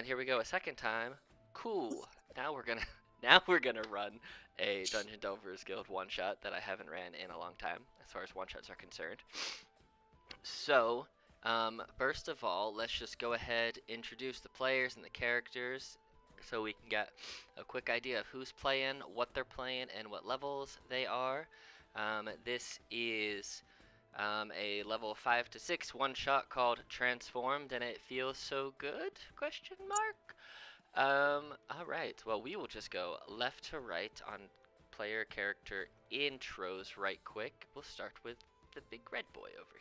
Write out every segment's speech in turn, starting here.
And here we go a second time. Cool. Now we're gonna now we're gonna run a Dungeon Delvers Guild one shot that I haven't ran in a long time, as far as one shots are concerned. So, first of all, let's just go ahead introduce the players and the characters, so we can get a quick idea of who's playing, what they're playing, and what levels they are. This is a level 5 to 6 one shot called Transformed, and it feels so good? Question mark. All right. Well, we will just go left to right on player character intros right quick. We'll start with the big red boy over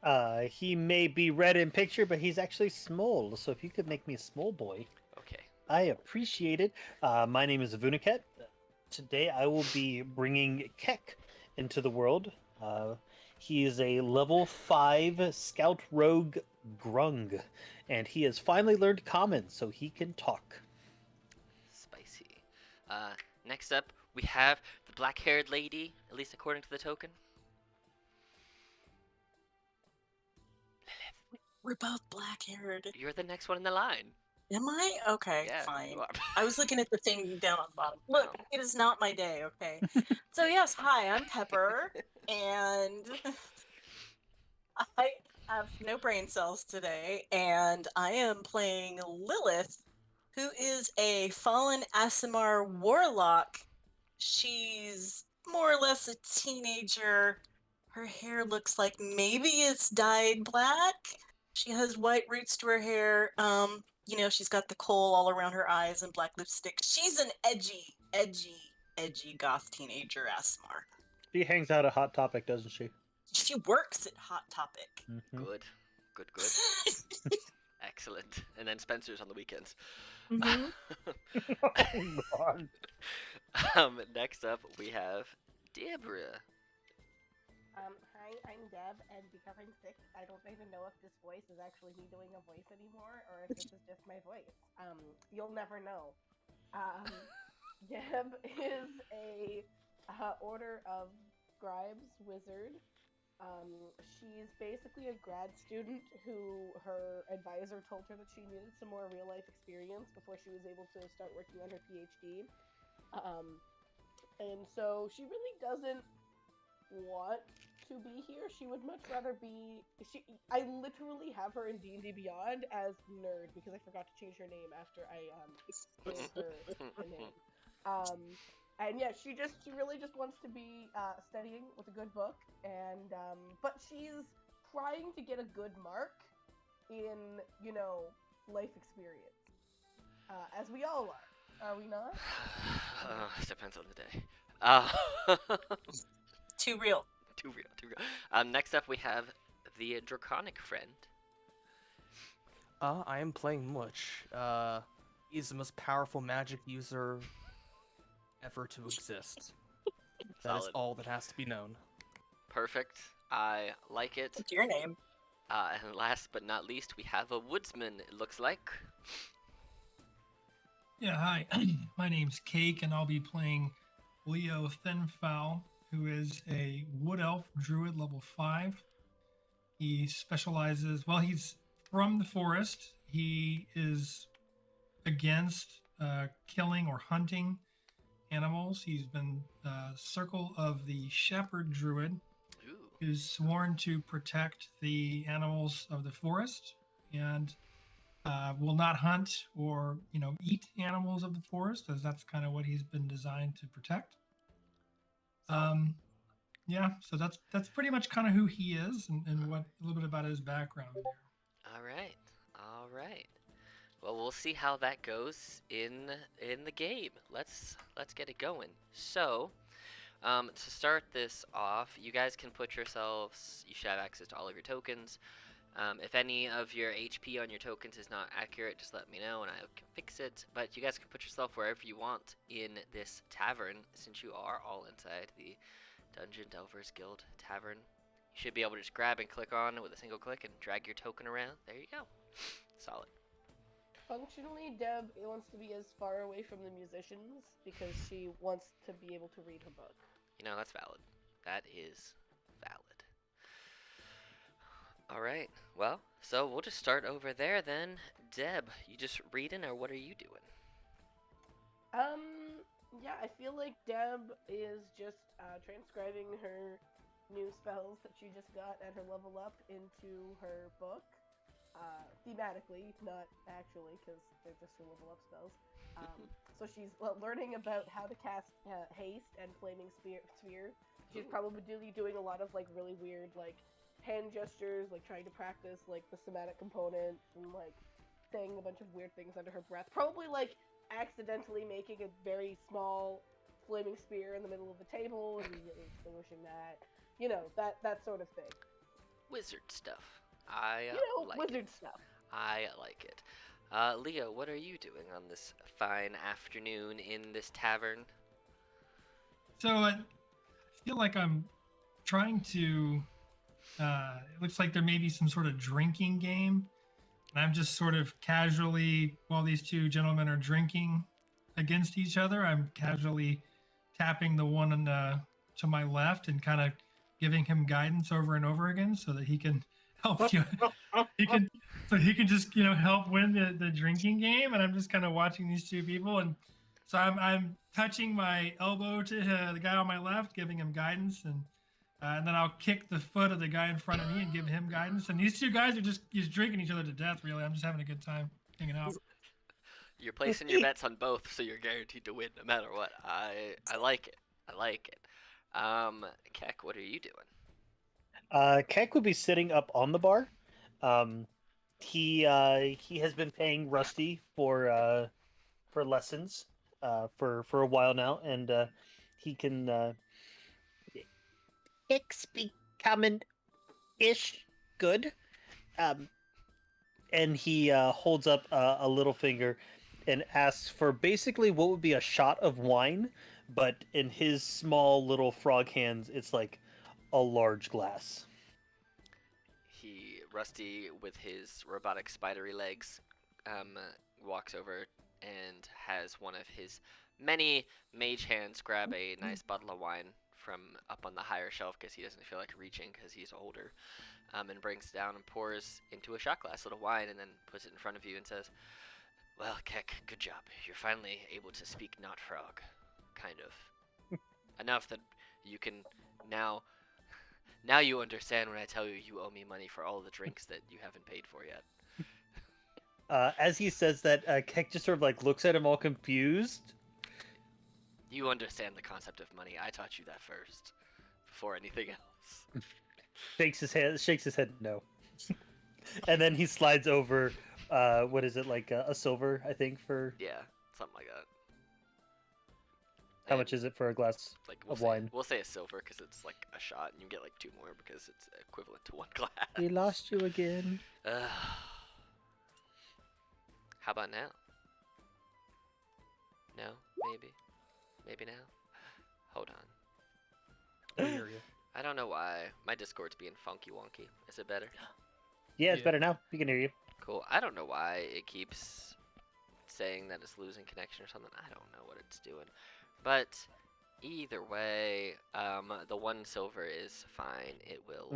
here. He may be red in picture, but he's actually small. So if you could make me a small boy, Okay. I appreciate it. My name is Vunaket. Today I will be bringing Kek into the world. He is a level 5 scout rogue grung, and he has finally learned common, so he can talk. Spicy. Next up, we have the black-haired lady, at least according to the token. We're both black-haired. You're the next one in the line. Am I? Okay, Yeah, fine. you are. I was looking at the thing down on the bottom. Look, No. it is not my day, okay? So yes, hi, I'm Pepper, and I have no brain cells today, and I am playing Lilith, who is a fallen Aasimar warlock. She's more or less a teenager. Her hair looks like maybe it's dyed black. She has white roots to her hair. She's got the coal all around her eyes and black lipstick. She's an edgy goth teenager, Asmar. She hangs out at Hot Topic, doesn't she? She works at Hot Topic. Mm-hmm. Good. Good. Excellent. And then Spencer's on the weekends. Mhm. Oh, God. Next up, we have Deborah. Hi, I'm Deb, and because I'm sick, I don't even know if this voice is actually me doing a voice anymore, or if this is just my voice. You'll never know. Deb is a Order of Scribes wizard. She's basically a grad student who her advisor told her that she needed some more real-life experience before she was able to start working on her PhD. And so she really doesn't want to be here. She would much rather be. I literally have her in D&D Beyond as Nerd because I forgot to change her name after I gave her a name. And yeah, she really just wants to be studying with a good book, and but she's trying to get a good mark in life experience, as we all are we not? It depends on the day. Too real. Too real. Next up, we have the Draconic Friend. I am playing Much. He's the most powerful magic user ever to exist. That is Solid. all that has to be known. Perfect. I like it. What's your name? And last but not least, we have a Woodsman, it looks like. Yeah, hi. My name's Cake, and I'll be playing Leo Thinfowl, who is a Wood Elf Druid level 5. He specializes, he's from the forest. He is against killing or hunting animals. He's been Circle of the Shepherd Druid, Ooh. who's sworn to protect the animals of the forest and will not hunt or eat animals of the forest, as that's kind of what he's been designed to protect. Yeah, so that's pretty much kind of who he is and what a little bit about his background there. All right. Well, we'll see how that goes in the game. Let's get it going. So, to start this off, you guys can put yourselves. You should have access to all of your tokens. If any of your HP on your tokens is not accurate, just let me know and I can fix it. But you guys can put yourself wherever you want in this tavern, since you are all inside the Dungeon Delvers Guild Tavern. You should be able to just grab and click on it with a single click and drag your token around. There you go. Solid. Functionally, Deb wants to be as far away from the musicians because she wants to be able to read her book. That's valid. That is valid. All right. Well, so we'll just start over there then. Deb, you just reading, or what are you doing? Yeah, I feel like Deb is just transcribing her new spells that she just got and her level up into her book. Thematically, not actually, because they're just her level up spells. So she's learning about how to cast haste and flaming sphere. She's probably doing a lot of like really weird like hand gestures, like trying to practice like the somatic components and like saying a bunch of weird things under her breath. Probably like accidentally making a very small flaming spear in the middle of the table and immediately extinguishing that. You know, that sort of thing. Wizard stuff. I like wizard it. stuff. I like it. Leo, what are you doing on this fine afternoon in this tavern? So I feel like I'm trying to. It looks like there may be some sort of drinking game, and I'm just sort of casually, while these two gentlemen are drinking against each other, I'm casually tapping the one to my left and kind of giving him guidance over and over again so that he can help you. He can just help win the drinking game, and I'm just kind of watching these two people, and so I'm touching my elbow to the guy on my left, giving him guidance, and then I'll kick the foot of the guy in front of me and give him guidance. And these two guys are just drinking each other to death. Really, I'm just having a good time hanging out. You're placing your bets on both, so you're guaranteed to win no matter what. I like it. I like it. Keck, what are you doing? Keck would be sitting up on the bar. He has been paying Rusty for lessons for a while now, and he can Keck's becoming ish good. And he holds up a little finger and asks for basically what would be a shot of wine, but in his small little frog hands, it's like a large glass. Rusty, with his robotic spidery legs, walks over and has one of his many mage hands grab a nice bottle of wine from up on the higher shelf because he doesn't feel like reaching because he's older, and brings it down and pours into a shot glass little wine and then puts it in front of you and says, "Well, Keck, good job. You're finally able to speak not frog, kind of. Enough that you can now you understand when I tell you you owe me money for all the drinks that you haven't paid for yet." As he says that, Keck just sort of like looks at him all confused. You understand the concept of money. I taught you that first, before anything else. Shakes his head no. And then he slides over, what is it, like a silver, I think, for... Yeah, something like that. How much is it for a glass of wine? We'll say a silver because it's like a shot, and you get like 2 more because it's equivalent to 1 glass. We lost you again. How about now? No? Maybe? Maybe now? Hold on. I hear you. I don't know why. My Discord's being funky wonky. Is it better? Yeah, it's better now. We can hear you. Cool. I don't know why it keeps saying that it's losing connection or something. I don't know what it's doing. But either way, the 1 silver is fine. It will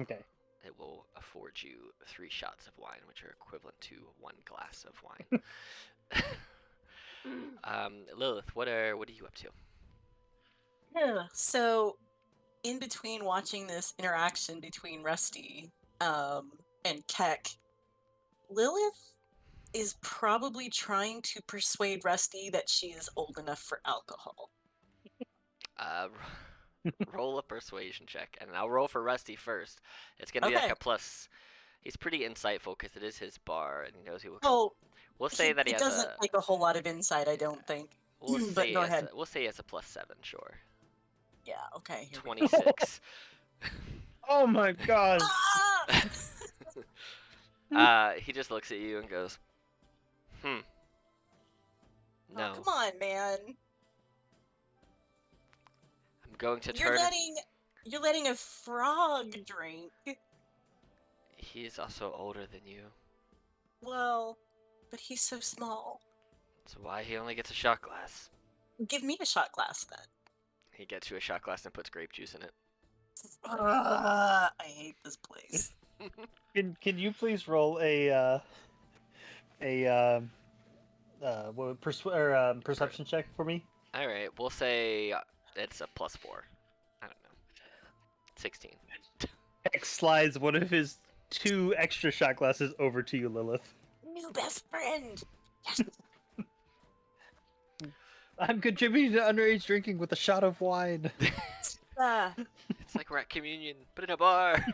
afford you 3 shots of wine, which are equivalent to 1 glass of wine. Lilith, what are you up to? Yeah, so in between watching this interaction between Rusty and Keck, Lilith is probably trying to persuade Rusty that she is old enough for alcohol. Roll a persuasion check, and I'll roll for Rusty first. It's gonna be like a plus. He's pretty insightful because it is his bar, and he knows he will. Oh, we'll say that he doesn't take a whole lot of insight, I don't think. But go ahead. We'll say he has a +7, sure. Yeah. Okay. 26. Oh my god. He just looks at you and goes, No. Oh, come on, man. I'm going to turn. You're letting a frog drink. He's also older than you. Well, but he's so small. That's why he only gets a shot glass. Give me a shot glass then. He gets you a shot glass and puts grape juice in it. I hate this place. Can you please roll a perception check for me? All right, we'll say it's a +4. I don't know. 16. Heck slides one of his 2 extra shot glasses over to you, Lilith. New best friend. Yes. I'm contributing to underage drinking with a shot of wine. It's like we're at communion, but in a bar.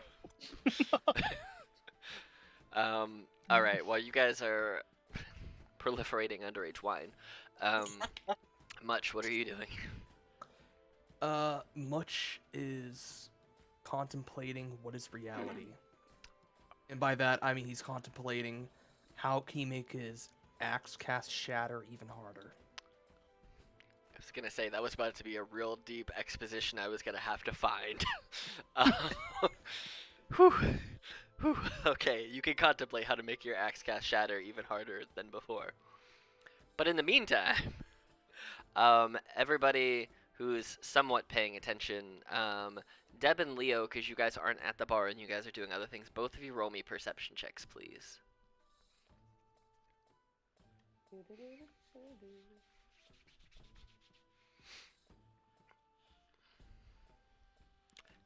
All right. While you guys are proliferating underage wine, Much, what are you doing? Much is contemplating what is reality. And by that, I mean he's contemplating how can he make his axe cast shatter even harder. I was gonna say that was about to be a real deep exposition I was gonna have to find. Um, whew, whew. Okay, you can contemplate how to make your axe cast shatter even harder than before. But in the meantime, everybody who's somewhat paying attention, Deb and Leo, because you guys aren't at the bar and you guys are doing other things, both of you roll me perception checks, please.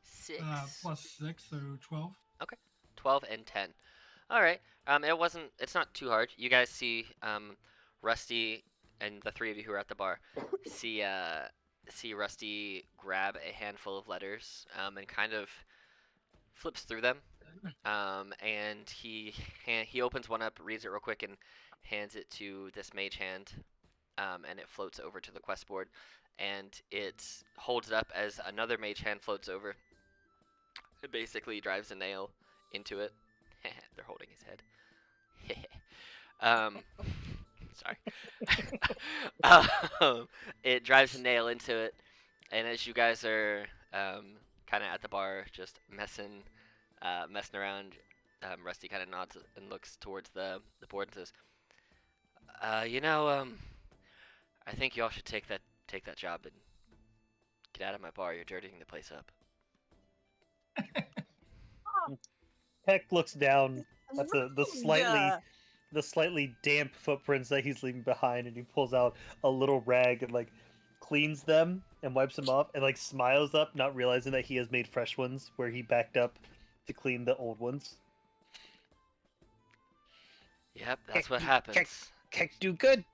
Six. +6, so 12. 12 and 10. All right. It's not too hard. You guys see Rusty and the 3 of you who are at the bar see Rusty grab a handful of letters and kind of flips through them. And he opens one up, reads it real quick, and hands it to this mage hand. And it floats over to the quest board, and it holds it up as another mage hand floats over. It basically drives a nail into it. They're holding his head. Sorry. It drives a nail into it, and as you guys are kind of at the bar, just messing around, Rusty kind of nods and looks towards the board and says, I think y'all should take that job and get out of my bar. You're dirtying the place up. Heck looks down at the Yeah. slightly damp footprints that he's leaving behind, and he pulls out a little rag and like cleans them and wipes them off and like smiles up, not realizing that he has made fresh ones where he backed up to clean the old ones. Yep, that's what happens. Keck do good.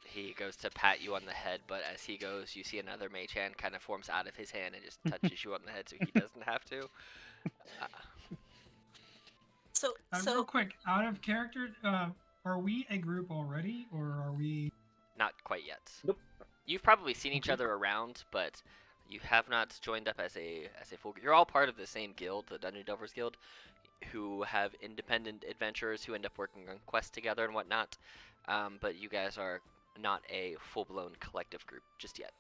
He goes to pat you on the head, but as he goes, you see another mage hand kind of forms out of his hand and just touches you on the head so he doesn't have to. So Real quick, out of character, are we a group already, or are we? Not quite yet. Nope. You've probably seen each other around, but you have not joined up as a full. You're all part of the same guild, the Dungeon Delvers Guild, who have independent adventurers who end up working on quests together and whatnot. But you guys are not a full-blown collective group just yet.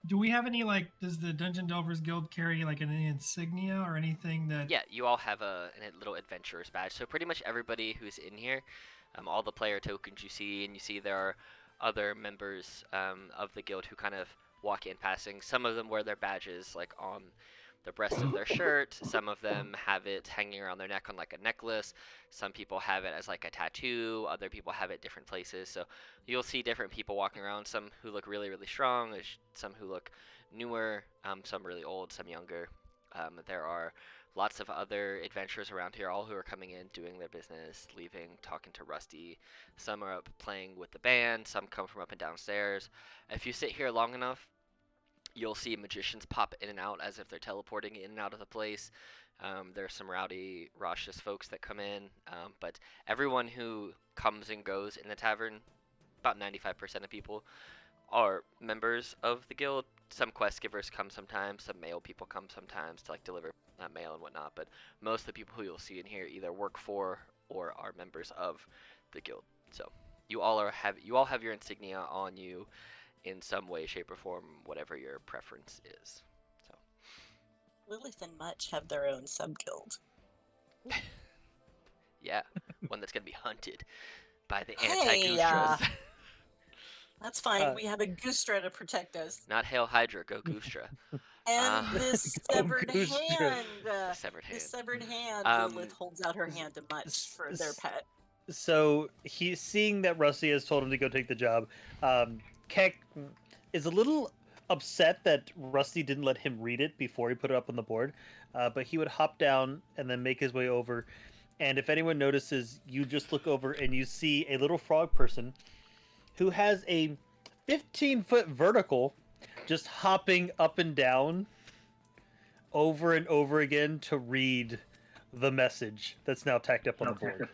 Do we have any, like, does the Dungeon Delvers Guild carry like an insignia or anything that? Yeah, you all have a little adventurer's badge. So pretty much everybody who's in here, all the player tokens you see, and you see there are other members of the guild who kind of walk in passing. Some of them wear their badges like on the breast of their shirt. Some of them have it hanging around their neck on like a necklace. Some people have it as like a tattoo. Other people have it different places. So you'll see different people walking around. Some who look really, really strong. Some who look newer. Some really old. Some younger. There are lots of other adventurers around here, all who are coming in, doing their business, leaving, talking to Rusty. Some are up playing with the band. Some come from up and downstairs. If you sit here long enough, you'll see magicians pop in and out as if they're teleporting in and out of the place. There's some rowdy, raucous folks that come in, but everyone who comes and goes in the tavern, about 95% of people, are members of the guild. Some quest givers come sometimes, some mail people come sometimes to like deliver mail and whatnot, but most of the people who you'll see in here either work for or are members of the guild. So you all have your insignia on you in some way, shape, or form, whatever your preference is. So Lilith and Much have their own sub-guild. yeah, one that's gonna be hunted by the Hey, anti-Goostras. That's fine. We have a Goostra to protect us. Not Hail Hydra, go Goostra. And this Go severed Goostra. hand. The severed hand. This severed hand. Um, Lilith holds out her hand to Much for their pet. So he's seeing that Rusty has told him to go take the job. Keck is a little upset that Rusty didn't let him read it before he put it up on the board, but he would hop down and then make his way over. And if anyone notices, you just look over and you see a little frog person who has a 15-foot vertical just hopping up and down over and over again to read the message that's now tacked up on the board.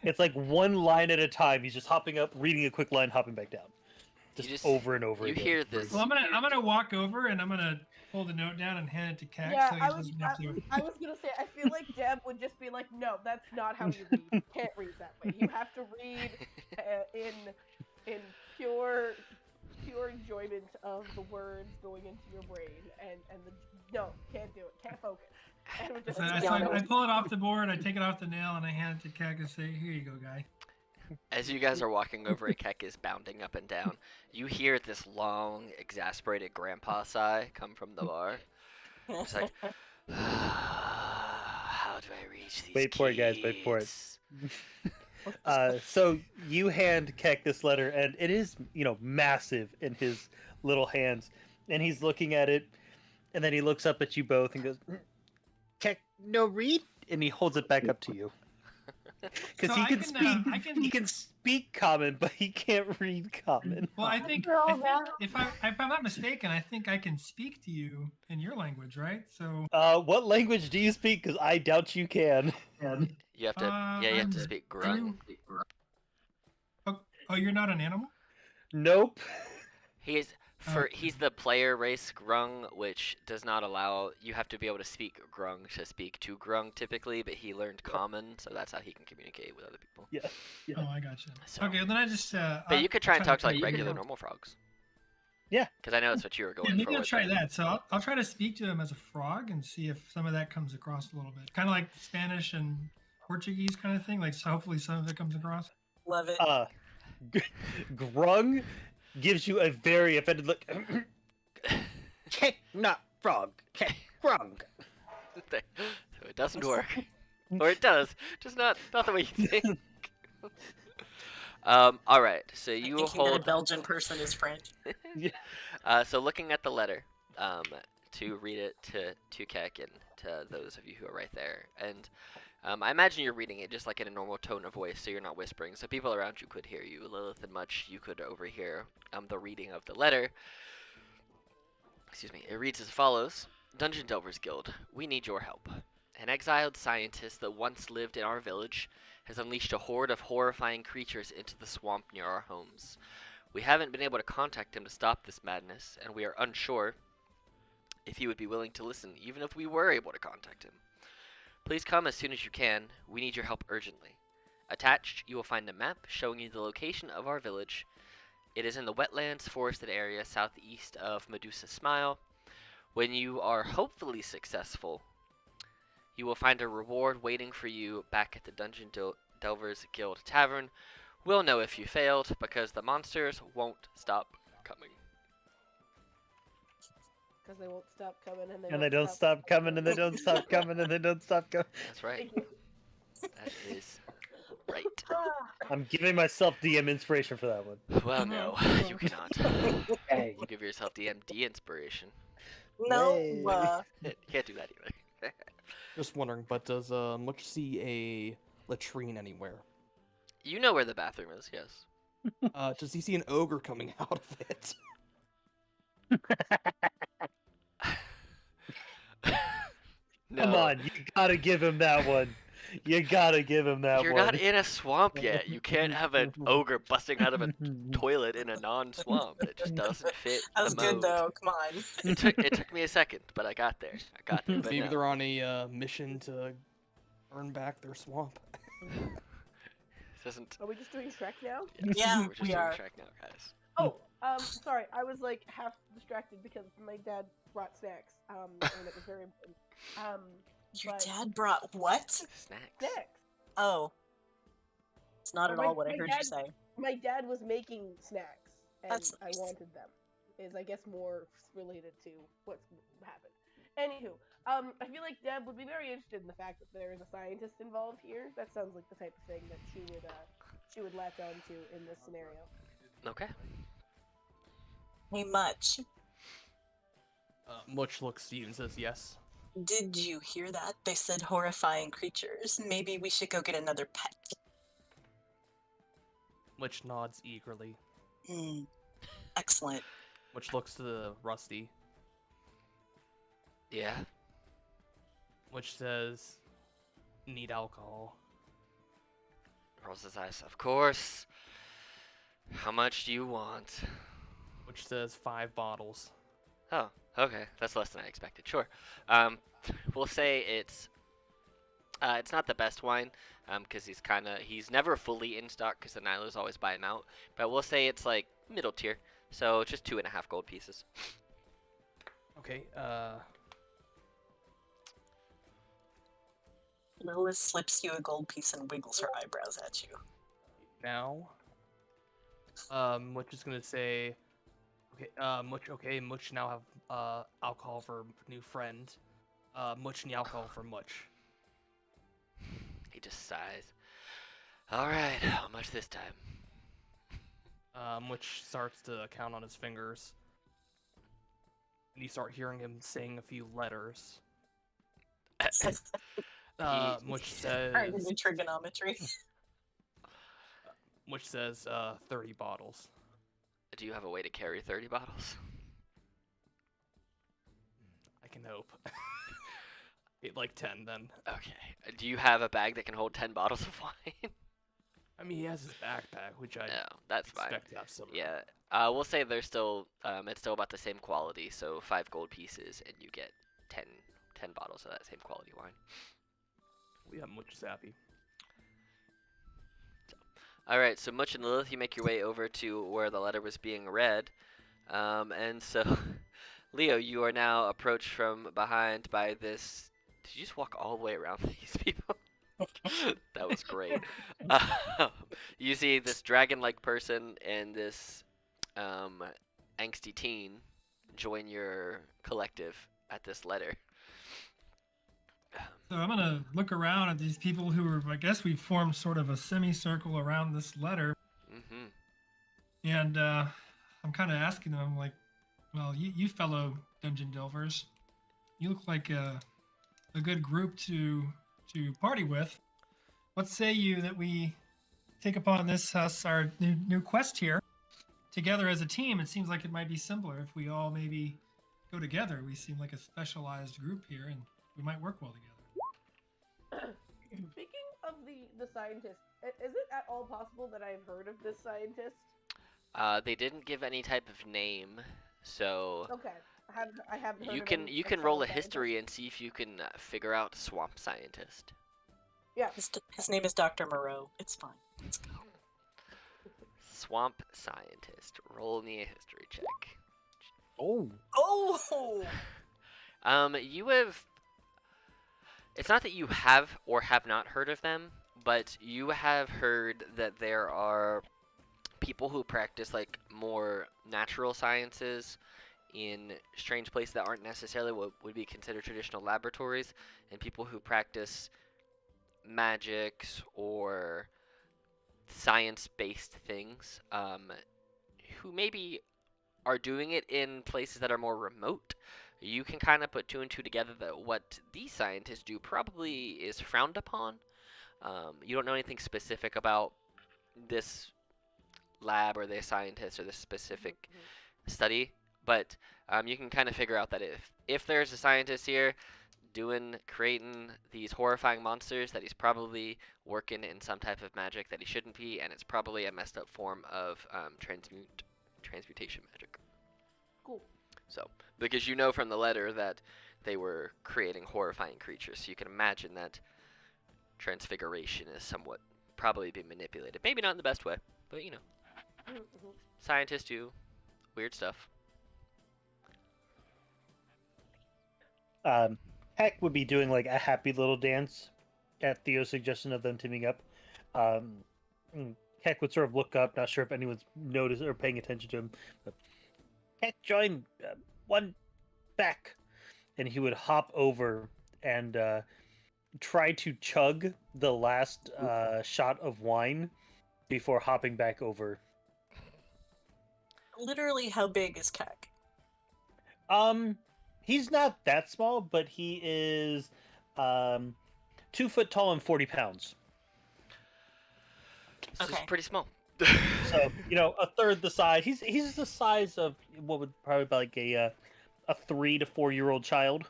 It's like one line at a time. He's just hopping up, reading a quick line, hopping back down. Just over and over You again. hear this. Well, I'm gonna walk over and I'm gonna pull the note down and hand it to Cat. Yeah, so he I was gonna say, I feel like Deb would just be like, no, that's not how you read. You can't read that way. You have to read in pure enjoyment of the words going into your brain, and no, can't do it, can't focus. And it would just I pull it off the board, I take it off the nail, and I hand it to Cat and say, "Here you go, guy." As you guys are walking over, Keck is bounding up and down. You hear this long, exasperated grandpa sigh come from the bar. It's like, how do I reach these Wait for it, guys, wait for it. kids?" So you hand Keck this letter, and it is, massive in his little hands. And he's looking at it, and then he looks up at you both and goes, Keck, no read? And he holds it back up to you. Because So he can speak common, but he can't read common. Well, I think if I'm not mistaken, I think I can speak to you in your language, right? So. What language do you speak? Because I doubt you can. You have to, you have to speak grung. Oh, you're not an animal? Nope. He's the player race grung, which does not allow you have to be able to speak grung to speak to grung typically, but he learned common, so that's how he can communicate with other people. Yeah. Oh, I gotcha. So- Okay, well, then I just. But you could try and talk to like regular normal frogs. Yeah. Because I know that's what you were going Yeah, for. maybe I'll with try it. that. So I'll try to speak to him as a frog and see if some of that comes across a little bit. Kind of like Spanish and Portuguese kind of thing. Like, so hopefully some of it comes across. Love it. Grung gives you a very offended look. Keck, not frog. Keck, grung. So it doesn't work. Or it does, just not the way you think. All right, so you will Thinking that a hold. Belgian person is French. So looking at the letter, to read it to Keck and to those of you who are right there, and I imagine you're reading it just like in a normal tone of voice, so you're not whispering, so people around you could hear you. Lilith and Much, you could overhear the reading of the letter. Excuse me. It reads as follows: Dungeon Delvers Guild, we need your help. An exiled scientist that once lived in our village has unleashed a horde of horrifying creatures into the swamp near our homes. We haven't been able to contact him to stop this madness, and we are unsure if he would be willing to listen, even if we were able to contact him. Please come as soon as you can. We need your help urgently. Attached, you will find a map showing you the location of our village. It is in the wetlands forested area southeast of Medusa Smile. When you are hopefully successful, you will find a reward waiting for you back at the Dungeon Delvers Guild Tavern. We'll know if you failed, because the monsters won't stop coming. Because they won't stop coming, And they don't stop coming, and they don't stop coming, and they don't stop coming. That's right. That is right. I'm giving myself DM inspiration for that one. Well, no, you cannot. Hey. You give yourself DMD inspiration. No. Yay. You can't do that either. Just wondering, but does Much see a latrine anywhere? You know where the bathroom is, yes. Does he see an ogre coming out of it? No. Come on, you gotta give him that one. You gotta give him that You're one. not in a swamp yet. You can't have an ogre busting out of a toilet in a non-swamp. It just doesn't fit. That was the good mode. though. Come on. It took me a second, but I got there. But Maybe no. they're on a mission to earn back their swamp. This doesn't. Are we just doing Shrek now? Yeah, we're just we doing are. track now, guys. Oh, sorry. I was like half distracted because my dad brought snacks. And it was very important. Your But- dad brought what? Snacks. Snacks. Oh. It's not at My- all what I my heard dad- you say. My dad was making snacks, and That's I nice. wanted them. Is I guess more related to what's happened. Anywho, I feel like Deb would be very interested in the fact that there is a scientist involved here. That sounds like the type of thing that she would latch on to in this scenario. Okay. Hey, Much, Much looks to you and says yes. did you hear that? They said horrifying creatures. Maybe we should go get another pet. Much nods eagerly. Hmm. Excellent. Much looks to Rusty. Yeah. Which says, need alcohol. Rolls his eyes. Of course. How much do you want? Which says 5 bottles. Oh, okay. That's less than I expected. Sure. We'll say it's not the best wine, because he's never fully in stock because the Nilo's always buy him out. But we'll say it's like middle tier, so just 2.5 gold pieces. Okay, Lilith slips you a gold piece and wiggles her eyebrows at you. now. Much is gonna say, okay, Much now have alcohol for new friend. Much need alcohol for Much. He just sighs. All right, how much this time? Much starts to count on his fingers. And you start hearing him saying a few letters. Much says, Alright, we do trigonometry. Much says 30 bottles. Do you have a way to carry 30 bottles? I can hope. Like 10 then. Okay. Do you have a bag that can hold 10 bottles of wine? I mean, he has his backpack, which I No, that's fine. expect to have some. Yeah. We'll say they're still, it's still about the same quality, so 5 gold pieces, and you get 10 bottles of that same quality wine. Yeah, Much is happy. All right, so Much and Lilith, you make your way over to where the letter was being read, and so, Leo, you are now approached from behind by this. Did you just walk all the way around these people? That was great. You see this dragon-like person and this angsty teen join your collective at this letter. So I'm gonna look around at these people who are, I guess we've formed sort of a semicircle around this letter, Mm-hmm. and I'm kind of asking them, I'm like, well, you fellow dungeon delvers, you look like a good group to party with. What say you that we take upon our new quest here together as a team? It seems like it might be simpler if we all maybe go together. We seem like a specialized group here, and we might work well together. Speaking of the scientist, is it at all possible that I've heard of this scientist? They didn't give any type of name, so Okay, I haven't heard you of can him you as can a roll a scientist. history and see if you can figure out swamp scientist. Yeah. His name is Dr. Moreau. It's fine. Let's go. Swamp scientist. Roll me a history check. Oh, Oh! You have. It's not that you have or have not heard of them, but you have heard that there are people who practice like more natural sciences in strange places that aren't necessarily what would be considered traditional laboratories, and people who practice magics or science-based things, who maybe are doing it in places that are more remote. You can kind of put 2 and 2 together that what these scientists do probably is frowned upon. You don't know anything specific about this lab or this scientist or this specific study, but you can kind of figure out that if there's a scientist here creating these horrifying monsters, that he's probably working in some type of magic that he shouldn't be, and it's probably a messed up form of transmutation magic. Cool. So, because you know from the letter that they were creating horrifying creatures, so you can imagine that transfiguration is somewhat probably being manipulated. Maybe not in the best way, but you know, scientists do weird stuff. Heck would be doing like a happy little dance at Theo's suggestion of them teaming up. Heck would sort of look up, not sure if anyone's noticed or paying attention to him. But Heck joined one back, and he would hop over and try to chug the last shot of wine before hopping back over. Literally, how big is Keck? He's not that small, but he is 2 foot tall and 40 pounds. This is Okay. pretty small. So a third the size. He's the size of what would probably be like a 3 to 4-year-old child.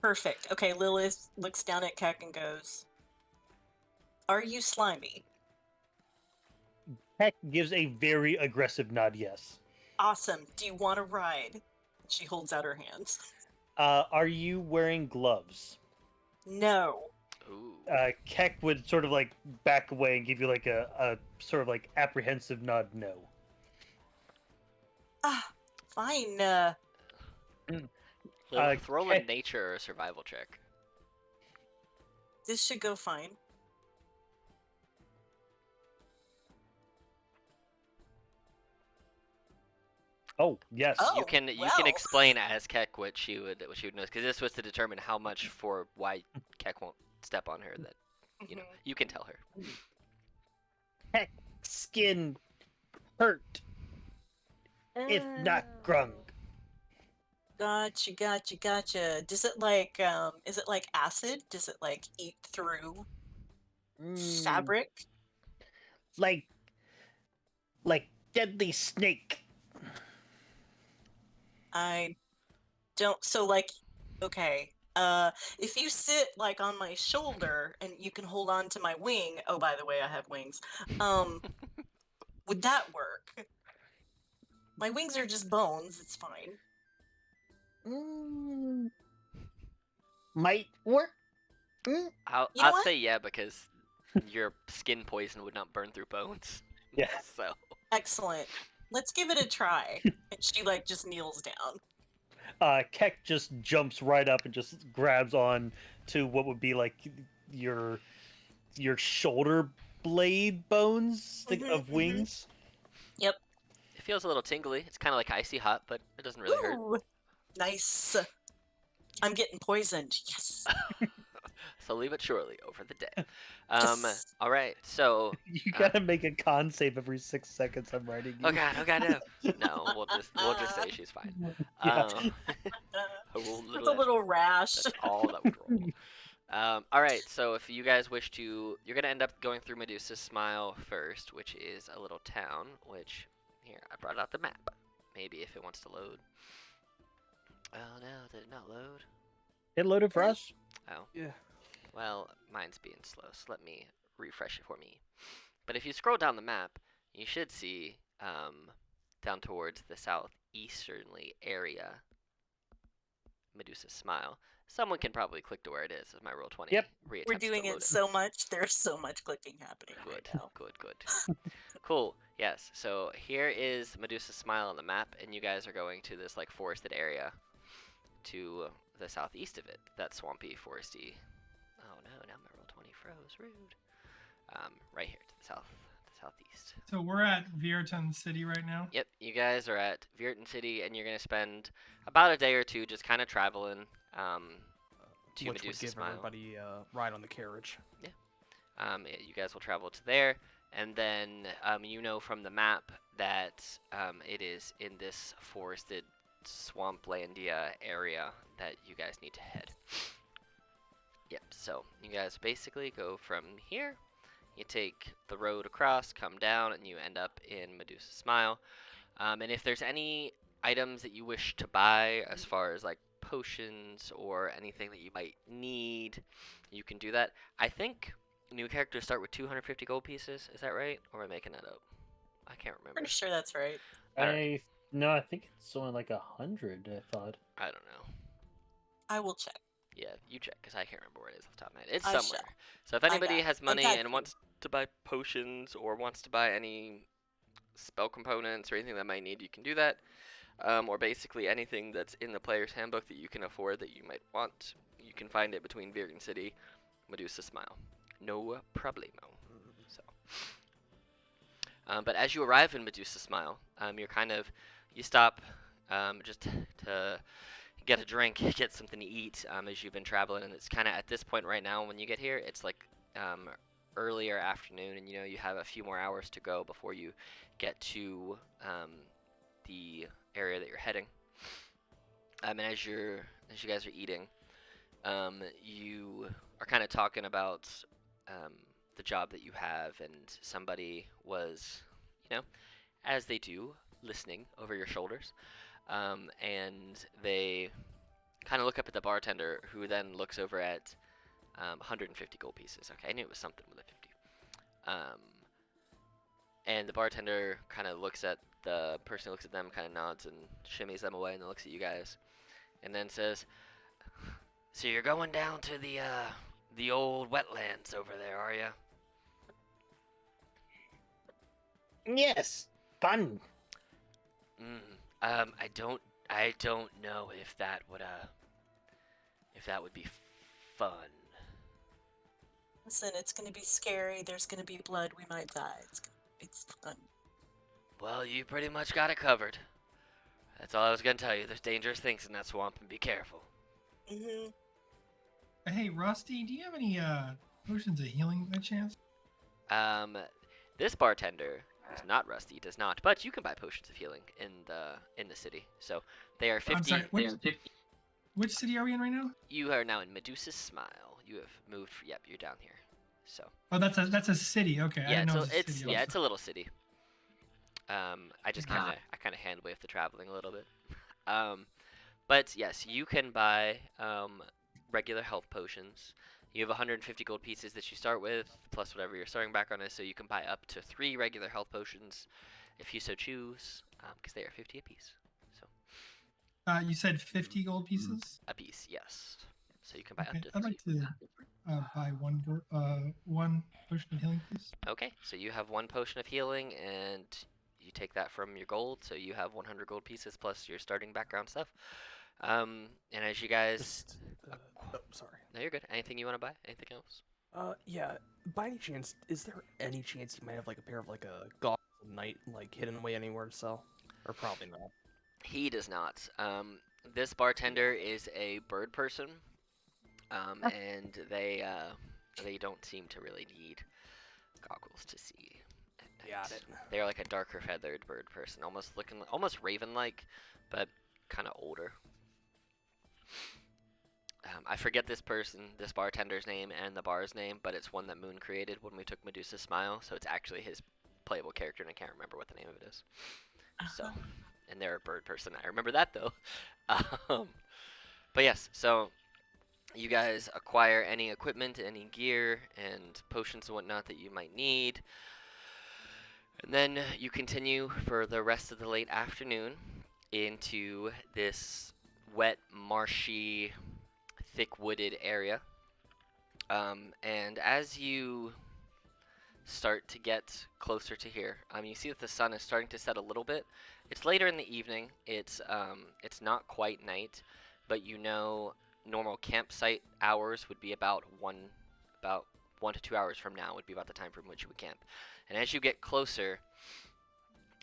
Perfect. Okay, Lilith looks down at Keck and goes, "Are you slimy?" Heck gives a very aggressive nod. Yes. Awesome. Do you want to ride? She holds out her hands. Are you wearing gloves? No. Ooh. Keck would sort of like back away and give you like a sort of like apprehensive nod. No. Fine. Lilith, roll a Keck- nature or survival check. This should go fine. Oh yes. Oh. You can well. explain as Keck what she would know, because this was to determine how much for why Keck won't step on her. That Mhm. you can tell her. Heck skin hurt, if not grung. Gotcha. Does it like is it like acid? Does it like eat through fabric? Like deadly snake. I don't so like okay. If you sit like on my shoulder and you can hold on to my wing, oh by the way, I have wings. Would that work? My wings are just bones, it's fine. Might work. I'll You know what? say yeah, because your skin poison would not burn through bones. Yeah. So Excellent. Let's give it a try. And she like just kneels down. Keck just jumps right up and just grabs on to what would be like your shoulder blade bones of wings. Yep. it feels a little tingly. It's kind of like icy hot, but it doesn't really hurt. Ooh, nice. I'm getting poisoned. Yes. Slowly but surely over the day. Yes. All right. So. You gotta make a con save every 6 seconds. I'm writing you. Oh god, no. No, we'll just say she's fine. Yeah. That's a little rash. That's all that would roll. All right. So if you guys wish to, you're gonna end up going through Medusa's Smile first, which is a little town. Which here I brought out the map. Maybe if it wants to load. Oh no, did it not load? It loaded for us. Oh. Yeah. Well, mine's being slow, so let me refresh it for me. But if you scroll down the map, you should see down towards the southeasternly area, Medusa's Smile. Someone can probably click to where it is. As my roll 20. Yep. We're doing it so much. There's so much clicking happening right now. Good. Cool. Yes. So here is Medusa's Smile on the map, and you guys are going to this like forested area to the southeast of it. That swampy, foresty. Oh no! Now my roll 20 froze. Rude. Right here to the southeast. So we're at Virton City right now. Yep. You guys are at Virton City, and you're gonna spend about a day or two just kind of traveling. To Which would Medusa's give Smile. everybody a ride on the carriage. You guys will travel to there, and then you know from the map that it is in this forested swamplandia area that you guys need to head. Yep, so you guys basically go from here, you take the road across, come down, and you end up in Medusa's Smile. And if there's any items that you wish to buy as far as like potions or anything that you might need, you can do that. I think new characters start with 250 gold pieces. Is that right? Or am I making that up? I can't remember. Pretty sure that's right. I think it's only like 100. I thought. I don't know. I will check. Yeah, you check, because I can't remember where it is off the top of my head. It's I somewhere. shall. So if anybody got- has I money got and you. wants to buy potions or wants to buy any spell components or anything that might need, you can do that. Or basically anything that's in the player's handbook that you can afford that you might want, you can find it between Virton City, Medusa's Smile. No problemo. So, but as you arrive in Medusa's Smile, you stop just to get a drink, get something to eat as you've been traveling. And it's kind of at this point right now when you get here, it's like earlier afternoon, and you have a few more hours to go before you get to the area that you're heading. And as you guys are eating, you are kind of talking about the job that you have, and somebody was, as they do, listening over your shoulders, and they kind of look up at the bartender, who then looks over at 150 gold pieces. Okay, I knew it was something with a 50. And the bartender kind of looks at the person who looks at them, kind of nods and shimmies them away, and then looks at you guys, and then says, "So you're going down to the old wetlands over there, are you?" Yes, fun. I don't know if that would be fun. Listen, it's gonna be scary. There's gonna be blood. We might die. It's fun. Well, you pretty much got it covered. That's all I was gonna tell you. There's dangerous things in that swamp, and be careful. Mhm. Hey, Rusty, do you have any potions of healing by chance? This bartender is not Rusty, does not, but you can buy potions of healing in the city. So they are 50. I'm sorry, which city are we in right now? You are now in Medusa's Smile. You have moved. Yep, you're down here. So Oh, that's a city. Okay, I yeah, didn't know it's it was a city. it's a little city. I just kind of hand wave the traveling a little bit. But yes, you can buy regular health potions. You have 150 gold pieces that you start with, plus whatever your starting background is, so you can buy up to 3 regular health potions if you so choose, because they are 50 apiece. So You said 50 gold pieces? a piece, yes. So you can buy Okay, up to I'd 3. like to buy one potion of healing, please. Okay, so you have 1 potion of healing, and you take that from your gold, so you have 100 gold pieces plus your starting background stuff. And as you guys... Sorry. No, you're good. Anything you want to buy? Anything else? Yeah. By any chance, is there any chance you might have like a pair of like a goggles of night like hidden away anywhere to sell? Or probably not. He does not. This bartender is a bird person, and they don't seem to really need goggles to see at night. Got it. They're like a darker feathered bird person, almost raven-like, but kind of older. I forget this bartender's name and the bar's name, but it's one that Moon created when we took Medusa's Smile, so it's actually his playable character, and I can't remember what the name of it is. So, and they're a bird person. I remember that, though. But yes, so you guys acquire any equipment, any gear, and potions and whatnot that you might need. And then you continue for the rest of the late afternoon into this wet, marshy, thick wooded area, and as you start to get closer to here, you see that the sun is starting to set a little bit. It's later in the evening. It's not quite night, but normal campsite hours would be about 1 to 2 hours from now would be about the time from which you would camp. And as you get closer,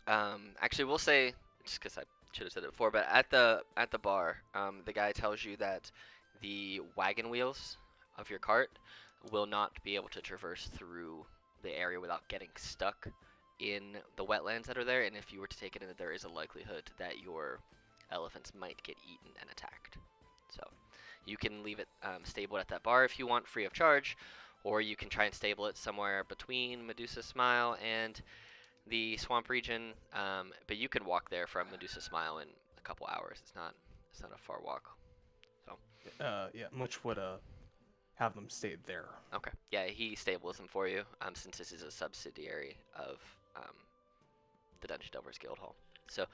actually we'll say, just because I should have said it before, but at the bar, the guy tells you that the wagon wheels of your cart will not be able to traverse through the area without getting stuck in the wetlands that are there, and if you were to take it in, there is a likelihood that your elephants might get eaten and attacked. So you can leave it stabled at that bar if you want, free of charge, or you can try and stable it somewhere between Medusa's Smile and the swamp region, but you can walk there from Medusa's Smile in a couple hours. It's not a far walk. Yeah, Much would have them stay there. Okay. Yeah, he stables them for you, since this is a subsidiary of the Dungeon Delvers Guild Hall. So,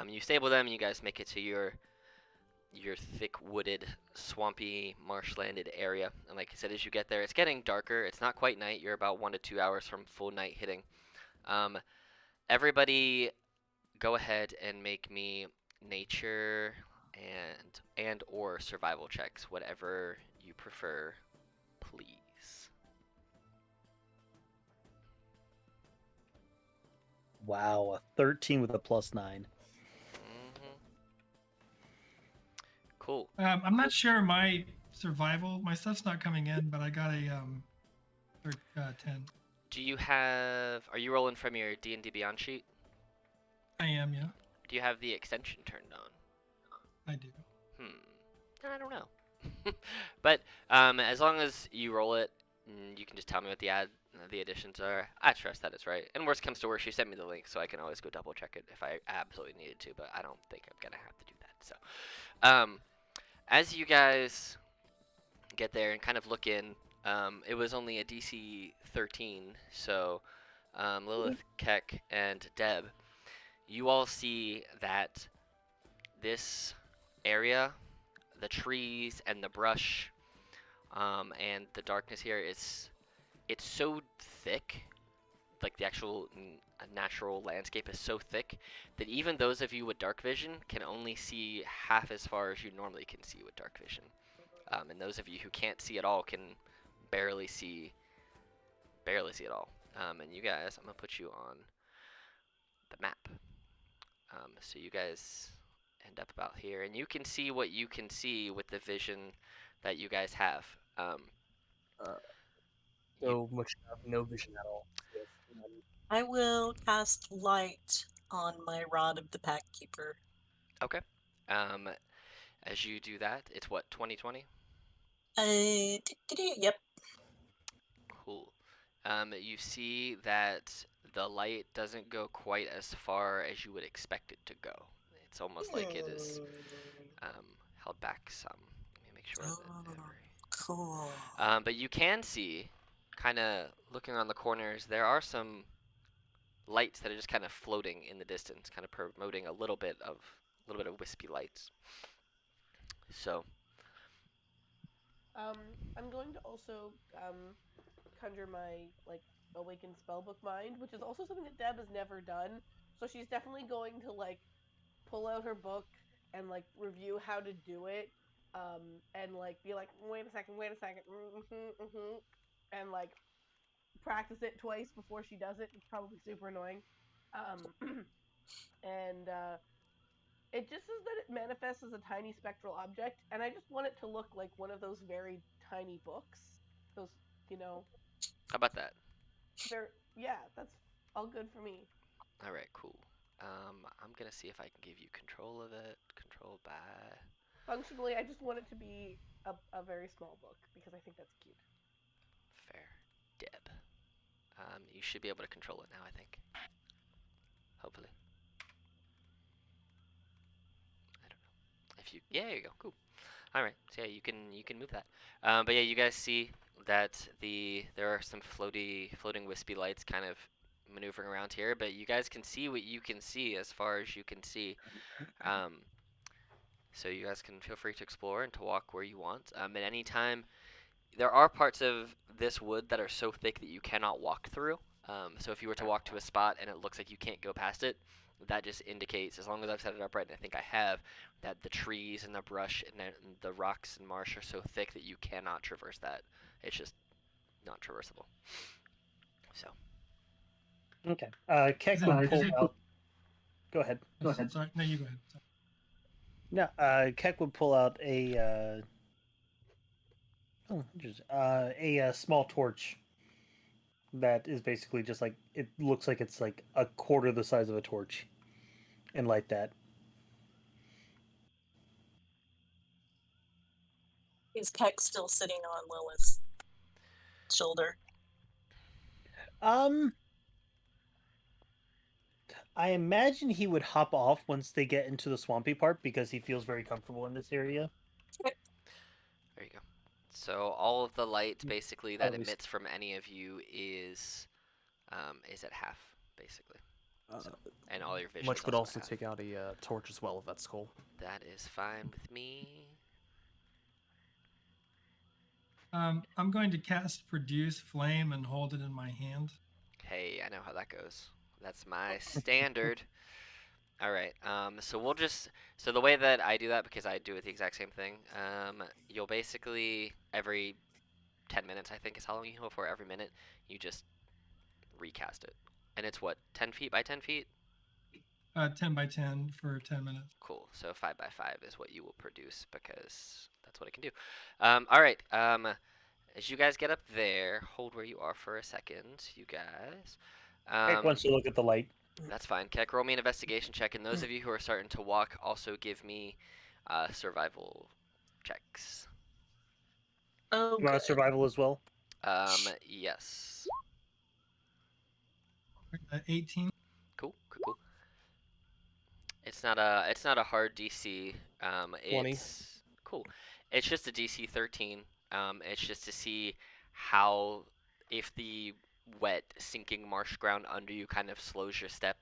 you stable them, and you guys make it to your thick wooded, swampy, marshlanded area. And like I said, as you get there, it's getting darker. It's not quite night. You're about 1 to 2 hours from full night hitting. Everybody, go ahead and make me nature and or survival checks, whatever you prefer, please. Wow, a 13 with a +9. Cool. I'm not sure my survival. My stuff's not coming in, but I got a 10. Do you have? Are you rolling from your D&D Beyond sheet? I am, yeah. Do you have the extension turned on? I do. I don't know. But as long as you roll it, you can just tell me what the additions are. I trust that it's right. And worst comes to worst, she sent me the link, so I can always go double check it if I absolutely needed to. But I don't think I'm gonna have to do that. So, as you guys get there and kind of look in, it was only a DC 13, so Lilith, Keck, and Deb, you all see that this area, the trees and the brush, and the darkness here it's so thick, like the actual natural landscape is so thick that even those of you with dark vision can only see half as far as you normally can see with dark vision. And those of you who can't see at all can barely see at all. And you guys, I'm gonna put you on the map. So you guys end up about here, and you can see what you can see with the vision that you guys have. So much no vision at all. Yes. I will cast light on my Rod of the Pack Keeper. Okay. As you do that, it's what, 2020? Yep. Cool. You see that the light doesn't go quite as far as you would expect it to go. It's almost like it is held back some. Let me make sure that Cool. but you can see, kind of looking around the corners, there are some lights that are just kind of floating in the distance, kind of promoting a little bit of wispy lights. So, I'm going to also conjure my like awakened spellbook mind, which is also something that Deb has never done. So she's definitely going to like pull out her book and like review how to do it, and like be like, wait a second, and like practice it twice before she does it. It's probably super annoying. And it just says that it manifests as a tiny spectral object, and I just want it to look like one of those very tiny books. Those, you know, how about that? yeah, that's all good for me. All right, cool. I'm gonna see if I can give you control of it. Control by. Functionally, I just want it to be a very small book because I think that's cute. Fair. Deb. You should be able to control it now, I think. Hopefully. I don't know. If you, yeah, there you go. Cool. All right. So yeah, you can move that. But yeah, you guys see that there are some floating wispy lights kind of maneuvering around here, but you guys can see what you can see as far as you can see. So you guys can feel free to explore and to walk where you want. At any time, there are parts of this wood that are so thick that you cannot walk through. So if you were to walk to a spot and it looks like you can't go past it, that just indicates, as long as I've set it up right, and I think I have, that the trees and the brush and the rocks and marsh are so thick that you cannot traverse that. It's just not traversable. So. Okay. Keck would Is pull it- out. Go ahead. Sorry. No, you go ahead. Sorry. No, Keck would pull out a small torch that is basically just like, it looks like it's like a quarter the size of a torch, and light that. Is Keck still sitting on Lilith's shoulder? I imagine he would hop off once they get into the swampy part because he feels very comfortable in this area. There you go. So all of the light basically that least- emits from any of you is at half, basically. So, and all your vision. Much is could also also at half. take out a torch as well, if that's cool. That is fine with me. I'm going to cast Produce Flame and hold it in my hand. Hey, I know how that goes. That's my standard. All right. So the way that I do that, because I do it the exact same thing. You'll basically every 10 minutes, I think is how long you go for. Every minute, you just recast it, and it's what, 10 feet by 10 feet. 10 by 10 for 10 minutes. Cool. So 5 by 5 is what you will produce because that's what it can do. All right. As you guys get up there, hold where you are for a second, you guys. Heck wants to look at the light. That's fine. Keck, roll me an investigation check, and those of you who are starting to walk, also give me survival checks. Oh, You want good. a survival as well? Yes. 18. Cool. It's not a hard DC. 20. It's cool. It's just a DC 13. It's just to see how if the wet sinking marsh ground under you kind of slows your step,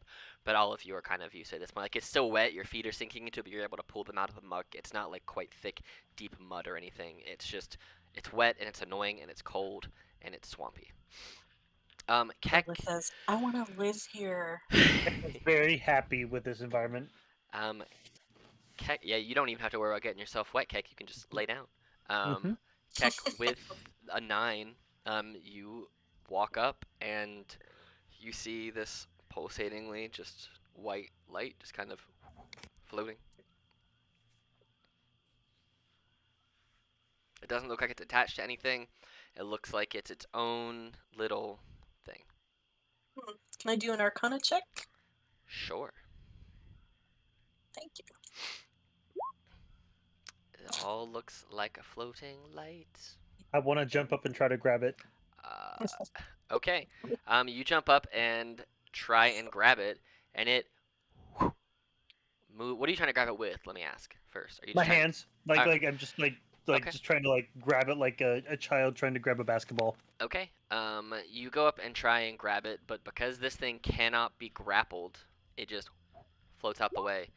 but all of you are kind of used to this. Like it's still wet, your feet are sinking into it, but you're able to pull them out of the muck. It's not like quite thick, deep mud or anything. It's just it's wet and it's annoying and it's cold and it's swampy. Keck. Lilith says, I want to live here. Heck is very happy with this environment. Keck, yeah, you don't even have to worry about getting yourself wet, Keck. You can just lay down. Keck, with a 9, you walk up and you see this pulsatingly just white light just kind of floating. It doesn't look like it's attached to anything. It looks like it's its own little thing. Can I do an Arcana check? Sure. Thank you. It all looks like a floating light. I want to jump up and try to grab it. Okay. You jump up and try and grab it, and it move. What are you trying to grab it with? Let me ask first. Are you My just trying- hands, like I'm just like Okay. just trying to like grab it like a child trying to grab a basketball. Okay. You go up and try and grab it, but because this thing cannot be grappled, it just floats out the way.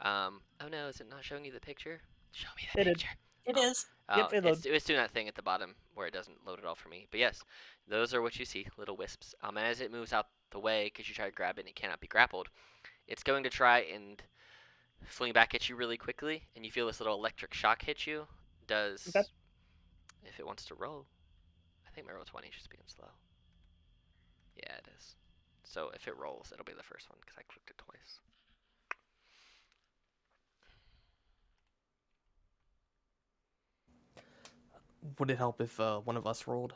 Oh no, is it not showing you the picture? Show me the It is. picture. It is. Yep, it loads. It's doing that thing at the bottom where it doesn't load at all for me. But yes, those are what you see, little wisps. And as it moves out the way, because you try to grab it and it cannot be grappled, it's going to try and fling back at you really quickly, and you feel this little electric shock hit you. Does Okay. if it wants to roll? I think my roll 20 is just being slow. Yeah, it is. So if it rolls, it'll be the first one because I clicked it twice. Would it help if one of us rolled?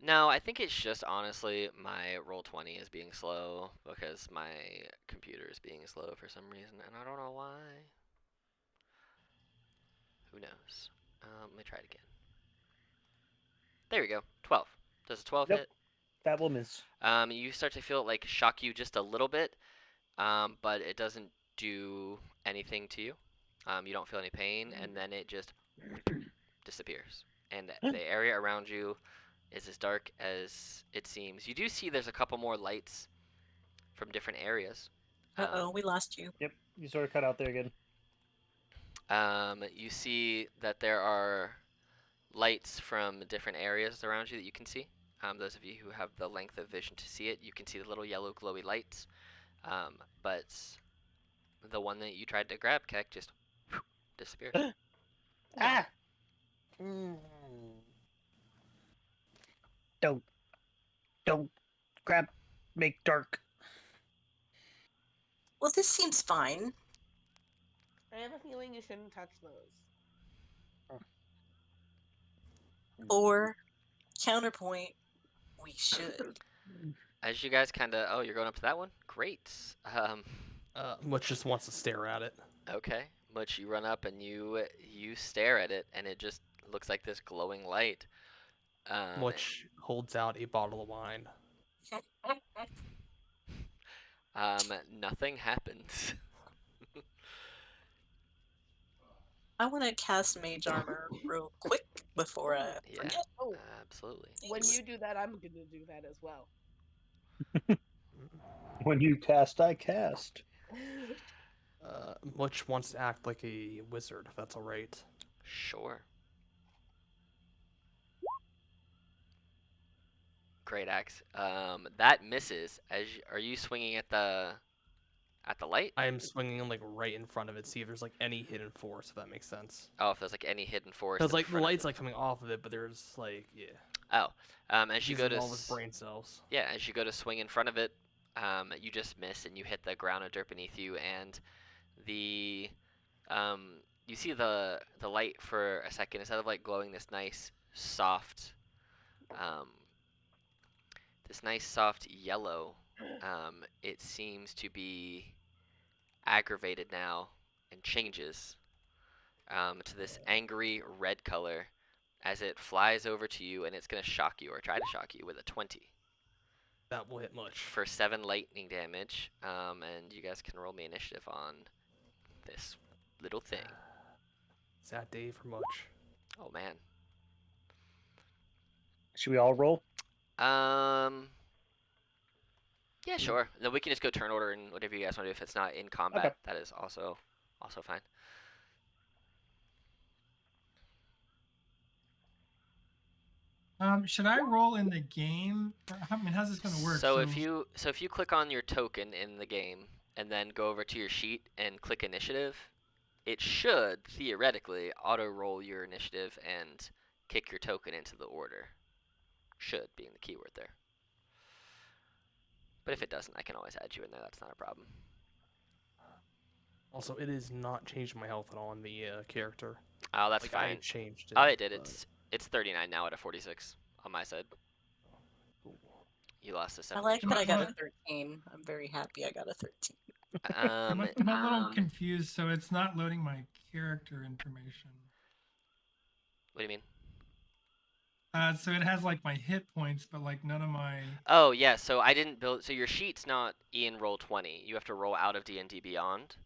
No, I think it's just honestly my roll 20 is being slow because my computer is being slow for some reason, and I don't know why. Who knows? Let me try it again. There we go. 12. Does a 12 Yep. hit? That will miss. You start to feel it like shock you just a little bit, but it doesn't do anything to you. You don't feel any pain, and then it just disappears. And the area around you is as dark as it seems. You do see there's a couple more lights from different areas. Uh-oh, we lost you. Yep, you sort of cut out there again. You see that there are lights from different areas around you that you can see. Those of you who have the length of vision to see it, you can see the little yellow glowy lights. But the one that you tried to grab, Keck, just disappeared. Ah! Don't grab, make dark. Well, this seems fine. I have a feeling you shouldn't touch those. Or, counterpoint, we should. As you guys kind of, you're going up to that one? Great. Much just wants to stare at it. Okay. Much, you run up and you stare at it, and it just looks like this glowing light. Much holds out a bottle of wine. Nothing happens. I want to cast Mage Armor real quick before I Yeah. forget. Oh, Absolutely. when Thanks. you do that, I'm gonna do that as well. When you cast, I cast. Much wants to act like a wizard, if that's alright. Sure. Great axe. That misses. Are you swinging at the light? I am swinging like right in front of it, see if there's like any hidden force, if that makes sense. Oh, if there's like any hidden force. Because at like the front of light's it. like coming off of it, but there's like Oh. As you go using to all of his brain cells. yeah, as you go to swing in front of it, You just miss and you hit the ground of dirt beneath you, and the you see the light for a second. Instead of like glowing um, this nice soft yellow, it seems to be aggravated now and changes to this angry red color as it flies over to you, and it's going to shock you or try to shock you with a 20 That will hit much. for 7 lightning damage. And you guys can roll me initiative on this little thing. Sad day for much. Oh man. Should we all roll? Yeah, sure. Then we can just go turn order and whatever you guys want to do. If it's not in combat, Okay. that is also fine. Should I roll in the game? I mean, how's this gonna work? So if you click on your token in the game and then go over to your sheet and click initiative, it should theoretically auto roll your initiative and kick your token into the order. Should being the keyword there. But if it doesn't, I can always add you in there. That's not a problem. Also, it is not changed my health at all in the character. Oh, that's Like, I fine. changed it. Oh, it did. but- It's 39 now out of 46 on my side. Cool. You lost a I 7. like that I got a What? 13. I'm very happy I got a 13. I'm a little confused, so it's not loading my character information. What do you mean? So it has like my hit points, but like none of my. Oh yeah, so I didn't build. So your sheet's not Ian roll 20. You have to roll out of D&D Beyond.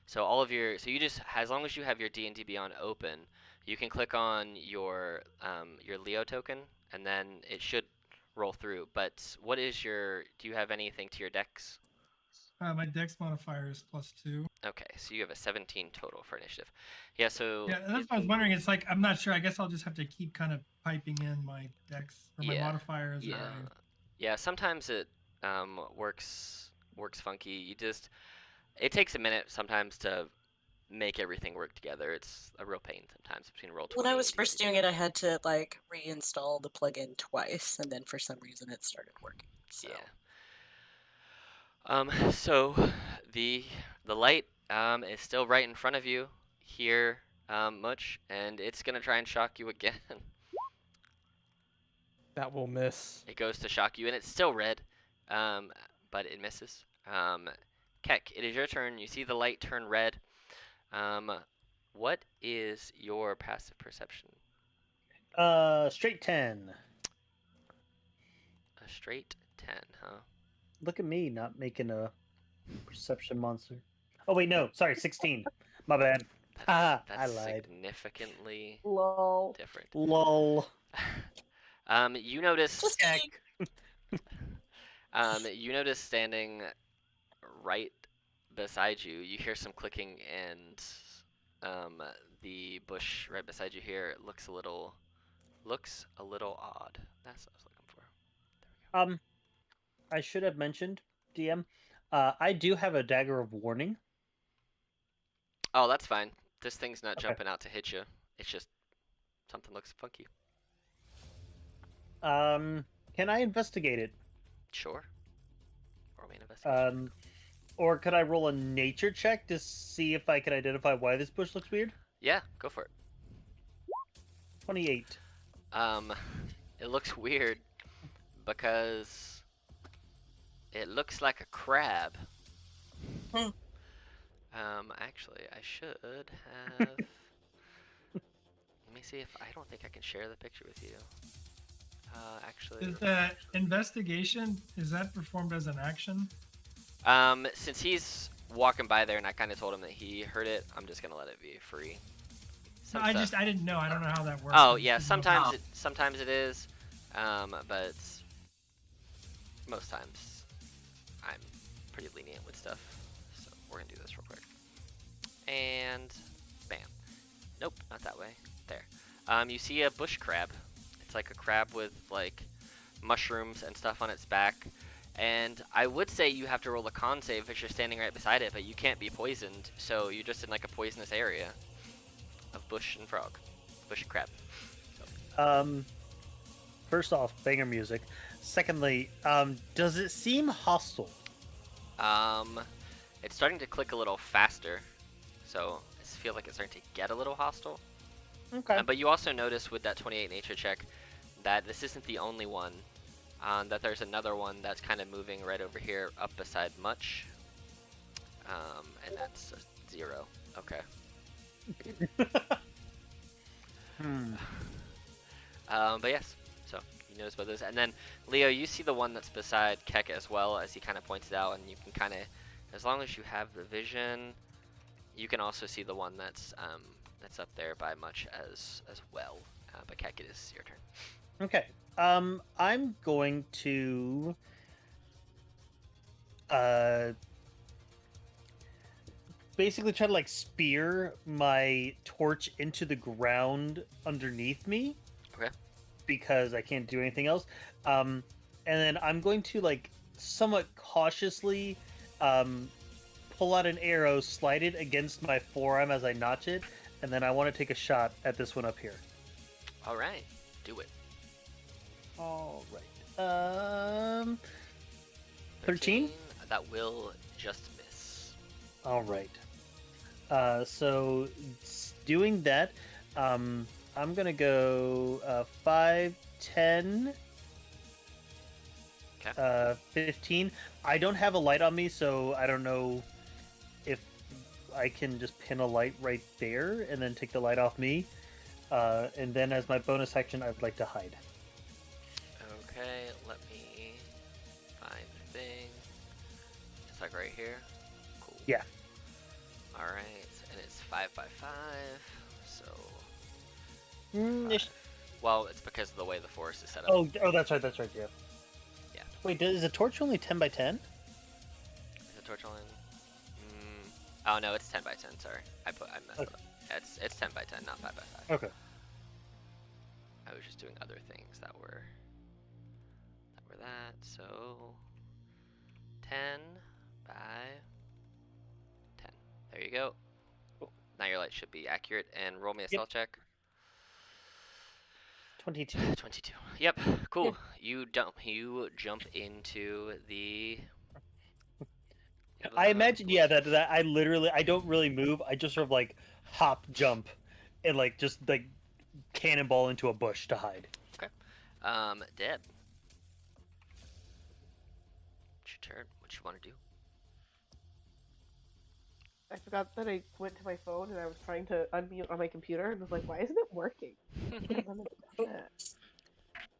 So all of your, so you just, as long as you have your D&D Beyond open, you can click on your Leo token, and then it should roll through. But what is your? Do you have anything to your dex? My dex modifier is +2. Okay, so you have a 17 total for initiative. Yeah. So Yeah, that's what I was wondering. It's like I'm not sure. I guess I'll just have to keep kind of piping in my dex or my Yeah, modifiers. yeah. Or my... Yeah, sometimes it works funky. It takes a minute sometimes to make everything work together. It's a real pain sometimes between roll 20. When I was and first D&D. doing it, I had to like reinstall the plugin twice, and then for some reason it started working. So. Yeah. So the light is still right in front of you here, Much, and it's gonna try and shock you again. That will miss. It goes to shock you, and it's still red, but it misses. Keck, it is your turn. You see the light turn red. What is your passive perception? Straight 10. A straight 10, huh? Look at me not making a perception monster. Oh wait, no, sorry, 16. My bad. Haha, I That's lied. significantly Lol. different. Lol. You notice. Just kidding. You notice standing right beside you. You hear some clicking, and the bush right beside you here looks a little odd. That's what I was looking for. There we go. I should have mentioned, DM. I do have a dagger of warning. Oh, that's fine. This thing's not Okay. jumping out to hit you. It's just something looks funky. Can I investigate it? Sure. Roll me an investigation. Or could I roll a nature check to see if I can identify why this bush looks weird? Yeah, go for it. 28. It looks weird because it looks like a crab. Hmm. Actually, I should have. Let me see if I don't think I can share the picture with you. Actually, Is the investigation, is that performed as an action? since he's walking by there and I kind of told him that he heard it, I'm just gonna let it be free. No, Some stuff- I didn't know. I don't know how that works. Oh I just yeah, didn't know. sometimes it is, but most times I'm pretty lenient with stuff. So we're gonna do this real quick. And bam. Nope, not that way. There. You see a bush crab. It's like a crab with like mushrooms and stuff on its back. And I would say you have to roll a con save if you're standing right beside it, but you can't be poisoned, so you're just in like a poisonous area of bush and frog. Bush and crab. First off, banger music. Secondly, does it seem hostile? It's starting to click a little faster, so I feel like it's starting to get a little hostile. Okay. But you also notice with that 28 nature check that this isn't the only one. That there's another one that's kind of moving right over here, up beside Much. And that's a 0. Okay. But yes, so you notice about those, and then Leo, you see the one that's beside Keck as well, as he kind of points it out, and you can kind of, as long as you have the vision, you can also see the one that's up there by Much as well. But Keck, it is your turn. Okay. I'm going to basically try to like spear my torch into the ground underneath me. Okay. Because I can't do anything else. And then I'm going to like somewhat cautiously pull out an arrow, slide it against my forearm as I notch it, and then I want to take a shot at this one up here. All right, do it. All right. 13? That will just miss. All right. So doing that, I'm gonna go 5, 10, Okay. 15. I don't have a light on me, so I don't know if I can just pin a light right there and then take the light off me. And then as my bonus action, I'd like to hide. Okay, let me find the thing. It's like right here. Cool. Yeah. All right, and it's 5 by 5, so. Ish. Well, it's because of the way the forest is set up. Oh, that's right, yeah. Yeah. Wait, is the torch only 10 by 10? Is the torch on? Oh no, it's 10 by 10. Sorry, I messed it up. It's 10 by 10, not 5 by 5. Okay. I was just doing other things that were that. So 10 by 10. There you go. Cool. Now your light should be accurate, and roll me a Yep. stealth check. 22. 22. Yep. Cool. You jump into the. I imagine, yeah, that I don't really move. I just sort of like hop, jump, and like just like cannonball into a bush to hide. Deb. It's your turn. What you want to do? I forgot that I went to my phone and I was trying to unmute on my computer and was like, why isn't it working?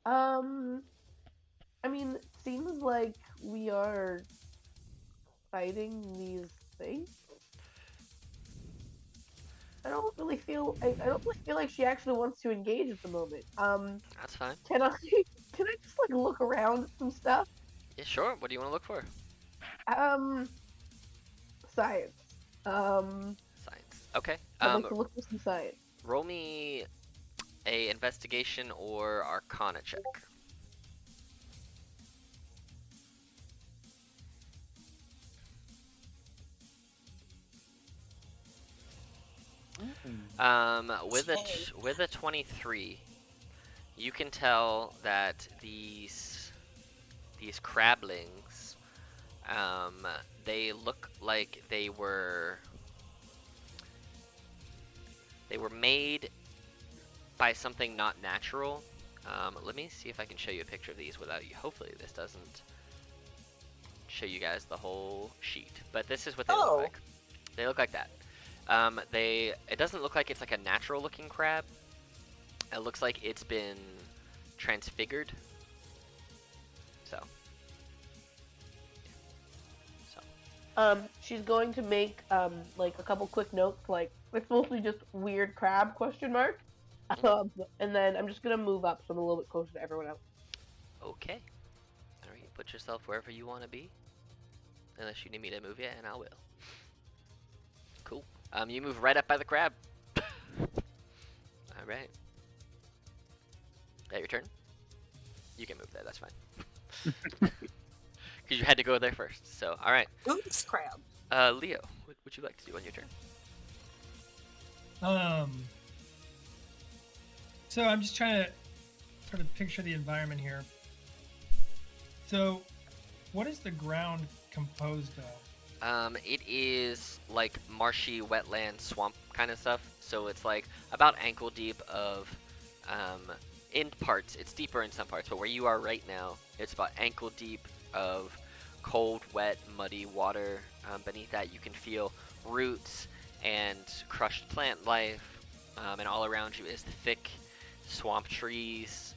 I mean, it seems like we are fighting these things. I don't really feel like she actually wants to engage at the moment. That's fine. Can I just like look around at some stuff? Yeah, sure. What do you want to look for? Science. Science. Okay. I'd like to look for some science. Roll me a investigation or arcana check. With a 23, you can tell that these crablings, they look like they were made by something not natural. Let me see if I can show you a picture of these without you. Hopefully this doesn't show you guys the whole sheet, but this is what they look like. They look like that. It doesn't look like it's like a natural looking crab. It looks like it's been transfigured. So. She's going to make like a couple quick notes, like it's mostly just weird crab ? And then I'm just gonna move up so I'm a little bit closer to everyone else. Okay. Alright, put yourself wherever you want to be. Unless you need me to move you, and I will. Cool. You move right up by the crab. Alright. Is that your turn? You can move there, that's fine. Because you had to go there first, so, alright. Oops, crab. Leo, what would you like to do on your turn? So I'm just trying to picture the environment here. So, what is the ground composed of? It is like marshy, wetland, swamp kind of stuff. So it's like about ankle deep of, in parts. It's deeper in some parts, but where you are right now, it's about ankle deep of cold, wet, muddy water. Beneath that, you can feel roots and crushed plant life, and all around you is thick swamp trees.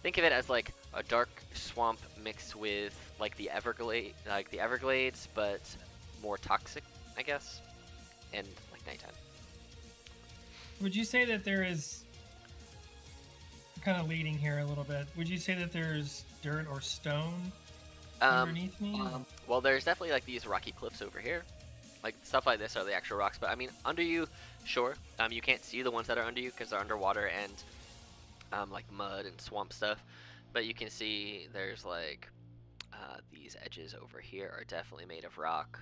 Think of it as like a dark swamp mixed with like the Everglades, but more toxic, I guess, and like nighttime. Would you say that there is, kind of leading here a little bit, would you say that there's dirt or stone underneath me? Well, there's definitely like these rocky cliffs over here. Like stuff like this are the actual rocks, but I mean under you, sure. You can't see the ones that are under you because they're underwater and like mud and swamp stuff. But you can see there's like these edges over here are definitely made of rock.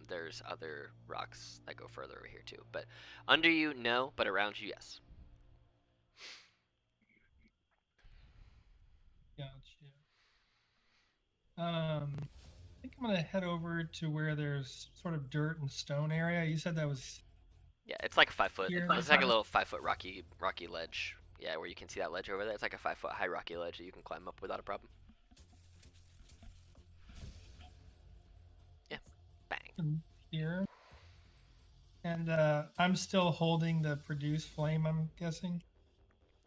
There's other rocks that go further over here too. But under you, no. But around you, yes. Gotcha. I think I'm gonna head over to where there's sort of dirt and stone area. You said that was Yeah, it's like 5 foot. Here, It's like a little 5 foot rocky ledge. Yeah, where you can see that ledge over there. It's like a 5 foot high rocky ledge that you can climb up without a problem. Yeah, bang. here. And I'm still holding the produce flame, I'm guessing.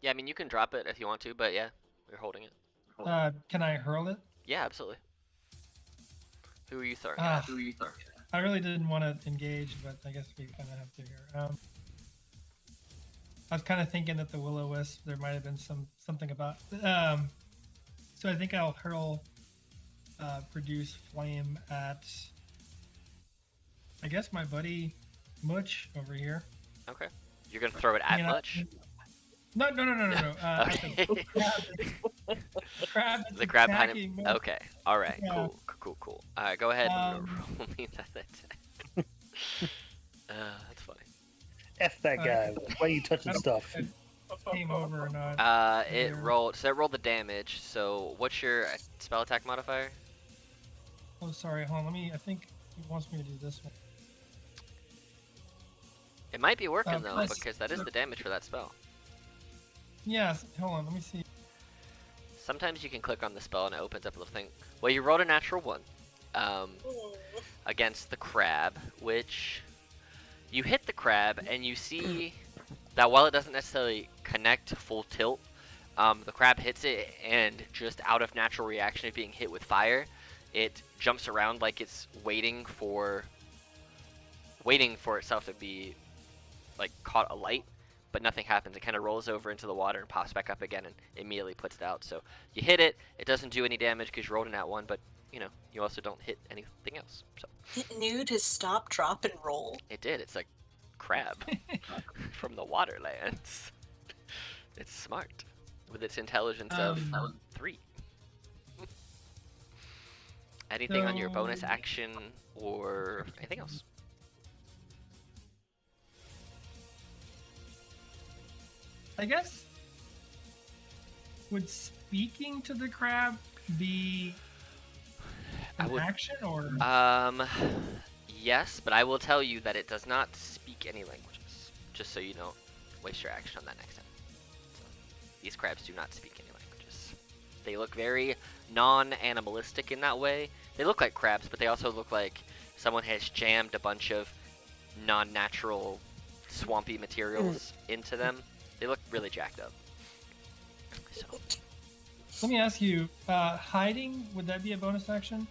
Yeah, I mean you can drop it if you want to, but yeah, we're holding it. Can I hurl it? Yeah, absolutely. Who are you throwing at? I really didn't want to engage, but I guess we kind of have to here. I was kind of thinking that the will-o-wisp, there might have been something about. So I think I'll hurl produce flame at, I guess, my buddy Much over here. Okay. You're gonna throw it at Much? No. Okay. The crab that's The crab behind attacking him. Much. Okay. All right. Yeah. Cool. All right. Go ahead and roll me that attack. That's funny. F that guy. Why are you touching stuff? Came over or not. It rolled. So it rolled the damage. So what's your spell attack modifier? Oh, sorry. Hold on. I think he wants me to do this one. It might be working though, plus- because that is the damage for that spell. Yeah. Hold on. Let me see. Sometimes you can click on the spell and it opens up a little thing. Well, you rolled a natural 1 against the crab, which you hit the crab and you see that while it doesn't necessarily connect to full tilt, the crab hits it and just out of natural reaction of being hit with fire, it jumps around like it's waiting for itself to be like caught alight. But nothing happens. It kind of rolls over into the water and pops back up again and immediately puts it out. So you hit it. It doesn't do any damage because you rolled a nat 1, but you know, you also don't hit anything else. So It knew to stop, drop, and roll. it did. It's like crab from the waterlands. It's smart with its intelligence of 3. Anything on your bonus So- action or anything else? I guess, would speaking to the crab be I an would- action or? Yes, but I will tell you that it does not speak any languages. Just so you don't waste your action on that next time. So, these crabs do not speak any languages. They look very non-animalistic in that way. They look like crabs, but they also look like someone has jammed a bunch of non-natural swampy materials into them. They look really jacked up. So, Let me ask you, hiding, would that be a bonus action?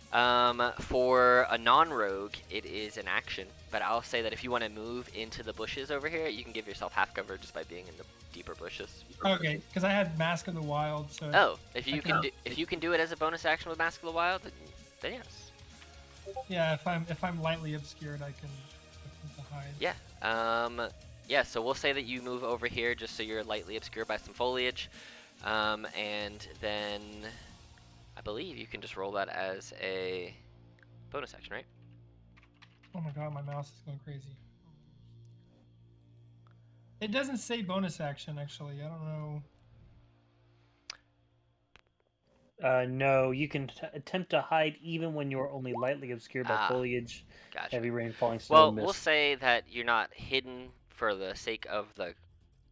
for a non-rogue, it is an action. But I'll say that if you want to move into the bushes over here, you can give yourself half cover just by being in the deeper bushes. Okay, because I had Mask of the Wild, so. Oh, if you Okay. if you can do it as a bonus action with Mask of the Wild, then yes. Yeah, if I'm lightly obscured, I can hide. Yeah. Yeah. So we'll say that you move over here just so you're lightly obscured by some foliage, and then I believe you can just roll that as a bonus action, right? Oh my god, my mouse is going crazy. It doesn't say bonus action, actually. I don't know. No, you can attempt to hide even when you are only lightly obscured by Ah, foliage, gotcha. heavy rain, falling snow, Well, mist. we'll say that you're not hidden for the sake of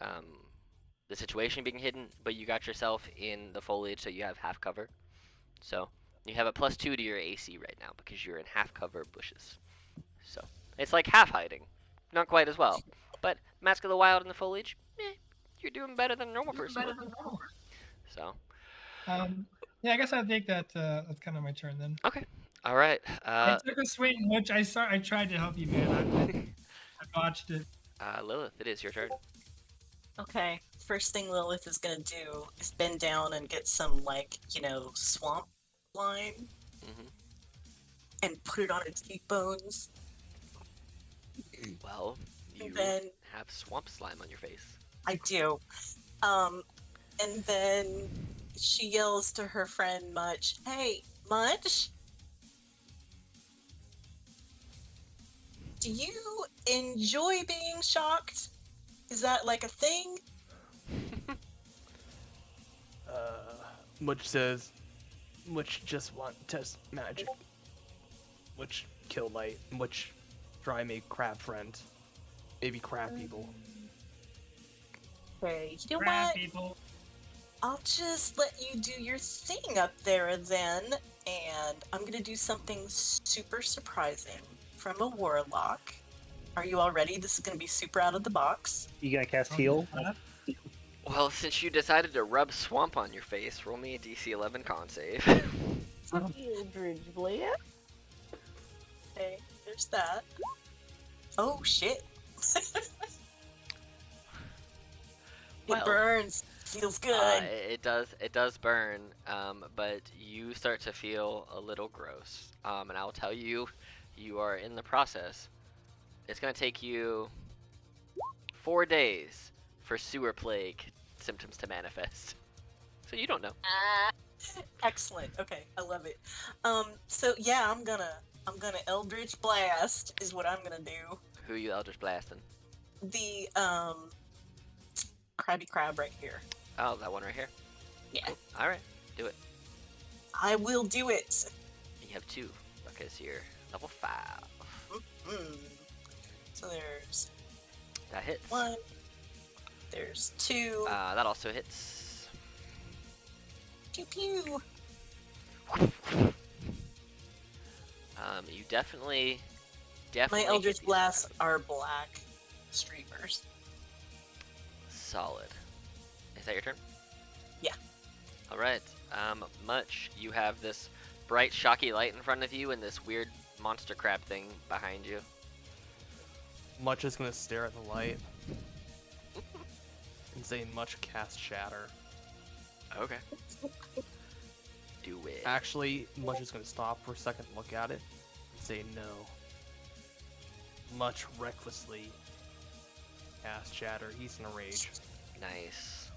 um, the situation being hidden, but you got yourself in the foliage, so you have half cover. So you have a +2 to your AC right now because you're in half cover bushes. So it's like half hiding, not quite as well. But Mask of the Wild in the foliage, you're doing better than a normal person would. So Yeah, I guess I think that that's kind of my turn then. okay, all right. I took a swing, which I tried to help you, man. I botched it. Lilith, it is your turn. Okay, first thing Lilith is gonna do is bend down and get some, like, swamp lime hmm and put it on its cheekbones. Well, you And then have swamp slime on your face. I do. And then she yells to her friend Much, "Hey, Much, do you enjoy being shocked? Is that like a thing?" Much says, Much just want test magic. Much kill light. Much try make crab friend. Maybe crab people. Okay, you know Crap, what? people. I'll just let you do your thing up there then, and I'm gonna do something super surprising from a warlock. Are you all ready? This is gonna be super out of the box. You gonna cast Oh, heal? yeah. Well, since you decided to rub swamp on your face, roll me a DC 11 con save. Eldridge Blast. Okay, there's that. Oh shit. Well, it burns. Feels good. it does burn, but you start to feel a little gross. And I'll tell you, you are in the process. It's gonna take you 4 days for sewer plague symptoms to manifest. So you don't know. Excellent. Okay, I love it. So yeah, I'm gonna Eldritch Blast is what I'm gonna do. Who you Eldritch blasting? The Krabby Crab right here. Oh, that one right here. Yeah. Cool. All right, do it. I will do it. You have 2 because you're level 5. Mm. So there's That hits. 1. There's 2. That also hits. Pew pew. You definitely My hit Eldritch these Blasts crabs. are black streamers. Solid. Is that your turn? Yeah. All right. Much. You have this bright, shocky light in front of you, and this weird monster crab thing behind you. Much is gonna stare at the light and say, Much cast shatter. Okay. Do it. Actually, Much is gonna stop for a second, look at it, and say no. Much recklessly cast shatter. He's in a rage. Nice.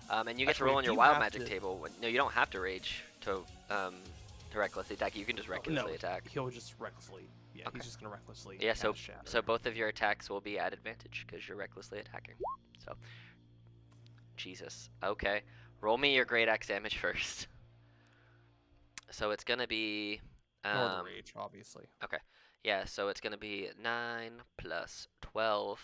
And you get to Actually, roll on if your you wild have magic to- table. No, you don't have to rage to recklessly attack. You can just recklessly No, attack. he'll just recklessly. Yeah, Okay. he's just gonna recklessly. Yeah, so cast shatter. so both of your attacks will be at advantage because you're recklessly attacking. So, Jesus. Okay, roll me your great axe damage first. So it's gonna be, Or the rage, obviously. yeah. So it's gonna be 9 plus 12,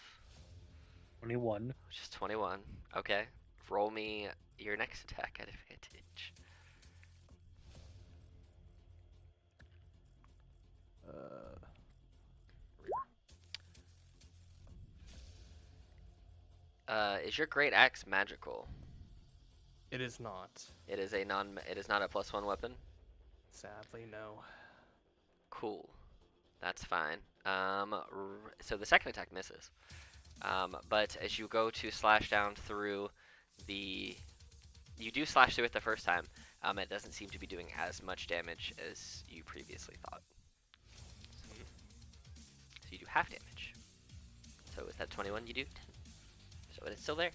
21. which is 21. Okay, roll me your next attack at advantage. Is your great axe magical? It is not. It is a non. It is not a +1 weapon. Sadly, no. Cool. That's fine. So the second attack misses. But as you go to slash down through the, you do slash through it the first time. It doesn't seem to be doing as much damage as you previously thought. So you do half damage. So with that 21, you do 10. So it is still there.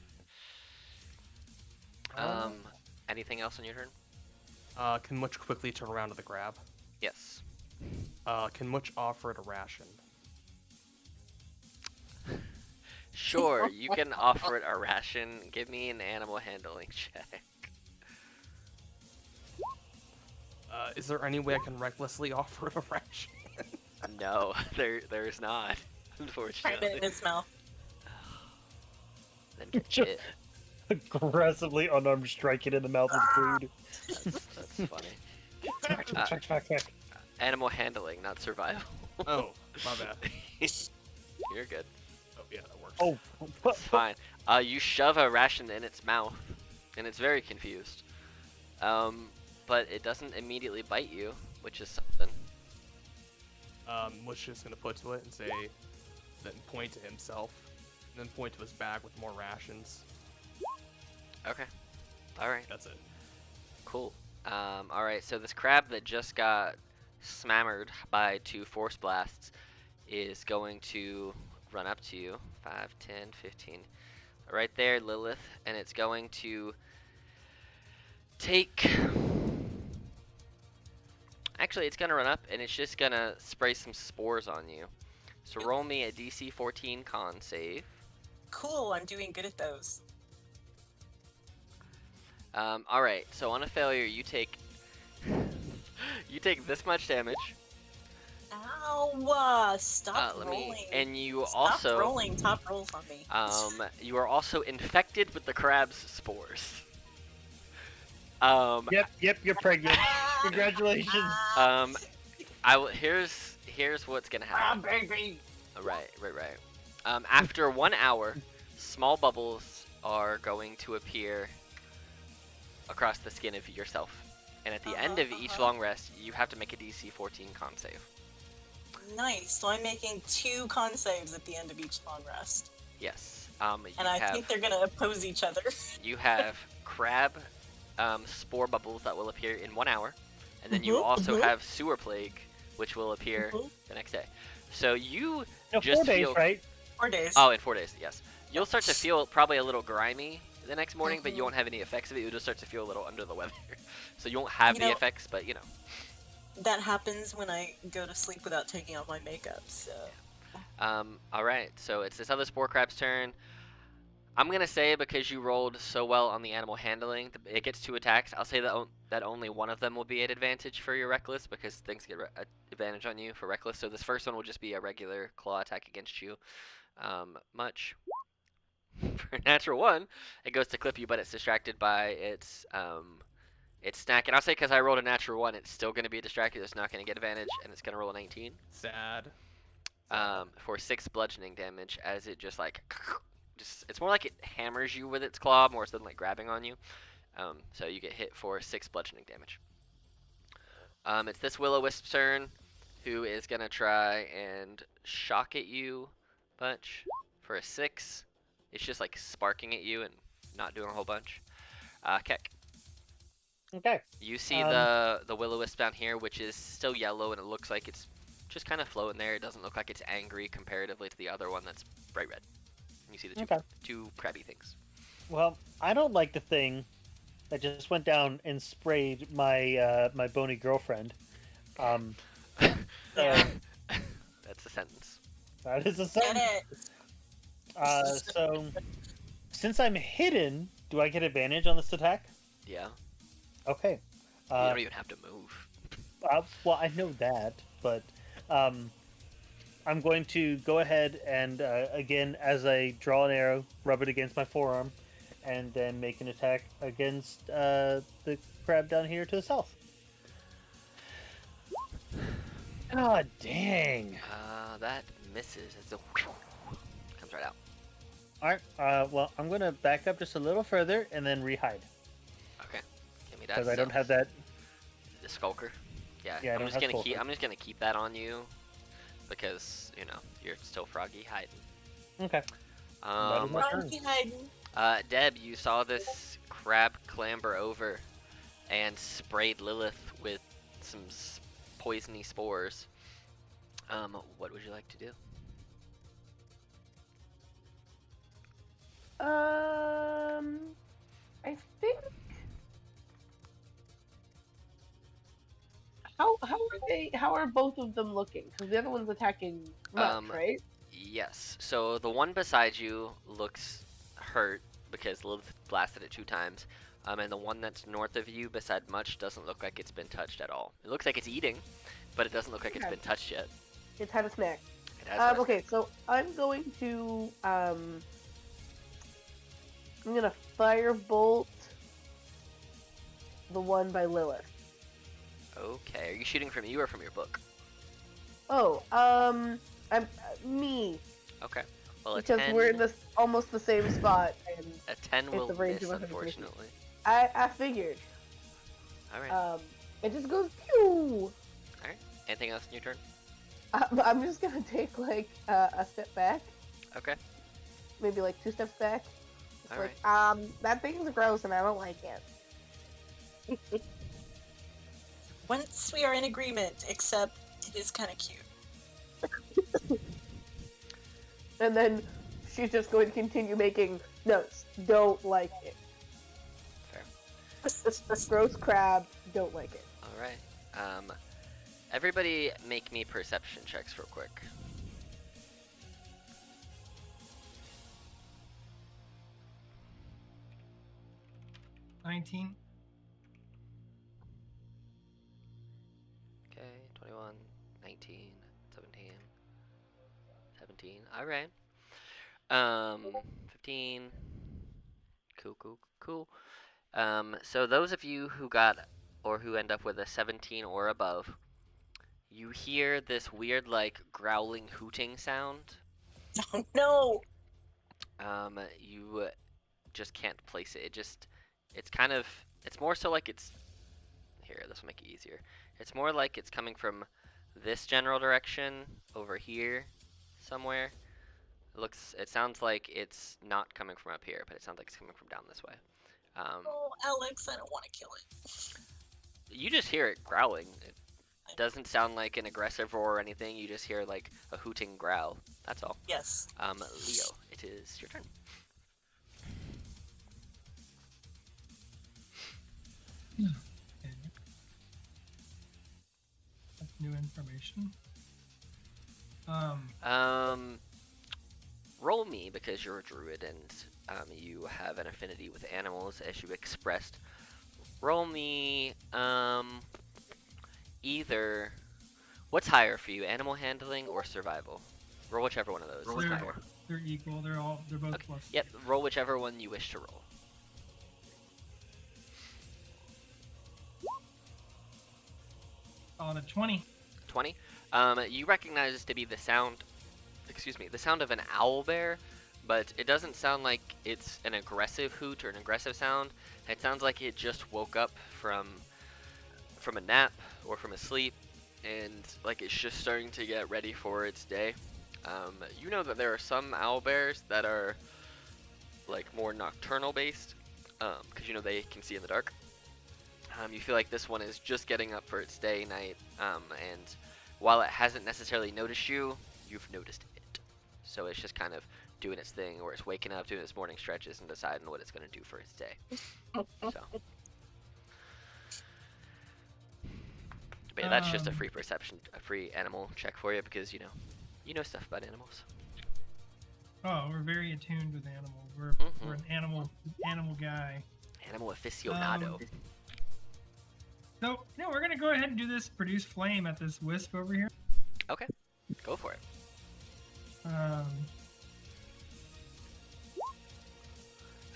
Anything else on your turn? Can Much quickly turn around to the grab? Yes. Can Much offer it a ration? Sure, you can offer it a ration. Give me an animal handling check. Is there any way I can recklessly offer a ration? No, there's not, Cram unfortunately. it in his mouth. Then get hit. Aggressively unarmed strike it in the mouth with food. That's funny. Smack. Animal handling, not survival. Oh, my bad. You're good. Oh, yeah, that works. Oh, It's fine. You shove a ration in its mouth, and it's very confused. But it doesn't immediately bite you, which is something. Mush is gonna put to it and say, then point to himself, and then point to his bag with more rations. Okay. Alright. That's it. Cool. Alright, so this crab that just got smammered by 2 force blasts is going to run up to you. 5, 10, 15. Right there, Lilith. And it's going to take... Actually, it's going to run up and it's just going to spray some spores on you. So roll me a DC 14 con save. Cool, I'm doing good at those. Alright, so on a failure, you take this much damage. Ow! Stop rolling. And you Stop also rolling top rolls on me. you are also infected with the crab's spores. Yep, you're pregnant. Congratulations. Here's what's gonna happen. baby. Right. After 1 hour, small bubbles are going to appear across the skin of yourself. And at the end of each long rest, you have to make a DC 14 con save. Nice. So I'm making 2 con saves at the end of each long rest. Yes. And I think they're gonna oppose each other. You have crab spore bubbles that will appear in 1 hour. And then you also have sewer plague, which will appear the next day. So you No, just 4 days, feel... right? 4 days. Oh, in 4 days, yes. You'll start to feel probably a little grimy the next morning, but you won't have any effects of it. You'll just start to feel a little under the weather. So you won't have the effects, but you know. That happens when I go to sleep without taking out my makeup, so... Alright, so it's this other spore crab's turn. I'm gonna say, because you rolled so well on the animal handling, it gets 2 attacks. I'll say that only one of them will be at advantage for your reckless, because things get advantage on you for reckless. So this first one will just be a regular claw attack against you. Much. For natural 1, it goes to clip you, but it's distracted by its snack. And I'll say, because I rolled a natural 1, it's still going to be distracted. It's not going to get advantage, and it's going to roll a 19. Sad. For 6 bludgeoning damage, as it just like... it's more like it hammers you with its claw more than like grabbing on you. So you get hit for 6 bludgeoning damage. It's this Will-O-Wisp's turn, who is going to try and shock at you a bunch for a 6. It's just like sparking at you and not doing a whole bunch. Keck. Okay. You see the Will-O-Wisp down here, which is still yellow, and it looks like it's just kind of floating there. It doesn't look like it's angry comparatively to the other one that's bright red. And you see the two crabby things. Well, I don't like the thing that just went down and sprayed my my bony girlfriend. That's a sentence. That is a Get sentence. it! So, since I'm hidden, do I get advantage on this attack? Yeah. Okay. You don't even have to move. Well, I know that, but I'm going to go ahead and, again, as I draw an arrow, rub it against my forearm, and then make an attack against the crab down here to the south. God dang. That misses. It's a comes right out. Alright, well, I'm going to back up just a little further and then rehide. Okay. Give me that. Because I don't have that. The skulker. Yeah. Yeah, I I'm don't just have gonna skulker. I'm just gonna keep that on you because, you know, you're still froggy hiding. Okay. That is my turn. Froggy hiding. Deb, you saw this crab clamber over and sprayed Lilith with some poisony spores. What would you like to do? I think. How are they? How are both of them looking? Because the other one's attacking left, right? Yes. So the one beside you looks hurt because Lilith blasted it 2 times. And the one that's north of you, beside Much, doesn't look like it's been touched at all. It looks like it's eating, but it doesn't look like it's Okay. been touched yet. It's had a snack. It has had a Okay, so I'm going to I'm gonna firebolt the one by Lilith. Okay, are you shooting from you or from your book? Oh, I'm me Okay. Well, a because 10, we're in this almost the same spot, and a 10 will the range miss, of 150. unfortunately. I figured. Alright. It just goes pew. Anything else in your turn? I'm just gonna take like a step back, Okay. maybe like 2 steps back. It's All like that thing's gross and I don't like it. Once we are in agreement, except it is kind of cute. And then she's just going to continue making notes. Don't like it. Gross crab. Don't like it. Alright. Everybody make me perception checks real quick. $19. Okay, 21, 19, 17. Alright. 15. Cool. So those of you who got, or who end up with a 17 or above, you hear this weird, like, growling, hooting sound. Oh no! You just can't place it. It's kind of, it's more so like it's, here, this will make it easier. It's more like it's coming from this general direction over here somewhere. It sounds like it's not coming from up here, but it sounds like it's coming from down this way. Oh, Alex, I don't want to kill it. You just hear it growling. It doesn't sound like an aggressive roar or anything. You just hear like a hooting growl. That's all. Yes. Leo, it is your turn. Okay. That's new information. Roll me because you're a druid and you have an affinity with animals, as you expressed. Roll me either. What's higher for you, animal handling or survival? Roll whichever one of those. What's higher? They're equal. They're both Okay. plus. Yep. Roll whichever one you wish to roll. Call it a 20. 20. You recognize this to be the sound. Excuse me, the sound of an owl bear, but it doesn't sound like it's an aggressive hoot or an aggressive sound. It sounds like it just woke up from a nap or from a sleep, and like it's just starting to get ready for its day. You know that there are some owl bears that are like more nocturnal based, because you know they can see in the dark. You feel like this one is just getting up for its day, night, and while it hasn't necessarily noticed you, you've noticed it. So it's just kind of doing its thing, or it's waking up, doing its morning stretches, and deciding what it's going to do for its day. So. But yeah, that's just a free perception, a free animal check for you, because you know stuff about animals. Oh, we're very attuned with animals. We're an animal guy. Animal aficionado. So we're gonna go ahead and do this. Produce flame at this wisp over here. Okay, go for it.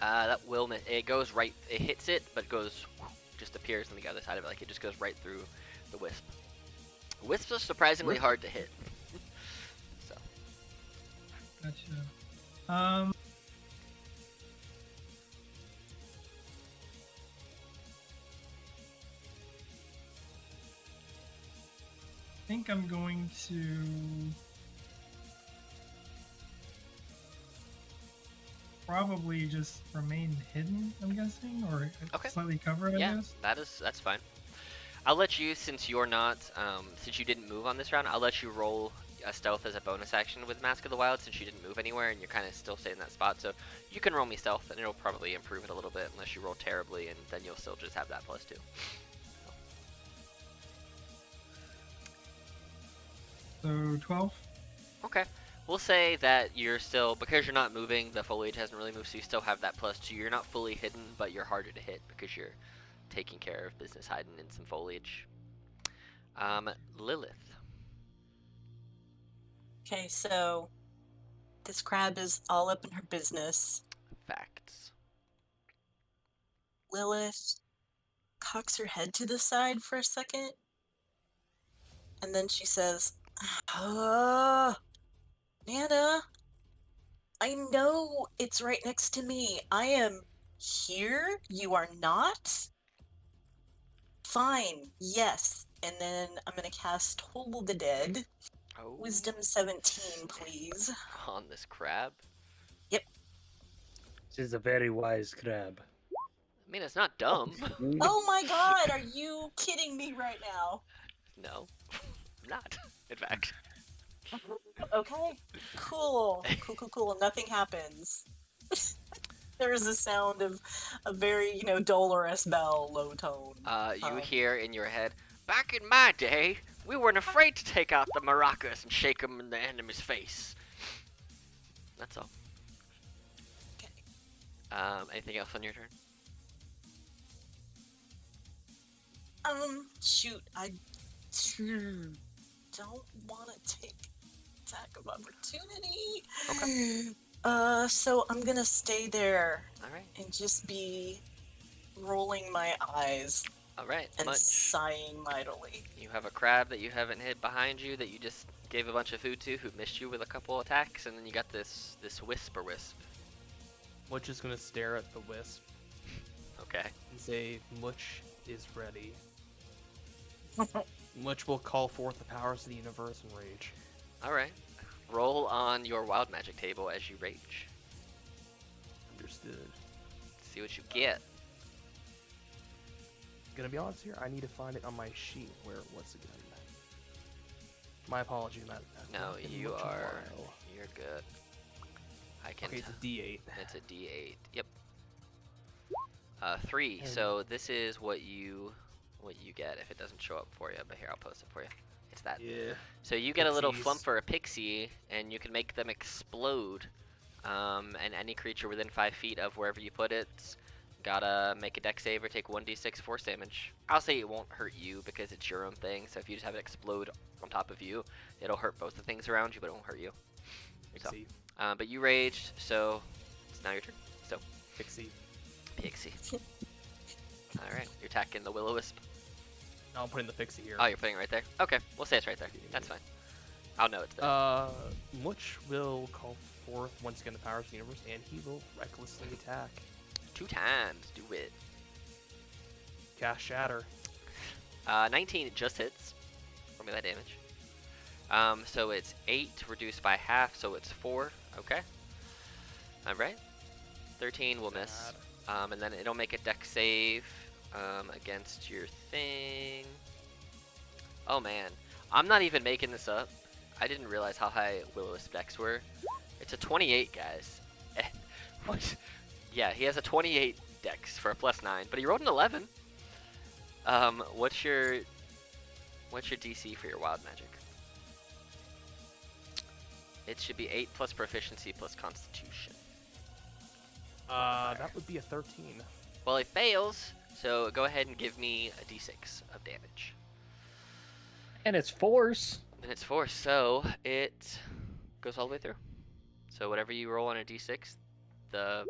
That will miss. It goes right. It hits it, but goes just appears on the other side of it. Like it just goes right through the wisp. Wisps are surprisingly hard to hit. So. Gotcha. I think I'm going to probably just remain hidden, I'm guessing, or Okay. slightly cover it, I Yeah, guess. that's fine. I'll let you, since you're not, since you didn't move on this round, I'll let you roll a stealth as a bonus action with Mask of the Wild, since you didn't move anywhere and you're kind of still staying in that spot. So you can roll me stealth, and it'll probably improve it a little bit, unless you roll terribly, and then you'll still just have that +2. So 12. Okay. We'll say that you're still, because you're not moving, the foliage hasn't really moved, so you still have that +2. You're not fully hidden, but you're harder to hit because you're taking care of business hiding in some foliage. Lilith. Okay, so this crab is all up in her business. Facts. Lilith cocks her head to the side for a second, and then she says, Nana, I know it's right next to me. I am here. You are not. Fine. Yes. And then I'm going to cast Toll the Dead. Oh. Wisdom 17, please. On this crab. Yep. This is a very wise crab. I mean, it's not dumb. Oh my god, are you kidding me right now? No, I'm not. In fact. Okay. Cool. Cool. Nothing happens. There is a sound of a very, dolorous bell, low tone. You hear in your head, back in my day, we weren't afraid to take out the maracas and shake them in the enemy's face. That's all. Okay. Anything else on your turn? Shoot, I don't want to take attack of opportunity. Okay. So I'm gonna stay there Alright. and just be rolling my eyes Alright. and Much. sighing mightily. You have a crab that you haven't hid behind you that you just gave a bunch of food to who missed you with a couple attacks, and then you got this whisper wisp. Much is gonna stare at the wisp Okay. and say, Much is ready. Much will call forth the powers of the universe and rage. Alright. Roll on your wild magic table as you rage. Understood. See what you get. Gonna be honest here, I need to find it on my sheet where it was again. My apology, Matt. No, you are. You're good. I can. Okay, it's a D8. It's a D8. Yep. 3. So this is what you get if it doesn't show up for you. But here, I'll post it for you. It's that. Yeah. So you get a little Pixies. flump for a pixie, and you can make them explode. And any creature within 5 feet of wherever you put it, gotta make a dex save or take 1d6 force damage. I'll say it won't hurt you because it's your own thing. So if you just have it explode on top of you, it'll hurt both the things around you, but it won't hurt you. Pixie. But you raged, so it's now your turn. So Pixie. pixie. All right, you're attacking the will-o-wisp. No, I'm putting the pixie here. Oh, you're putting it right there. Okay, we'll say it's right there. That's fine. I'll know it's there. Much will call forth once again the powers of the universe, and he will recklessly attack. 2 times. Do it. Cast Shatter. 19 just hits. Roll me that damage. So it's 8 reduced by half, so it's 4. Okay. All right. 13 will miss. And then it'll make a dex save against your thing. Oh man, I'm not even making this up. I didn't realize how high Will-O-Wisp dex were. It's a 28, guys. What? Yeah, he has a 28 dex for a +9, but he rolled an 11. What's your DC for your wild magic? It should be 8 plus proficiency plus constitution. That would be a 13. Well, it fails, so go ahead and give me a d6 of damage. And it's force. And it's force, so it goes all the way through. So whatever you roll on a d6, the...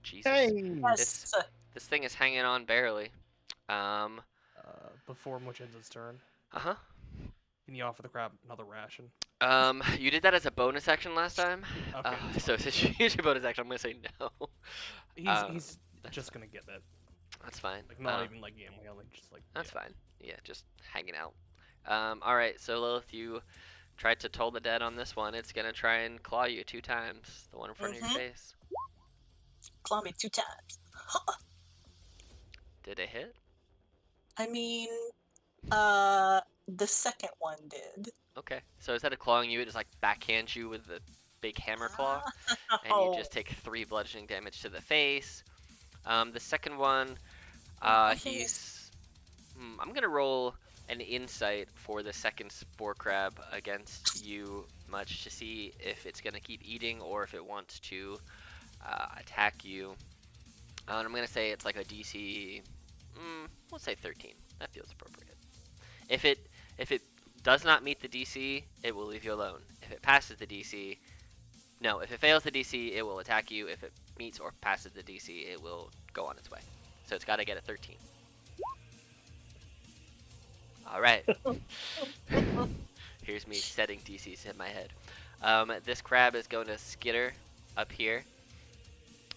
Jesus. Hey! Yes. This thing is hanging on barely. Before Much ends its turn, Uh-huh. can you offer the crab another ration? You did that as a bonus action last time. Okay. So since you used your bonus action, I'm gonna say no. He's that's just gonna get it. That's fine. Like not even like gambling, like just like. That's yeah. fine. Yeah, just hanging out. Alright, so Lilith, you tried to toll the dead on this one. It's gonna try and claw you 2 times. The one in front of your face. Claw me 2 times. Did it hit? I mean, the second one did. Okay. So instead of clawing you, it just like backhands you with the big hammer claw. And Oh. you just take 3 bludgeoning damage to the face. The second one, My he's... I'm gonna roll an insight for the second spore crab against you much to see if it's going to keep eating or if it wants to attack you. And I'm going to say it's like a DC, we'll say 13. That feels appropriate. If it does not meet the DC, it will leave you alone. If it passes the DC, no, if it fails the DC, it will attack you. If it meets or passes the DC, it will go on its way. So it's got to get a 13. All right. Here's me setting DCs in my head. This crab is going to skitter up here.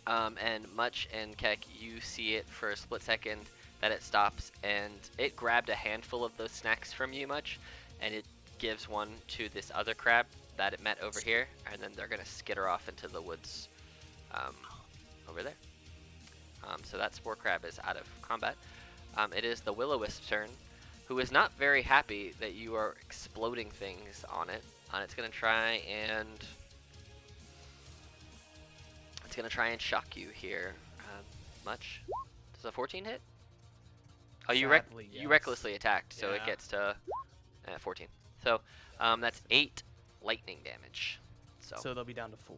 And Much and Keck, you see it for a split second that it stops, and it grabbed a handful of those snacks from you, Much, and it gives one to this other crab that it met over here, and then they're going to skitter off into the woods over there. So that spore crab is out of combat. It is the Will-O-Wisp's turn, who is not very happy that you are exploding things on it. It's going to try and shock you here. Much? Does a 14 hit? Oh, you Sadly, you yes. recklessly attacked, so it Yeah. gets to 14. So that's 8 lightning damage. So they'll be down to 4.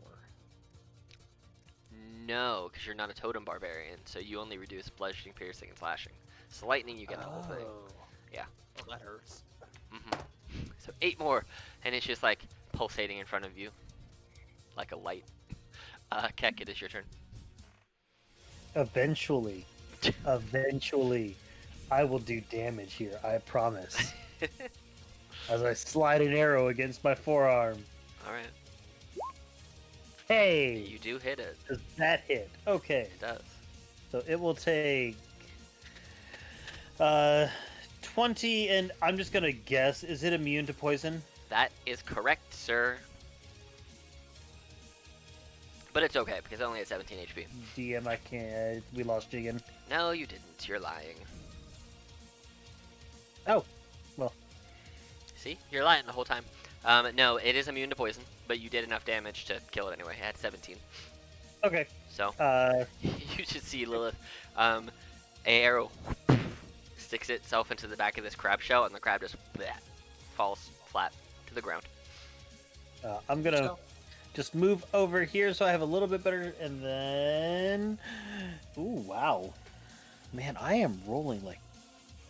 No, because you're not a totem barbarian, so you only reduce bludgeoning, piercing, and slashing. So lightning, you get the whole thing. Yeah. Well, that hurts. So 8 more, and it's just like pulsating in front of you, like a light. Keck, it is your turn. Eventually, I will do damage here. I promise. As I slide an arrow against my forearm. All right. Hey, You do hit it. does that hit? Okay, It does. so it will take 20, and I'm just gonna guess. Is it immune to poison? That is correct, sir. But it's okay, because it only had 17 HP. DM, I can't. We lost Jigen. No, you didn't. You're lying. Oh, well. See? You're lying the whole time. No, it is immune to poison, but you did enough damage to kill it anyway. It had 17. Okay. So, Uh, you should see Lilith. A arrow sticks itself into the back of this crab shell, and the crab just falls flat to the ground. I'm gonna So- just move over here so I have a little bit better, and then... Ooh, wow. Man, I am rolling like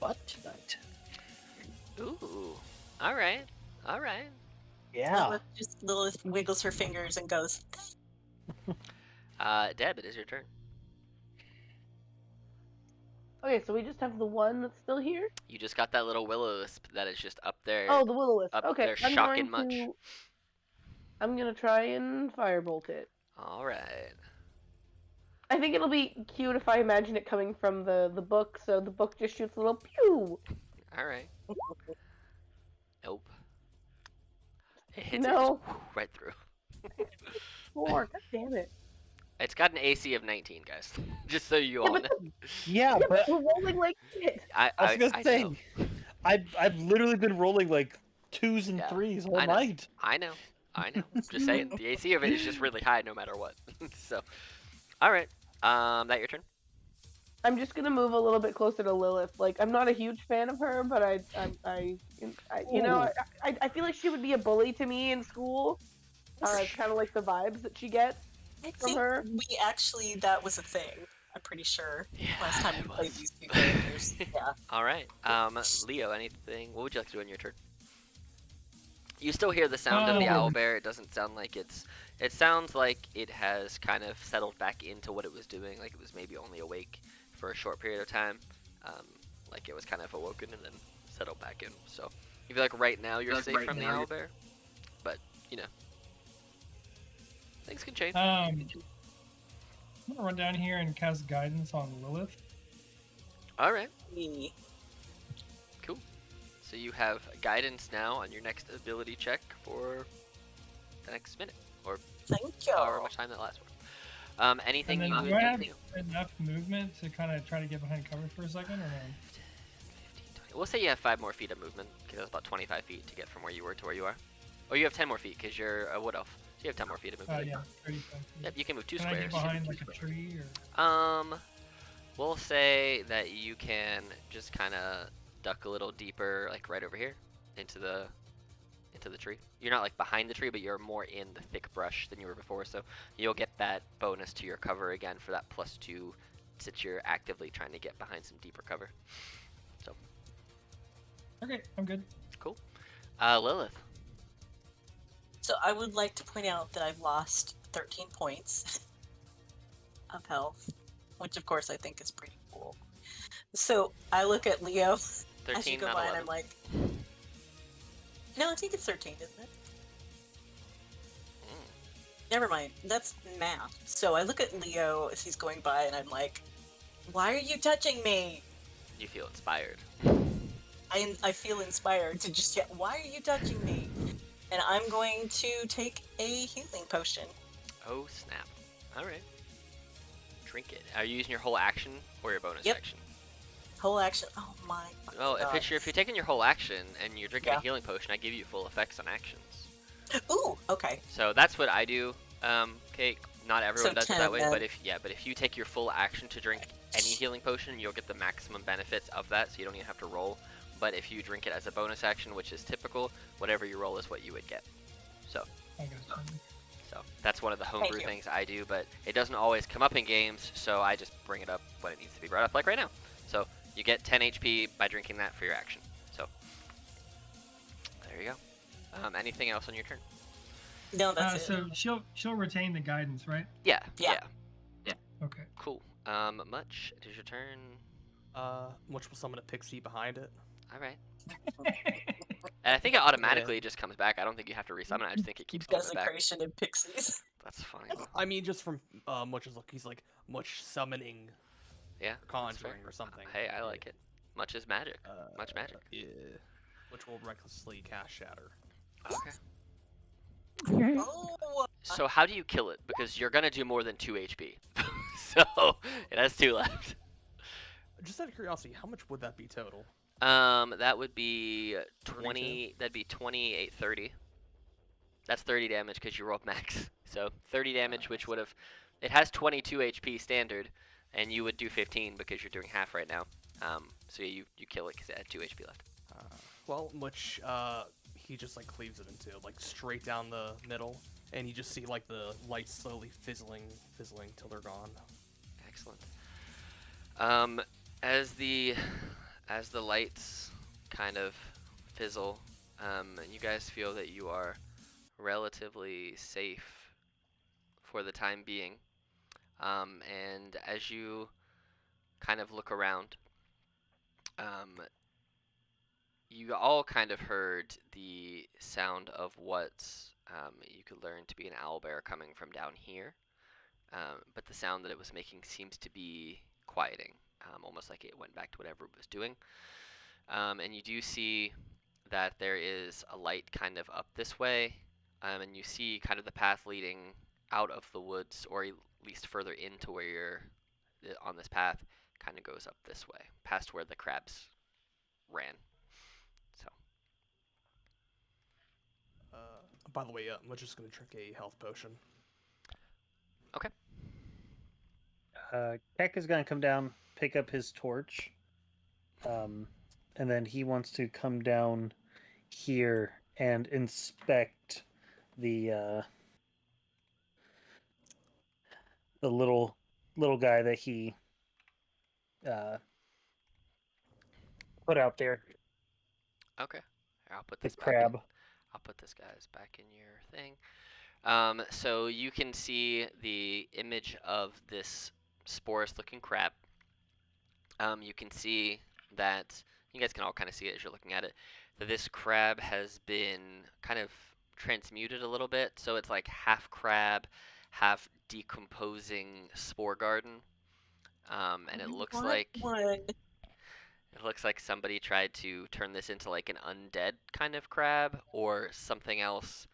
butt tonight. Ooh. Alright. Alright. Yeah. Lilith wiggles her fingers and goes, Deb, it is your turn. Okay, so we just have the one that's still here. You just got that little Will-O-Wisp that is just up there. Oh, the Will-O-Wisp. up Okay, there shocking Much. I'm gonna try and firebolt it. Alright. I think it'll be cute if I imagine it coming from the book, so the book just shoots a little pew. Alright. Nope. It hits No. it right through. 4. God damn it. It's got an AC of 19, guys. Just so you Yeah, all but, know. Yeah, yeah, but but we're rolling like shit. I was gonna say, know. I've literally been rolling like 2s and Yeah, 3s all I know. night. I know. Just saying. The AC of it is just really high no matter what. So, alright. That your turn? I'm just gonna move a little bit closer to Lilith. Like, I'm not a huge fan of her, but I feel like she would be a bully to me in school. It's kind of like the vibes that she gets. I From think her? that was a thing. I'm pretty sure. Yeah, Last time we it played was. these two characters. Yeah. Alright. Leo, anything? What would you like to do on your turn? You still hear the sound of the owlbear. It doesn't sound like it's... It sounds like it has kind of settled back into what it was doing. Like it was maybe only awake for a short period of time. Like it was kind of awoken and then settled back in. So, you feel like right now you're safe from the owlbear? But, you know. Things can change. I'm gonna run down here and cast guidance on Lilith. Alright. Me. Cool. So you have guidance now on your next ability check for the next minute, or Thank you. however much time that lasts for. Anything And you then would do I have do? enough movement to kind of try to get behind cover for a second, or no? 15, 20. We'll say you have 5 more feet of movement, because that's about 25 feet to get from where you were to where you are. Or you have 10 more feet, because you're a wood elf. So you have 10 more feet of movement. Yeah, 35. Yep, you can move 2 Can I squares. get behind like a tree, or? We'll say that you can just kind of duck a little deeper, like right over here, into the into the tree. You're not like behind the tree, but you're more in the thick brush than you were before. So you'll get that bonus to your cover again for that +2 since you're actively trying to get behind some deeper cover. So Okay, I'm good. cool. Lilith. So I would like to point out that I've lost 13 points of health, which of course I think is pretty cool. So I look at Leo as you 13, go not by, and 11. I'm like, no, I think it's 13, isn't it? Never mind. That's math. So I look at Leo as he's going by, and I'm like, why are you touching me? You feel inspired. I feel inspired to just yet. Why are you touching me? And I'm going to take a healing potion. Oh snap! All right. Drink it. Are you using your whole action or your bonus Yep. action? Whole action. Oh my. Oh, God. if you're taking your whole action and you're drinking Yeah. a healing potion, I give you full effects on actions. Ooh. Okay. So that's what I do. Okay, not everyone So does it 10 that way, then. but if you take your full action to drink any healing potion, you'll get the maximum benefits of that, so you don't even have to roll. But if you drink it as a bonus action, which is typical, whatever you roll is what you would get. So I got it. So that's one of the homebrew you. things I do, but it doesn't always come up in games, so I just bring it up when it needs to be brought up, like right now. So you get 10 HP by drinking that for your action. So there you go. Anything else on your turn? No, that's it. So she'll retain the guidance, right? Yeah. Yeah. Okay. Cool. Much, it is your turn. Much will summon a pixie behind it. All right. And I think it automatically just comes back. I don't think you have to resummon it. I just think it keeps coming back. Desecration and pixies. That's funny. I mean, just from Much's look, he's like Much summoning, Yeah. conjuring or something. Hey, I like it. Much is magic. Much magic. Yeah. Which will recklessly cast Shatter. Okay. Oh. So how do you kill it? Because you're gonna do more than 2 HP. So it has 2 left. Just out of curiosity, how much would that be total? That would be 20. 32? That'd be 28, 30. That's 30 damage because you rolled max. So 30 damage, which would have. It has 22 HP standard, and you would do 15 because you're doing half right now. So yeah, you kill it because it had 2 HP left. Well, Much, he just like cleaves it into like straight down the middle, and you just see like the lights slowly fizzling till they're gone. Excellent. As the lights kind of fizzle, you guys feel that you are relatively safe for the time being. And as you kind of look around, you all kind of heard the sound of what you could learn to be an owlbear coming from down here. But the sound that it was making seems to be quieting, almost like it went back to whatever it was doing. And you do see that there is a light kind of up this way, and you see kind of the path leading out of the woods, or at least further into where you're on this path, kind of goes up this way, past where the crabs ran. So. By the way, I'm just gonna drink a health potion. Keck is going to come down, pick up his torch, and then he wants to come down here and inspect the little guy that he put out there. Okay. Here, I'll put The this back in- crab. I'll put this guy's back in your thing. So you can see the image of this sporous-looking crab. You can see that, you guys can all kind of see it as you're looking at it, that this crab has been kind of transmuted a little bit. So it's like half crab, half decomposing spore garden. And it looks like somebody tried to turn this into like an undead kind of crab, or something else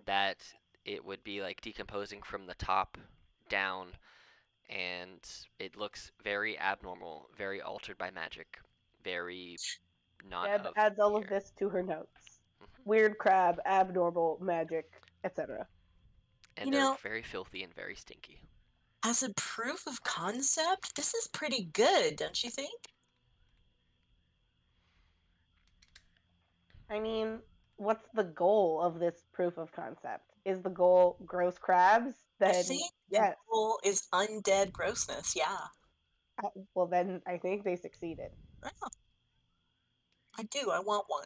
that it would be like decomposing from the top down, and it looks very abnormal, very altered by magic, very not Deb of adds all of here. this to her notes. Mhm. Weird crab, abnormal magic, etc. And You they're know- very filthy and very stinky. As a proof of concept, this is pretty good, don't you think? I mean, what's the goal of this proof of concept? Is the goal gross crabs? I Then think the yes. goal is undead grossness. Yeah. Well, then I think they succeeded. Oh, I do. I want one.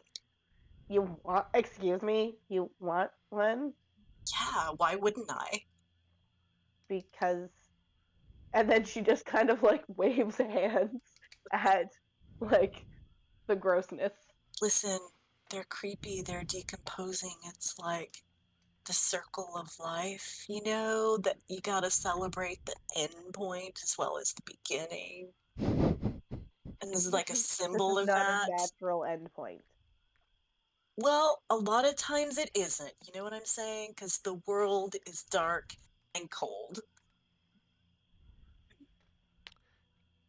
You want? Excuse me. You want one Yeah. Why wouldn't I? because? And then she just kind of like waves hands at like the grossness. Listen, they're creepy. They're decomposing. It's like the circle of life, that you gotta celebrate the end point as well as the beginning. And this is like a This symbol is of not a that. natural endpoint. Well, a lot of times it isn't. You know what I'm saying? Because the world is dark and cold.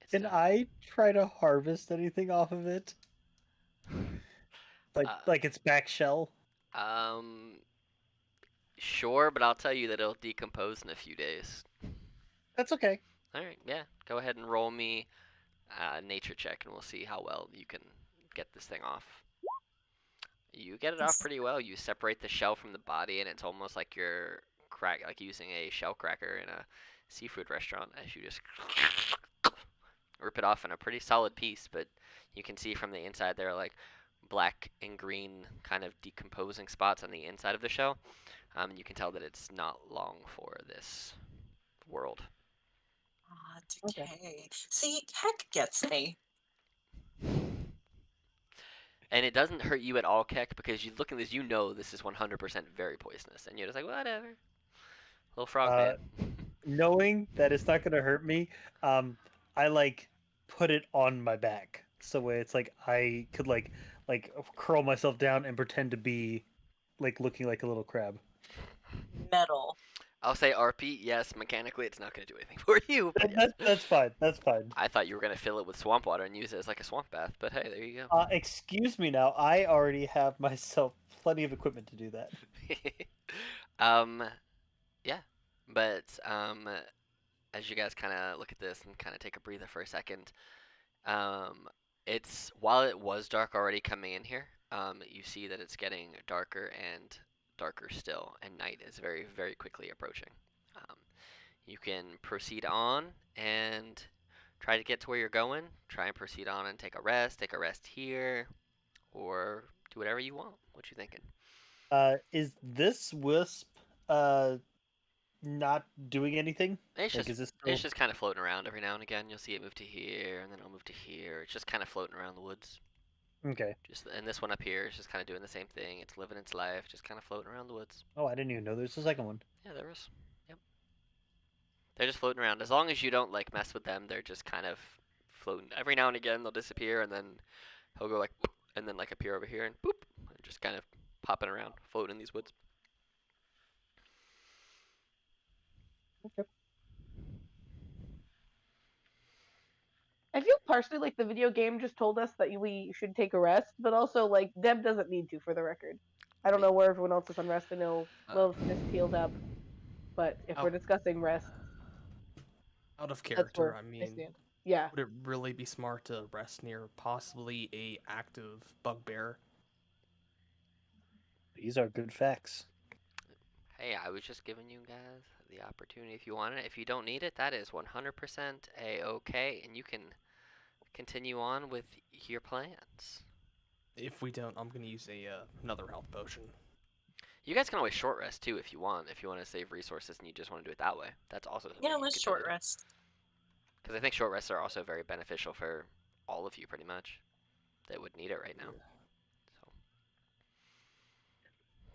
It's Can I try to harvest anything off of it? Uh, Like its back shell? Sure, but I'll tell you that it'll decompose in a few days. That's okay. All right, yeah. Go ahead and roll me a nature check, and we'll see how well you can get this thing off. You get it off pretty well. You separate the shell from the body, and it's almost like you're like using a shell cracker in a seafood restaurant as you just rip it off in a pretty solid piece. But you can see from the inside there are like black and green kind of decomposing spots on the inside of the shell. And you can tell that it's not long for this world. Ah, decay. See, heck gets me. And it doesn't hurt you at all, Keck, because you look at this, you know this is 100% very poisonous, and you're just like, whatever. Little frog man. Knowing that it's not going to hurt me, I like put it on my back, so it's like I could like curl myself down and pretend to be like looking like a little crab. Metal. I'll say RP, yes, mechanically it's not going to do anything for you. But yes. That's fine. That's fine. I thought you were going to fill it with swamp water and use it as like a swamp bath, but hey, there you go. Excuse me now. I already have myself plenty of equipment to do that. Yeah, but as you guys kind of look at this and kind of take a breather for a second, it's while it was dark already coming in here, you see that it's getting darker and darker still, and night is very, very quickly approaching. You can proceed on and try to get to where you're going. Try and proceed on and take a rest. Take a rest here, or do whatever you want. What you thinking? Is this wisp not doing anything? It's Like, just is this it's still... just kind of floating around every now and again. You'll see it move to here, and then it'll move to here. It's just kind of floating around the woods. Okay. Just and this one up here is just kind of doing the same thing. It's living its life, just kind of floating around the woods. Oh, I didn't even know there's a second one. Yeah, there was. Yep. They're just floating around. As long as you don't like mess with them, they're just kind of floating. Every now and again, they'll disappear, and then he'll go like, boop, and then like appear over here and boop, and just kind of popping around, floating in these woods. Okay. I feel partially like the video game just told us that we should take a rest, but also like Deb doesn't need to, for the record. I don't know where everyone else is on rest. I know Lilith just healed up, but if we're discussing rest, Out of that's character, where I I mean, stand. Yeah. would it really be smart to rest near possibly a active bugbear? These are good facts. Hey, I was just giving you guys the opportunity if you want it. If you don't need it, that is 100% a-okay, and you can continue on with your plans. If we don't, I'm gonna use another health potion. You guys can always short rest too if you want. If you want to save resources and you just want to do it that way, that's also something Yeah, you let's can short totally do. rest. Because I think short rests are also very beneficial for all of you, pretty much, that would need it right now.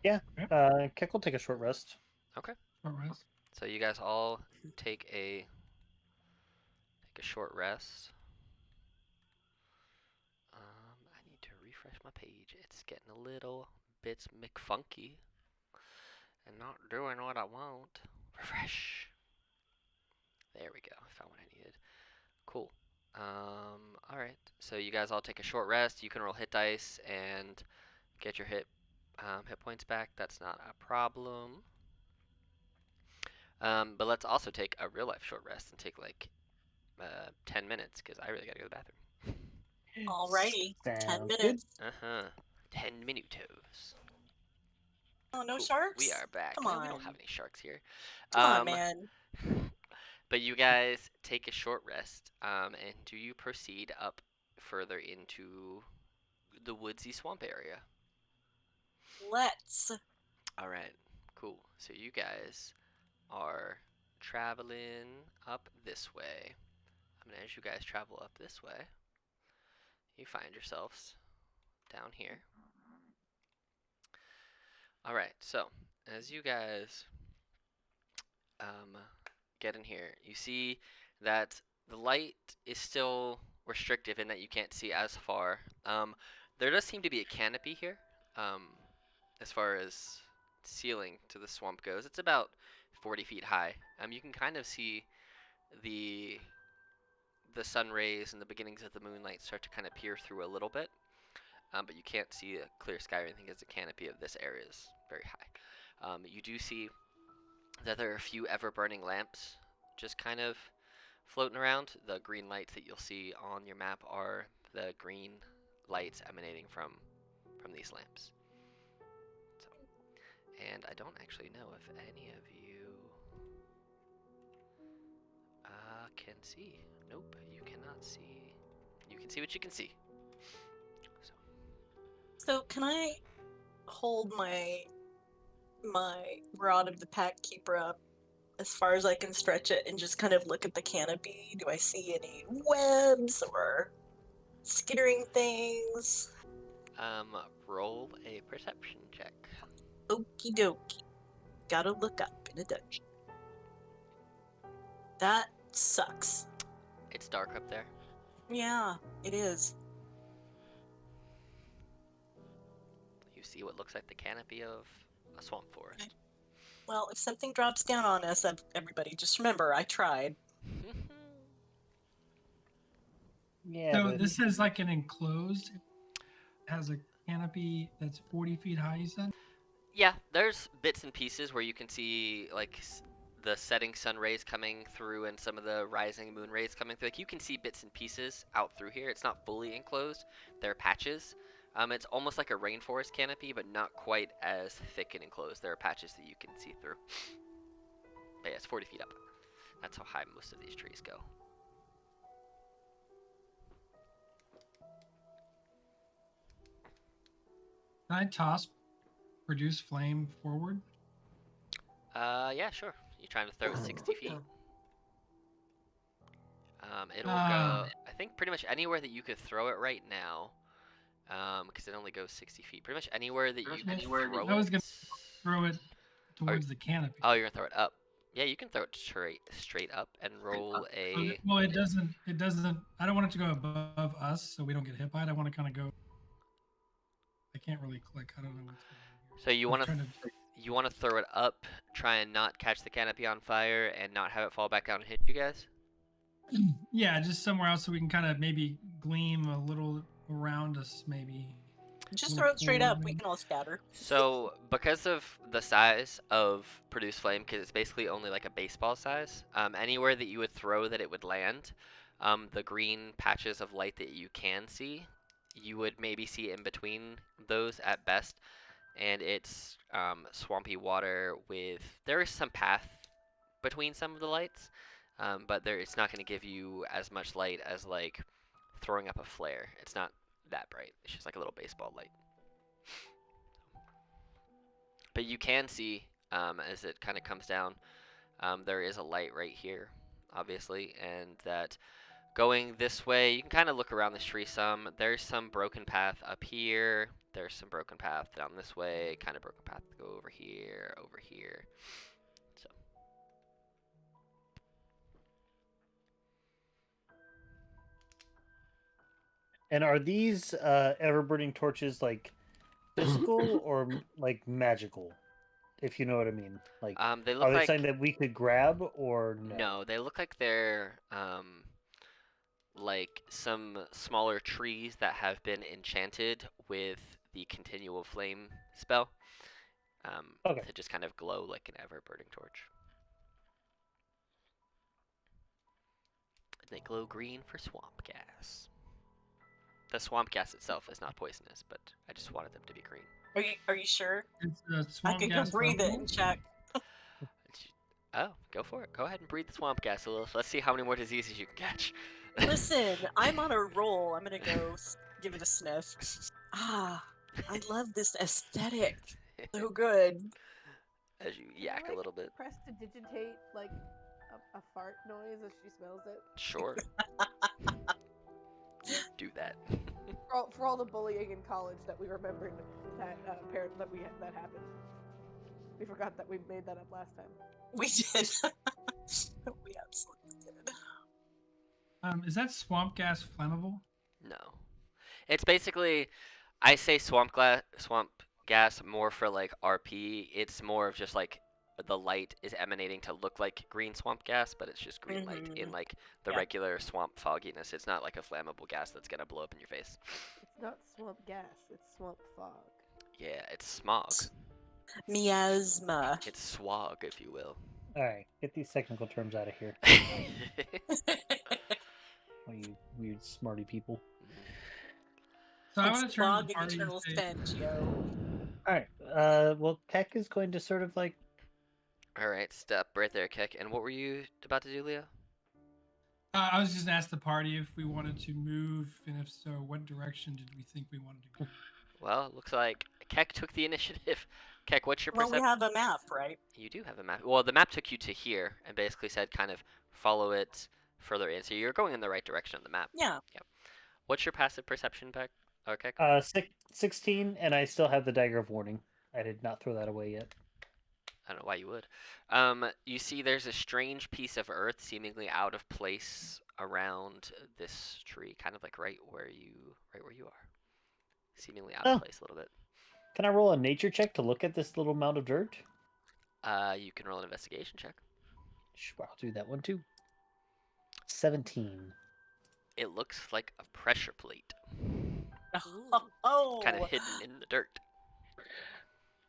So Keck will take a short rest. Short rest. So you guys all take a short rest. I need to refresh my page. It's getting a little bit McFunky and not doing what I want. Refresh. There we go. I found what I needed. Cool. All right. So you guys all take a short rest. You can roll hit dice and get your hit points back. That's not a problem. But let's also take a real life short rest and take like 10 minutes because I really gotta go to the bathroom. Alrighty. 10 Sounds good. minutes. 10 minutos. Oh, no Cool. sharks? We are back. Come No, we don't on. have any sharks here. Come on, man. But you guys take a short rest, and do you proceed up further into the woodsy swamp area? Let's. All right, cool. So you guys are traveling up this way. As you guys travel up this way, you find yourselves down here. All right, so as you guys get in here, you see that the light is still restrictive in that you can't see as far. There does seem to be a canopy here, as far as ceiling to the swamp goes. It's about 40 feet high. You can kind of see the sun rays and the beginnings of the moonlight start to kind of peer through a little bit, but you can't see a clear sky or anything because the canopy of this area is very high. You do see that there are a few ever-burning lamps just kind of floating around. The green lights that you'll see on your map are the green lights emanating from these lamps. So, and I don't actually know if any of you can see. Nope, you cannot see. You can see what you can see. So can I hold my rod of the pack keeper up as far as I can stretch it and just kind of look at the canopy? Do I see any webs or skittering things? Roll a perception check. Okie dokie. Gotta look up in a dungeon. That sucks. It's dark up there. Yeah, it is. You see what looks like the canopy of a swamp forest. Okay. Well, if something drops down on us, everybody, just remember, I tried. Yeah. So but this is like an enclosed. It has a canopy that's 40 feet high. You said. Yeah, there's bits and pieces where you can see like the setting sun rays coming through and some of the rising moon rays coming through. Like you can see bits and pieces out through here. It's not fully enclosed. There are patches. It's almost like a rainforest canopy, but not quite as thick and enclosed. There are patches that you can see through. But yeah, it's 40 feet up. That's how high most of these trees go. Can I toss produce flame forward? Yeah, sure. You trying to throw it 60 feet? It'll go, I think, pretty much anywhere that you could throw it right now. Because it only goes 60 feet. Pretty much anywhere that you can throw it. I was gonna throw it towards the canopy. Oh, you're gonna throw it up. Yeah, you can throw it straight up and roll a. Well, it doesn't. It doesn't. I don't want it to go above us, so we don't get hit by it. I want to kind of go. I can't really click. I don't know what's going on here. So you want to. You want to throw it up, try and not catch the canopy on fire, and not have it fall back down and hit you guys. Yeah, just somewhere else so we can kind of maybe gleam a little around us, maybe. Just throw it straight up. We can all scatter. So, because of the size of Produce Flame, because it's basically only like a baseball size, anywhere that you would throw that it would land, the green patches of light that you can see, you would maybe see in between those at best. And it's swampy water with, there is some path between some of the lights, but it's not going to give you as much light as like throwing up a flare. It's not that bright. It's just like a little baseball light. But you can see as it kind of comes down, there is a light right here, obviously, and that going this way, you can kind of look around this tree some. There's some broken path up here. There's some broken path down this way. Kind of broken path to go over here, over here. So. And are these ever-burning torches like physical or like magical? If you know what I mean. Like, they look are they like something that we could grab or no? no. They look like they're like some smaller trees that have been enchanted with the continual flame spell. Okay. To just kind of glow like an ever-burning torch. And they glow green for swamp gas. The swamp gas itself is not poisonous, but I just wanted them to be green. Are you sure? It's I swamp could go gas breathe it flammable. and check. Oh, go for it. Go ahead and breathe the swamp gas a little. Let's see how many more diseases you can catch. Listen, I'm on a roll. I'm gonna go give it a sniff. Ah, I love this aesthetic. So good. As you Can I, yak a like, little bit. press to digitate like a fart noise as she smells it? Sure. Do that. For all the bullying in college that we remembered that that happened. We forgot that we made that up last time. We did. We absolutely did. Is that swamp gas flammable? No. It's basically, I say swamp gas more for like RP. It's more of just like the light is emanating to look like green swamp gas, but it's just green light in like the Yeah. regular swamp fogginess. It's not like a flammable gas that's gonna blow up in your face. It's not swamp gas, it's swamp fog. Yeah, it's smog. Miasma. It's swag, if you will. All right, get these technical terms out of here. All you weird smarty people. So I It's want to turn to fog the and party eternal and say, stench, yo. All right. Well, Keck is going to sort of like. All right, step right there, Keck. And what were you about to do, Leo? I was just gonna ask the party if we wanted to move, and if so, what direction did we think we wanted to go? Well, it looks like Keck took the initiative. Keck, what's your Well, we perception? have a map, right? You do have a map. Well, the map took you to here and basically said kind of follow it further in. So you're going in the right direction on the map. Yeah. What's your passive perception, Peck? Or Keck? 16, and I still have the dagger of warning. I did not throw that away yet. I don't know why you would. You see there's a strange piece of earth seemingly out of place around this tree, kind of like right where you are. Seemingly out Oh. of place a little bit. Can I roll a nature check to look at this little mound of dirt? You can roll an investigation check. Sure, I'll do that one too. 17. It looks like a pressure plate, Oh. kind of hidden in the dirt.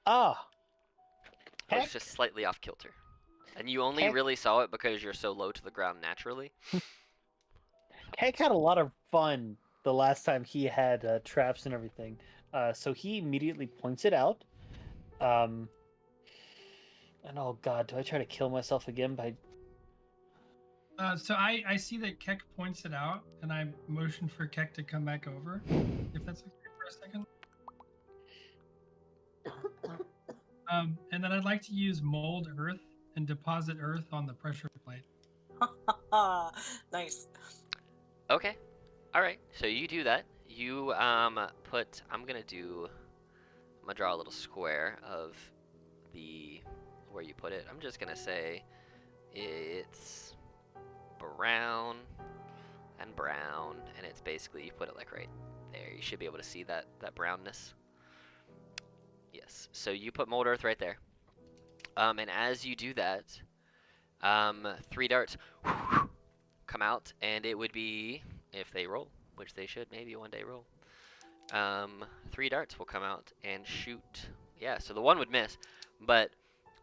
Ah, It's Heck. just slightly off kilter. And you only Heck. really saw it because you're so low to the ground naturally. Keck had a lot of fun the last time he had traps and everything. So he immediately points it out. And oh god, do I try to kill myself again by... So I see that Keck points it out, and I motion for Keck to come back over, if that's okay for a second. And then I'd like to use mold earth and deposit earth on the pressure plate. Nice. Okay. Alright, so you do that. You put, I'm gonna draw a little square of where you put it. I'm just gonna say it's brown, and it's basically, you put it like right there. You should be able to see that brownness. Yes, so you put mold earth right there. And as you do that, 3 darts come out, and it would be, if they roll, which they should maybe one day roll, 3 darts will come out and shoot. Yeah, so the one would miss, but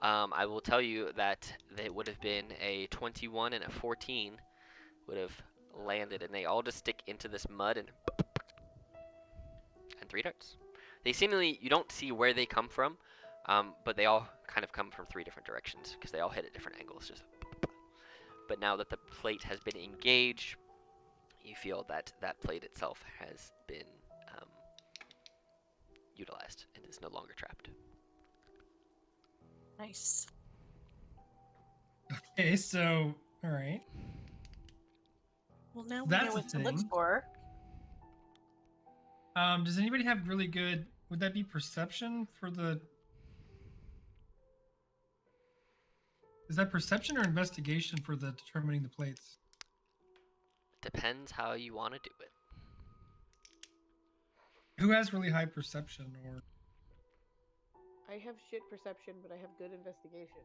I will tell you that it would have been a 21 and a 14 would have landed, and they all just stick into this mud, and 3 darts. They seemingly, you don't see where they come from, but they all kind of come from 3 different directions because they all hit at different angles. But now that the plate has been engaged, you feel that that plate itself has been utilized and is no longer trapped. Nice. Okay, so all right. Well, now we That's know a what to look thing. for. Does anybody have really good? Would that be perception for the? Is that perception or investigation for the determining the plates? Depends how you want to do it. Who has really high perception or? I have shit perception, but I have good investigation.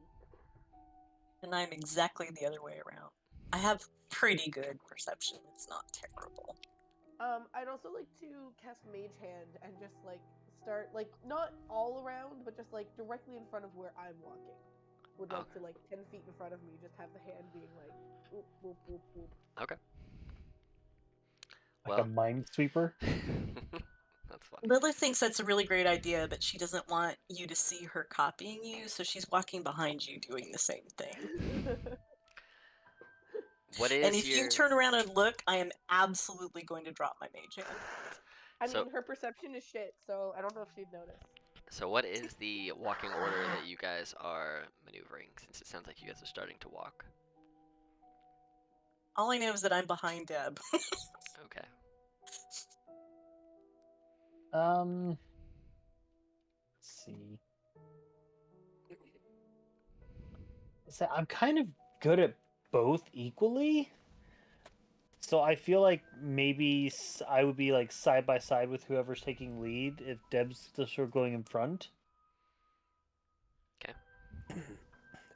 And I'm exactly the other way around. I have pretty good perception. It's not terrible. I'd also like to cast Mage Hand and just like start like not all around, but just like directly in front of where I'm walking. Would like to like 10 feet in front of me, just have the hand being like, whoop, whoop, whoop, whoop. Okay. Like Well. a minesweeper? That's Lilith thinks that's a really great idea, but she doesn't want you to see her copying you, so she's walking behind you doing the same thing. What And is if you your turn around and look, I am absolutely going to drop my mage hand. I So- mean, her perception is shit, so I don't know if she'd notice. So what is the walking order that you guys are maneuvering, since it sounds like you guys are starting to walk? All I know is that I'm behind Deb. Okay. Let's see. So I'm kind of good at both equally. So I feel like maybe I would be like side by side with whoever's taking lead if Deb's still sort of going in front.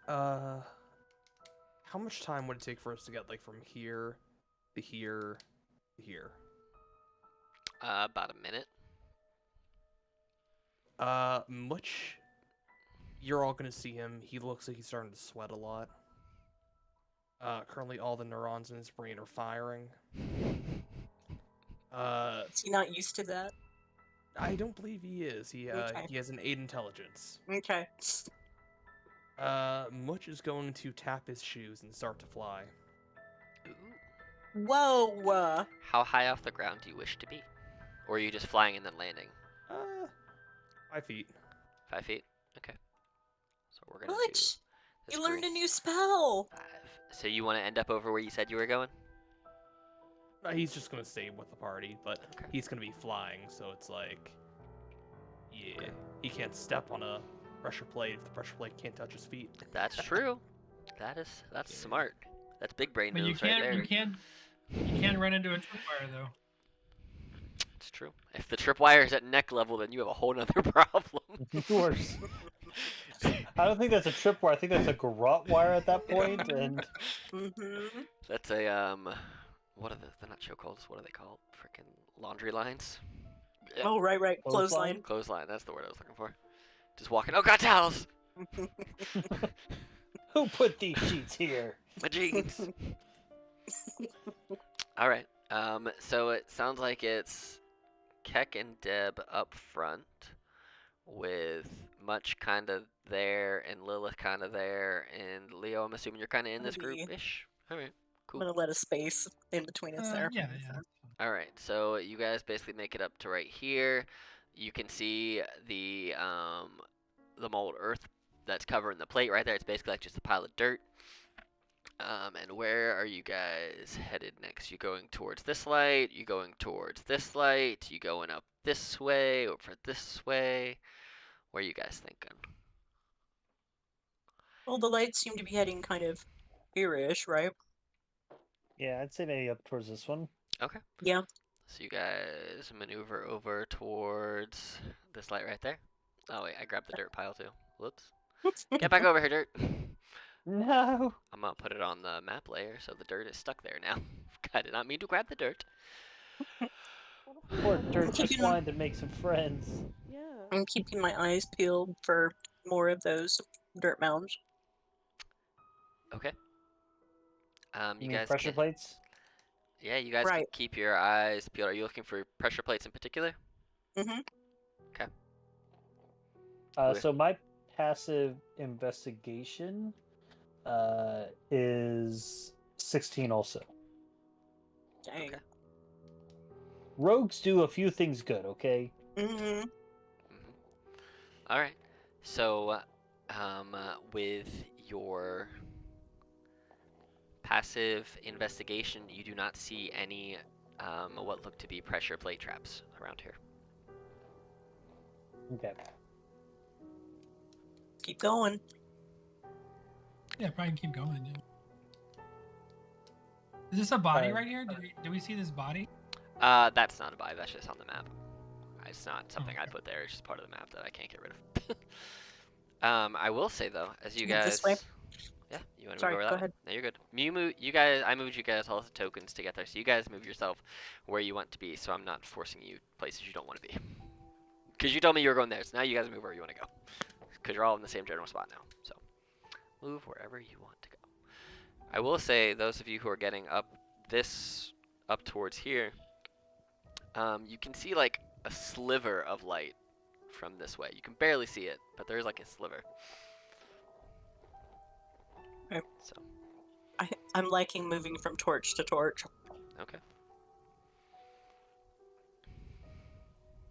How much time would it take for us to get like from here to here to here? About a minute. Much. You're all gonna see him. He looks like he's starting to sweat a lot. Currently all the neurons in his brain are firing. Is he not used to that? I don't believe he is. He Okay. he has an 8 intelligence. Okay. Much is going to tap his shoes and start to fly. Ooh. Whoa! How high off the ground do you wish to be? Or are you just flying and then landing? 5 feet. 5 feet? Okay. So we're gonna do What? this You learned green a new spell! 5. So you want to end up over where you said you were going? He's just gonna stay with the party, but Okay. he's gonna be flying, so it's like, yeah, he can't step on a pressure plate if the pressure plate can't touch his feet. That's true. That's smart. That's big brain But moves right there. you can't run into a tripwire though. It's true. If the tripwire is at neck level, then you have a whole nother problem. Worse. I don't think that's a tripwire. I think that's a garrote wire at that point. And Mm-hmm. That's a what are they're not chokeholds, what are they called? Freaking laundry lines? Yeah. Oh, right. Clothesline? Clothesline. Clothesline, that's the word I was looking for. Just walking, oh god, towels! who put these sheets here? My jeans! Alright, so it sounds like it's Keck and Deb up front, with Much kind of there, and Lilith kind of there, and Leo, I'm assuming you're kind of in this Maybe. group-ish? Alright, I'm cool. gonna let a space in between us there. Yeah. Alright, so you guys basically make it up to right here. You can see the molten earth that's covering the plate right there. It's basically like just a pile of dirt. And where are you guys headed next? You going towards this light? You going towards this light? You going up this way? Over this way? Where are you guys thinking? Well, the lights seem to be heading kind of here-ish, right? Yeah, I'd say maybe up towards this one. Okay. Yeah. So you guys maneuver over towards this light right there. Oh wait, I grabbed the dirt pile too. Whoops. Get back over here, dirt. No. I'm gonna put it on the map layer so the dirt is stuck there now. I did not mean to grab the dirt. Poor dirt just Keeping- wanted to make some friends. Yeah. I'm keeping my eyes peeled for more of those dirt mounds. Okay. You You mean guys pressure can, plates? yeah, you guys can Right. keep your eyes peeled. Are you looking for pressure plates in particular? Mm-hmm. Okay. So my passive investigation is 16 also. Dang. Okay. Rogues do a few things good, okay? Mm-hmm. All right. So, with your passive investigation, you do not see any what look to be pressure plate traps around here. Okay. Keep going. Yeah, probably keep going. Yeah. Is this a body Uh, right here? Do we see this body? That's not a buy. That's just on the map. It's not something I okay. put there. It's just part of the map that I can't get rid of. I will say though, as you Move guys, this way? yeah, you want to Sorry, move over that go way? ahead. No, you're good. You guys, I moved you guys all the tokens to get there, so you guys move yourself where you want to be. So I'm not forcing you places you don't want to be. Because you told me you were going there, so now you guys move where you want to go. Because you're all in the same general spot now. So move wherever you want to go. I will say, those of you who are getting up towards here, you can see like a sliver of light from this way. You can barely see it, but there's like a sliver. Okay. So, I'm liking moving from torch to torch. okay.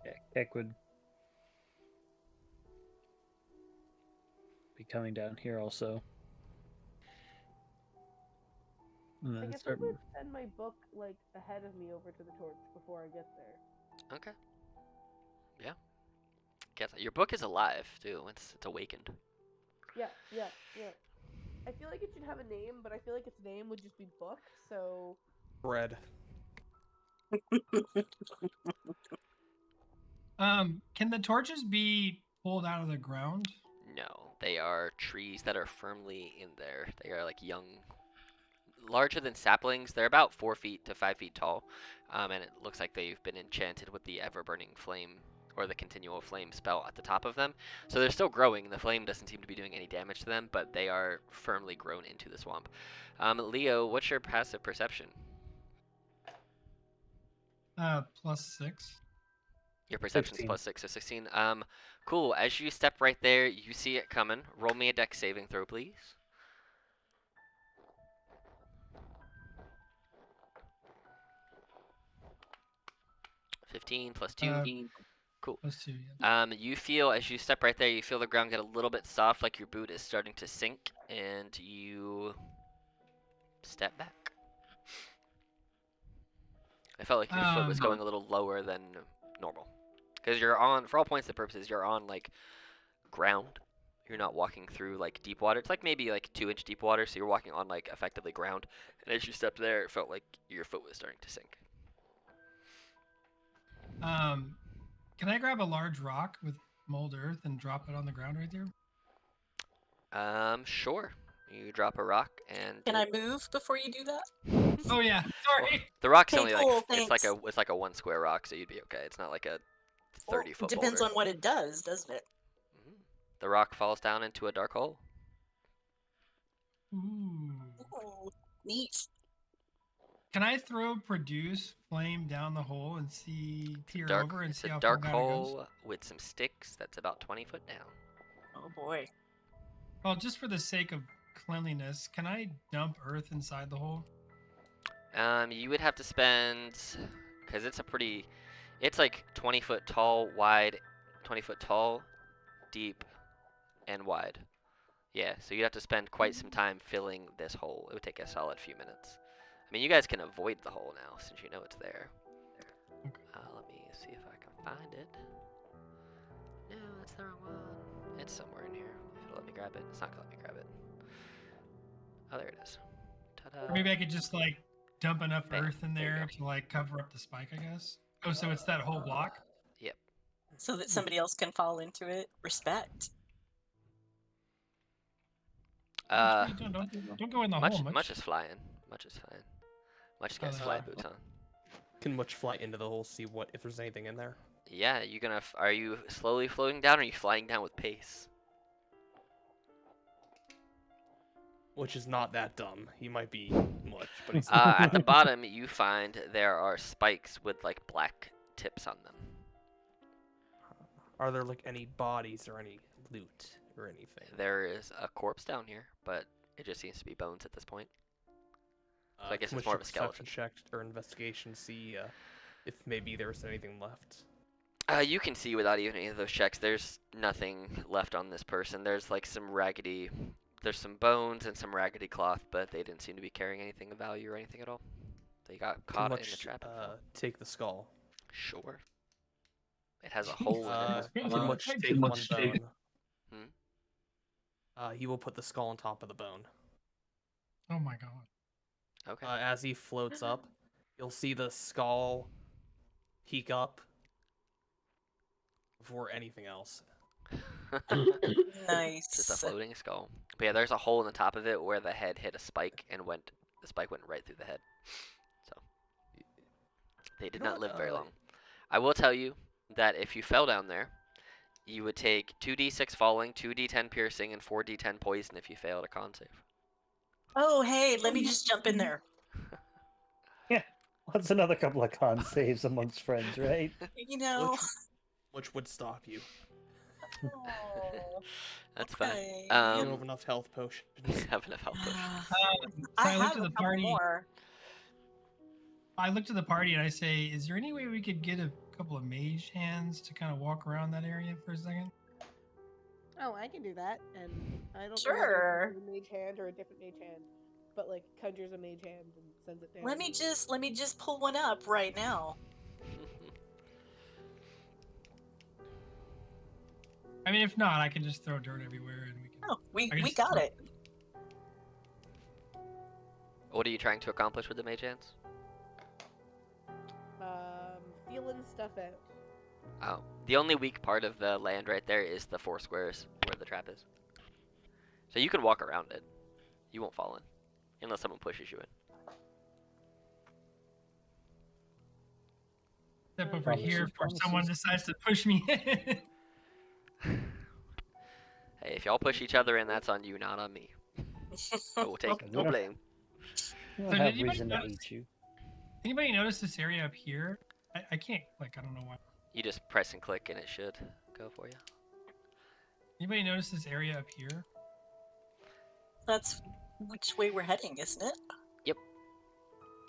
Yeah, Keck would be coming down here also. And I then guess I start. would send my book like ahead of me over to the torch before I get there. Okay. Yeah. Guess your book is alive too. It's awakened. Yeah. I feel like it should have a name, but I feel like its name would just be book. So Bread. Can the torches be pulled out of the ground? No, they are trees that are firmly in there. They are like young, larger than saplings. They're about 4 feet to 5 feet tall, and it looks like they've been enchanted with the ever-burning flame or the continual flame spell at the top of them. So they're still growing. The flame doesn't seem to be doing any damage to them, but they are firmly grown into the swamp. Leo, what's your passive perception? +6. Your perception's 16. +6, so 16. Cool. As you step right there, you see it coming. Roll me a dex saving throw, please. 15 plus 2. Cool. +2. Yeah. You feel as you step right there, you feel the ground get a little bit soft, like your boot is starting to sink, and you step back. I felt like your foot was going a little lower than normal, because you're on, for all points and purposes, you're on like ground. You're not walking through like deep water. It's like maybe like 2-inch deep water, so you're walking on like effectively ground. And as you stepped there, it felt like your foot was starting to sink. Can I grab a large rock with mold earth and drop it on the ground right there? Sure. You drop a rock and Can I move before you do that? Oh yeah, Well, sorry. the rock's Okay, only cool, like it's thanks. like a 1 square rock, so you'd be okay. It's not like a Well, 30-foot depends boulder. on what it does, doesn't it? Mhm. The rock falls down into a dark hole. Ooh. Ooh, neat. Can I throw produce flame down the hole and see peer Dark, over and it's see a how far dark down it goes? hole with some sticks that's about 20 foot down. Oh boy. Well, just for the sake of cleanliness, can I dump earth inside the hole? You would have to spend, because it's like 20 foot tall, wide, 20 foot tall, deep, and wide. Yeah, so you'd have to spend quite some time filling this hole. It would take a solid few minutes. I mean, you guys can avoid the hole now since you know it's there. Let me see if I can find it. No, that's the wrong one. It's somewhere in here. If it'll let me grab it. It's not gonna let me grab it. Oh, there it is. Ta-da. Or maybe I could just like dump enough Bam, earth in there you there go. to like cover up the spike, I guess. Oh, so it's that whole block? Yep. So that somebody else can fall into it. Respect. Don't, don't go in the hole much. Much is flying. Much is fine. Much has got his fly boots on. Can Much fly into the hole, see if there's anything in there? Yeah, are you slowly floating down, or are you flying down with pace? Which is not that dumb. He might be Much, but he's At the bottom, you find there are spikes with like black tips on them. Are there like any bodies or any loot or anything? There is a corpse down here, but it just seems to be bones at this point. So I guess can it's we more of a check skeleton. Check or investigation, see if maybe there's anything left. You can see without even any of those checks, there's nothing left on this person. There's like there's some bones and some raggedy cloth, but they didn't seem to be carrying anything of value or anything at all. They got caught in the trap. Take the skull. Sure. It has a hole in it. Can Much take one bone? Hmm? He will put the skull on top of the bone. Oh my god. Okay. As he floats up, you'll see the skull peek up before anything else. Nice. Just a floating skull. But yeah, there's a hole in the top of it where the head hit a spike and the spike went right through the head. So they did not live very long. I will tell you that if you fell down there, you would take 2d6 falling, 2d10 piercing, and 4d10 poison if you failed a con save. Oh, hey, let me just jump in there. What's another couple of con saves amongst friends, right? You know. Which would stop you. Oh, That's okay. You don't fine. have enough health potions. Have enough health potions. So I I have looked a at the couple party. more. I looked at the party and I say, "Is there any way we could get a couple of mage hands to kind of walk around that area for a second?" Oh, I can do that. And I don't remember Sure. if it's a mage hand or a different mage hand, but like conjures a mage hand and sends it down. Let me just pull one up right now. I mean, if not, I can just throw dirt everywhere and we can. Oh, we I just got throw- it. What are you trying to accomplish with the mage hands? Feeling stuff out. Oh, the only weak part of the land right there is the 4 squares where the trap is. So you can walk around it. You won't fall in, unless someone pushes you in. Step over Promises, here before promises. someone decides to push me in. Hey, if y'all push each other in, that's on you, not on me. I will take Okay, no we don't- blame. I don't So have did anybody reason to notice- hate you. Anybody notice this area up here? I can't click. I don't know why. You just press and click, and it should go for you. Anybody notice this area up here? That's which way we're heading, isn't it?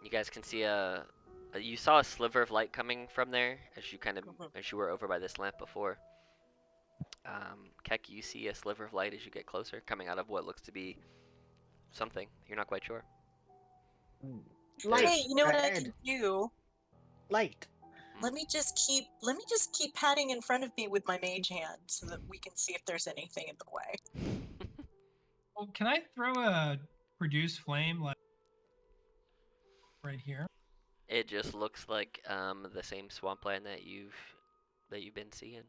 You guys can see you saw a sliver of light coming from there as you Mhm. as you were over by this lamp before. Keck, you see a sliver of light as you get closer, coming out of what looks to be something. You're not quite sure. Light. Hey, you know what I ahead. can do? Light. Let me just keep patting in front of me with my mage hand so that we can see if there's anything in the way. Well, can I throw a produce flame like right here? It just looks like the same swampland that you've been seeing.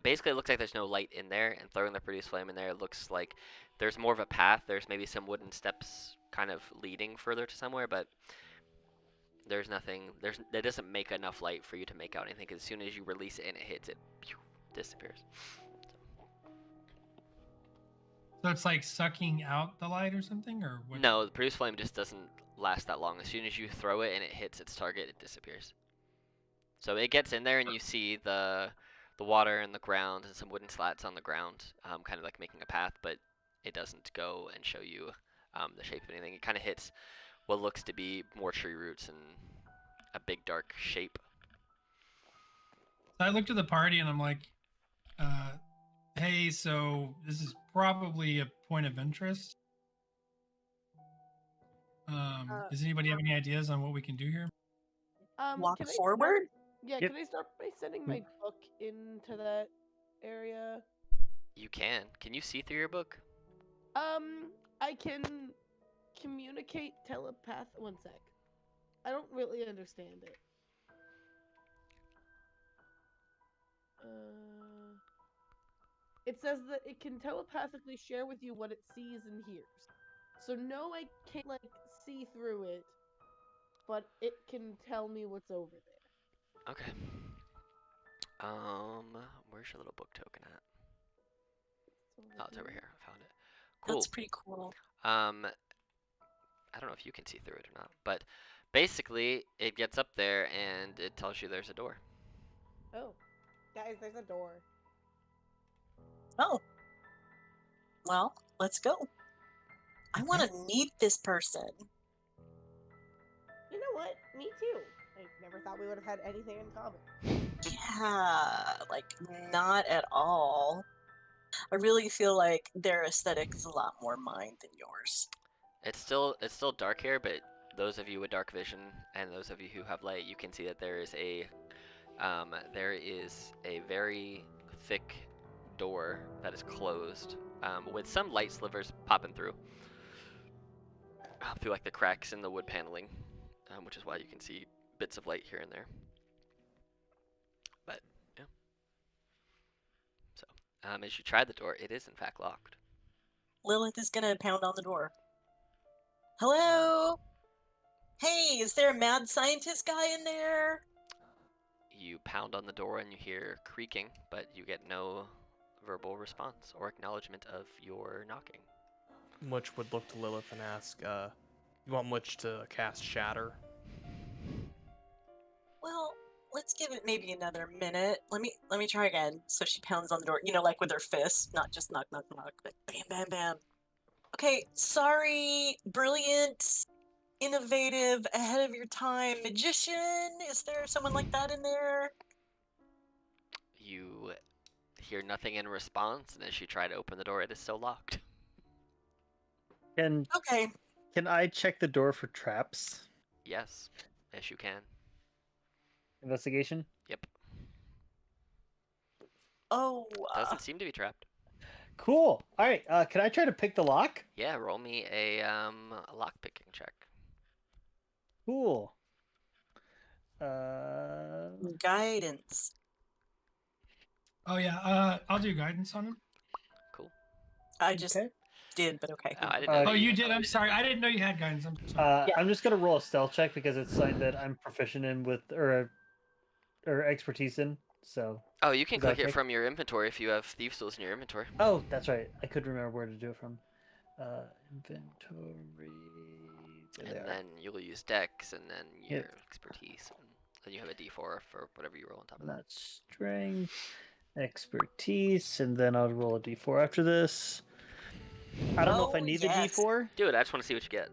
Basically, it looks like there's no light in there, and throwing the produce flame in there, it looks like there's more of a path. There's maybe some wooden steps kind of leading further to somewhere, but there's nothing. That doesn't make enough light for you to make out anything. 'Cause as soon as you release it and it hits, it disappears. So it's like sucking out the light or something, or what? No, the produce flame just doesn't last that long. As soon as you throw it and it hits its target, it disappears. So it gets in there, and you see the water and the ground and some wooden slats on the ground, kind of like making a path, but it doesn't go and show you the shape of anything. It kind of hits what looks to be more tree roots and a big dark shape. So I looked at the party and I'm like, hey, so this is probably a point of interest. Does anybody have any ideas on what we can do here? Walk Can I forward? Yeah, Yep. can I start by sending my book into that area? You can. Can you see through your book? I can communicate telepath. One sec. I don't really understand it. It says that it can telepathically share with you what it sees and hears. So no, I can't like see through it, but it can tell me what's over there. Okay. Where's your little book token at? Oh, it's over here. I found it. Cool. That's pretty cool. I don't know if you can see through it or not, but basically it gets up there and it tells you there's a door. Oh, guys, there's a door. Oh. Well, let's go. I want to meet this person. You know what? Me too. I never thought we would have had anything in common. Yeah, like not at all. I really feel like their aesthetic is a lot more mine than yours. It's still dark here, but those of you with dark vision and those of you who have light, you can see that there is a very thick door that is closed, with some light slivers popping through like the cracks in the wood paneling, which is why you can see bits of light here and there. But yeah. So as you try the door, it is in fact locked. Lilith is gonna pound on the door. Hello? Hey, is there a mad scientist guy in there? You pound on the door and you hear creaking, but you get no verbal response or acknowledgement of your knocking. Much would look to Lilith and ask, you want Much to cast Shatter? let's give it maybe another minute. Let me try again. So she pounds on the door, like with her fist, not just knock, knock, knock, but bam, bam, bam. Okay, sorry, brilliant, innovative, ahead of your time magician. Is there someone like that in there? You hear nothing in response, and as you try to open the door, it is still locked. Can Okay. can I check the door for traps? Yes, yes you can. Investigation. Yep. Oh, Doesn't seem to be trapped. Cool. All right. Can I try to pick the lock? Yeah, roll me a lock picking check. Cool. guidance. Oh yeah, I'll do guidance on him. Cool. I just Okay. did, but okay. Oh, I didn't know. Oh, you had did. I'm knowledge. sorry. I didn't know you had guidance. I'm sorry. Yeah. I'm just gonna roll a stealth check because it's something that I'm proficient in with or expertise in. So. Oh, you can Is that click it okay? from your inventory if you have Thieves' Tools in your inventory. Oh, that's right. I couldn't remember where to do it from. Inventory. There they And are. then you'll use Dex, and then your Yep. expertise, and then you have a D4 for whatever you roll on top of that. That's strength, expertise, and then I'll roll a d4 after this. I don't know if I Oh, need yes. the d4. Dude, I just want to see what you get.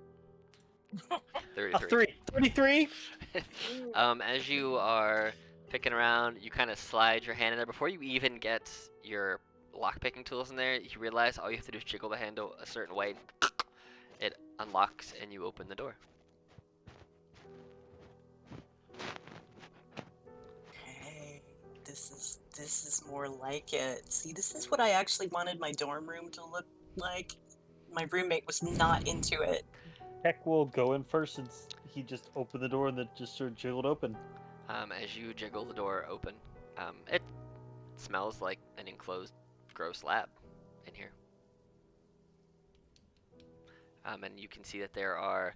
A 33. 3. 33? As you are picking around, you kind of slide your hand in there. Before you even get your lock-picking tools in there, you realize all you have to do is jiggle the handle a certain way. It unlocks, and you open the door. Okay, this is more like it. See, this is what I actually wanted my dorm room to look like. My roommate was not into it. Heck will go in first since he just opened the door and then just sort of jiggled open. As you jiggle the door open, it smells like an enclosed, gross lab in here. And you can see that there are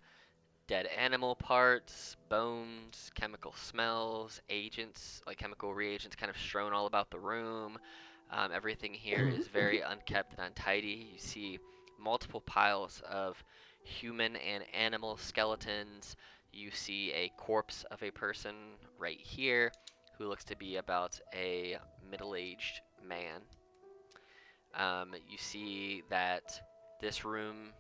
dead animal parts, bones, chemical smells, agents, like chemical reagents kind of strewn all about the room. Everything here is very unkept and untidy. You see multiple piles of human and animal skeletons. You see a corpse of a person right here who looks to be about a middle-aged man. You see that this room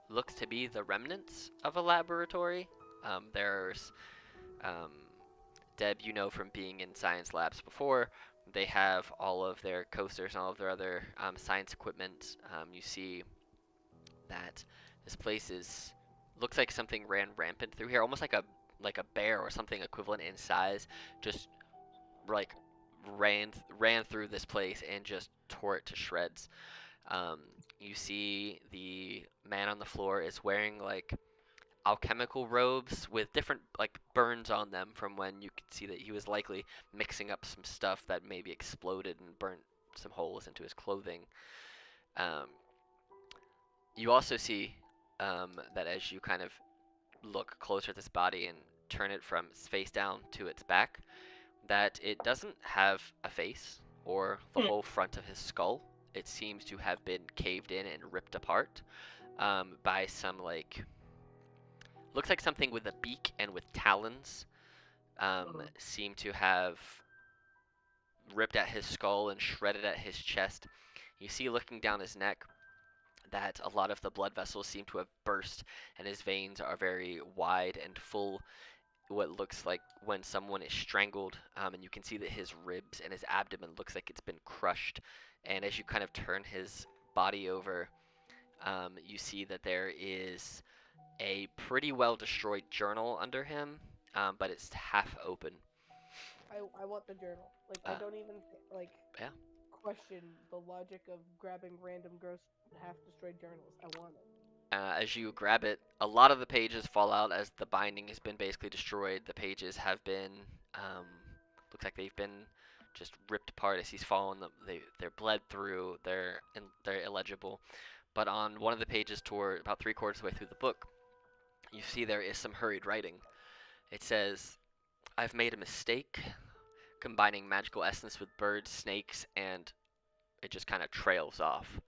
looks to be the remnants of a laboratory. There's Deb, you know from being in science labs before, they have all of their coasters and all of their other science equipment. You see that this place looks like something ran rampant through here, almost like a bear or something equivalent in size, just like ran through this place and just tore it to shreds. You see the man on the floor is wearing like alchemical robes with different like burns on them from when you could see that he was likely mixing up some stuff that maybe exploded and burnt some holes into his clothing. You also see that as you kind of look closer at this body and turn it from its face down to its back, that it doesn't have a face or the whole front of his skull. It seems to have been caved in and ripped apart by some like looks like something with a beak and with talons. Seem to have ripped at his skull and shredded at his chest. You see looking down his neck that a lot of the blood vessels seem to have burst and his veins are very wide and full, what looks like when someone is strangled, and you can see that his ribs and his abdomen looks like it's been crushed. And as you kind of turn his body over, you see that there is a pretty well destroyed journal under him, but it's half open. I want the journal. Like I don't even yeah. question the logic of grabbing random gross half destroyed journals. I want it. As you grab it, a lot of the pages fall out as the binding has been basically destroyed. The pages have been, looks like they've been just ripped apart as he's fallen. They're bled through. They're illegible. But on one of the pages, toward about 3/4 of the way through the book, you see there is some hurried writing. It says, "I've made a mistake, combining magical essence with birds, snakes," and it just kind of trails off.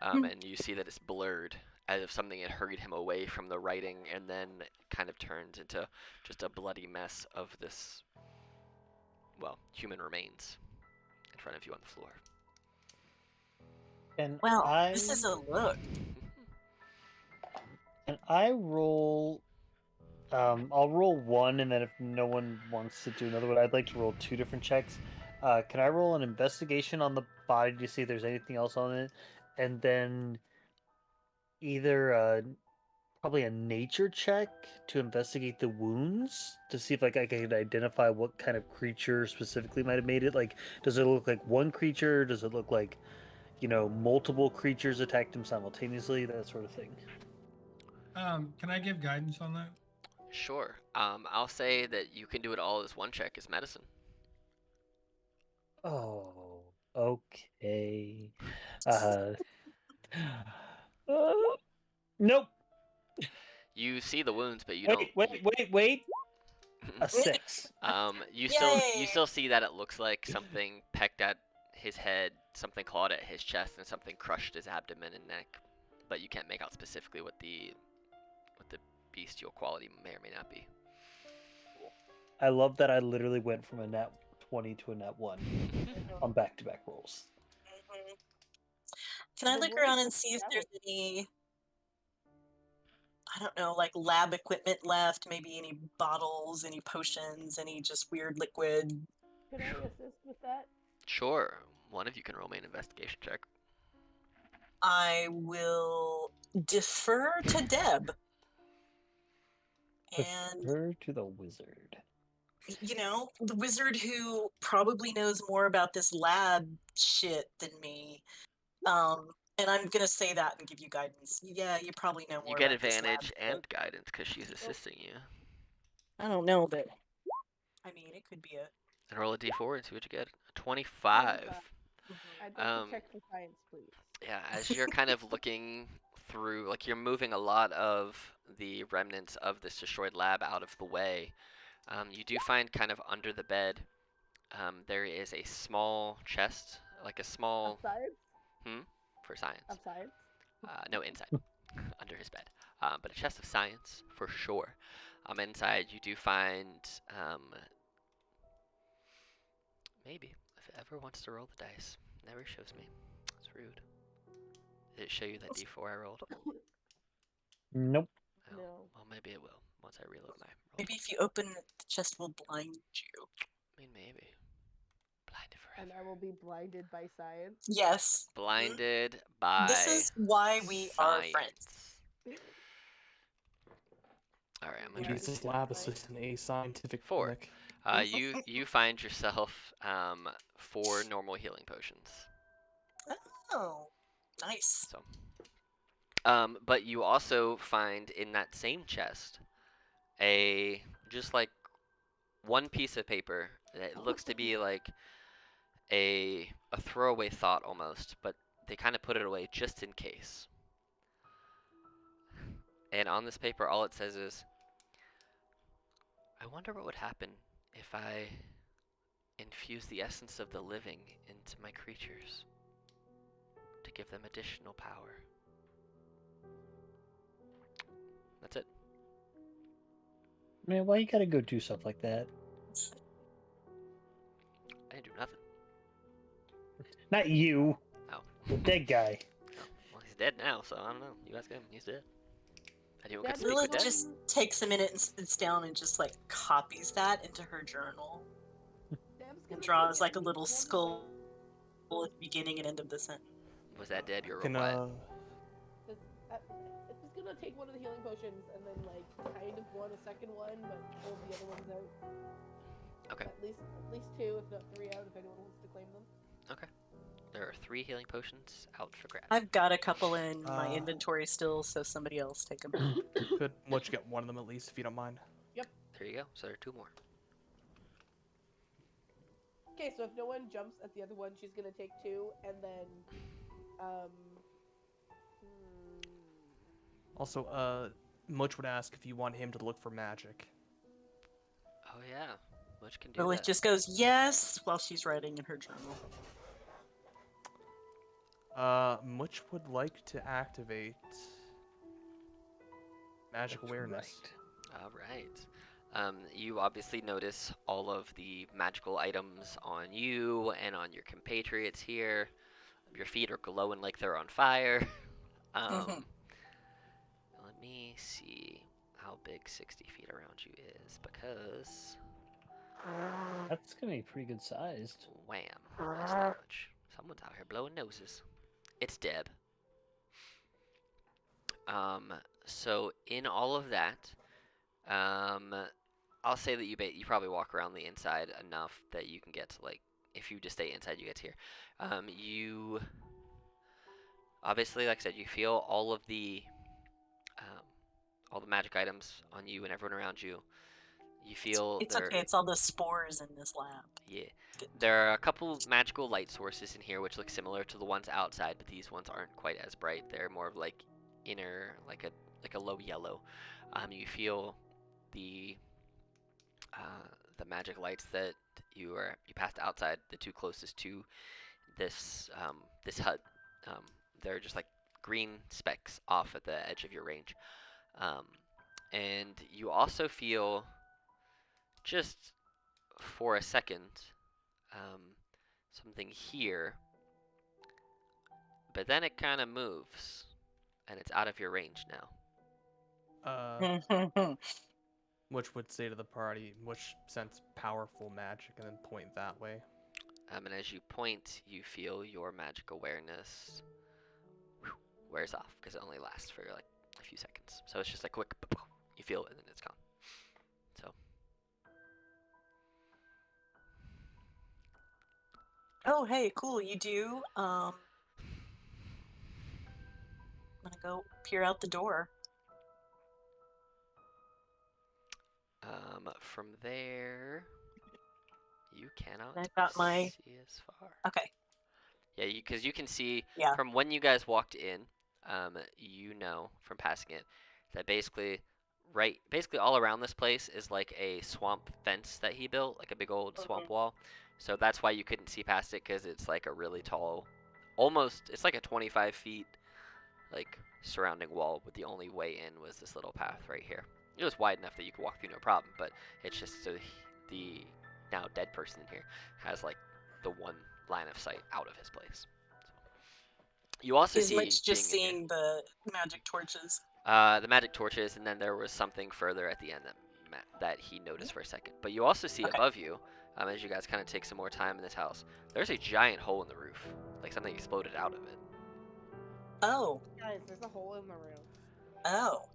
And you see that it's blurred, as if something had hurried him away from the writing, and then it kind of turns into just a bloody mess of this well, human remains in front of you on the floor. And Well, I this is a look. and I roll. I'll roll one, and then if no one wants to do another one, I'd like to roll two different checks. Can I roll an investigation on the body to see if there's anything else on it, and then either probably a nature check to investigate the wounds to see if like I can identify what kind of creature specifically might have made it. Like, does it look like one creature? Does it look like, multiple creatures attacked him simultaneously? That sort of thing. Can I give guidance on that? Sure. I'll say that you can do it all as one check as medicine. Oh, okay. Uh, nope. You see the wounds, but you Wait. A 6. You Yay! still see that it looks like something pecked at his head, something clawed at his chest, and something crushed his abdomen and neck. But you can't make out specifically what the bestial quality may or may not be. I love that I literally went from a nat 20 to a nat 1 on back-to-back rolls. Mhm. Can I The look woman around and took see if there's damage. any, I don't know, like lab equipment left? Maybe any bottles, any potions, any just weird liquid? Can I assist with that? Sure. One of you can roll me an investigation check. I will defer to Deb. And, Defer to the wizard. the wizard who probably knows more about this lab shit than me. And I'm gonna say that and give you guidance. Yeah, you probably know You more get about this lab advantage shit. and guidance because she's assisting you. I don't know, but I mean, it could be a. And roll a d4 and see what you get. A 25. Mhm. I'd like Um, to check for science, please. Yeah, as you're kind of looking through, like you're moving a lot of the remnants of this destroyed lab out of the way, you do find kind of under the bed, there is a small chest, like a small, Of science? for science. Of science? No, inside, under his bed. But a chest of science, for sure. Inside you do find, maybe, if it ever wants to roll the dice. Never shows me. It's rude. Did it show you that d4 I rolled? Nope. Oh, No. well, maybe it will once I reload my roll. Maybe if you open it, the chest will blind you. I mean, maybe. Blinded And forever. I will be blinded by science. Yes. Blinded by This is why we are friends. science. Alright, I'm gonna Maybe try it's this. this lab assistant in a scientific 4. clinic. You find yourself 4 normal healing potions. Oh, nice. So, but you also find in that same chest just like one piece of paper that looks to be like a throwaway thought almost, but they kind of put it away just in case. And on this paper, all it says is, I wonder what would happen if I infuse the essence of the living into my creatures to give them additional power. That's it. Man, why you gotta go do stuff like that? I didn't do nothing. Not you. Oh. The dead guy. Well, he's dead now, so I don't know. You guys get him. He's dead. Anyone could Deb, speak Lilith with dead? just takes a minute and sits down and just like copies that into her journal Deb's and gonna draws take like a at little least skull at the beginning and end of the sentence. Was that dead? You're Can what? It's just gonna take one of the healing potions and then like kind of want a second one, but hold the other ones out. Okay. At least 2, if not 3 out, if anyone wants to claim them. Okay. There are 3 healing potions out for grabs. I've got a couple in my Uh, inventory still, so somebody else take them. Could much get one of them at least if you don't mind. There you go. So there are 2 more. Okay, so if no one jumps at the other one, she's gonna take 2, and then, Also, Much would ask if you want him to look for magic. Oh yeah, Much can do Lilith that. just goes, yes, while she's writing in her journal. Much would like to activate magic awareness. All right. You obviously notice all of the magical items on you and on your compatriots here. Your feet are glowing like they're on fire. Let me see how big 60 feet around you is, because That's gonna be pretty good sized. wham, that's not much. Someone's out here blowing noses. It's Deb. So in all of that, I'll say that you probably walk around the inside enough that you can get to, like, if you just stay inside, you get to here. You obviously, like I said, you feel all the magic items on you and everyone around you. You feel It's okay. It's all the spores in this lab. Yeah. There are a couple magical light sources in here which look similar to the ones outside, but these ones aren't quite as bright. They're more of like inner, like a low yellow. You feel the magic lights that you passed outside, the two closest to this this hut. They're just like green specks off at the edge of your range. And you also feel, just for a second, something here, but then it kind of moves, and it's out of your range now. Which would say to the party, which sense powerful magic, and then point that way. And as you point, you feel your magic awareness wears off, because it only lasts for like a few seconds. So it's just like quick, you feel it, and then it's gone. So. Oh, hey, cool. You do. I'm gonna go peer out the door. From there, you cannot I've got my- see as far. Okay. Yeah, because you can see Yeah. from when you guys walked in, you know from passing it that basically all around this place is like a swamp fence that he built, like a big old swamp wall. So that's why you couldn't see past it, because it's like a really tall, it's like a 25 feet like surrounding wall, but the only way in was this little path right here. It was wide enough that you could walk through no problem, but it's just so the now dead person in here has like the one line of sight out of his place. So. You also Is see Mitch just being in seeing the magic torches? the magic torches, and then there was something further at the end that he noticed for a second. But you also see Okay. above you, as you guys kind of take some more time in this house, there's a giant hole in the roof, like something exploded out of it. Oh. Guys, there's a hole in the roof. Oh.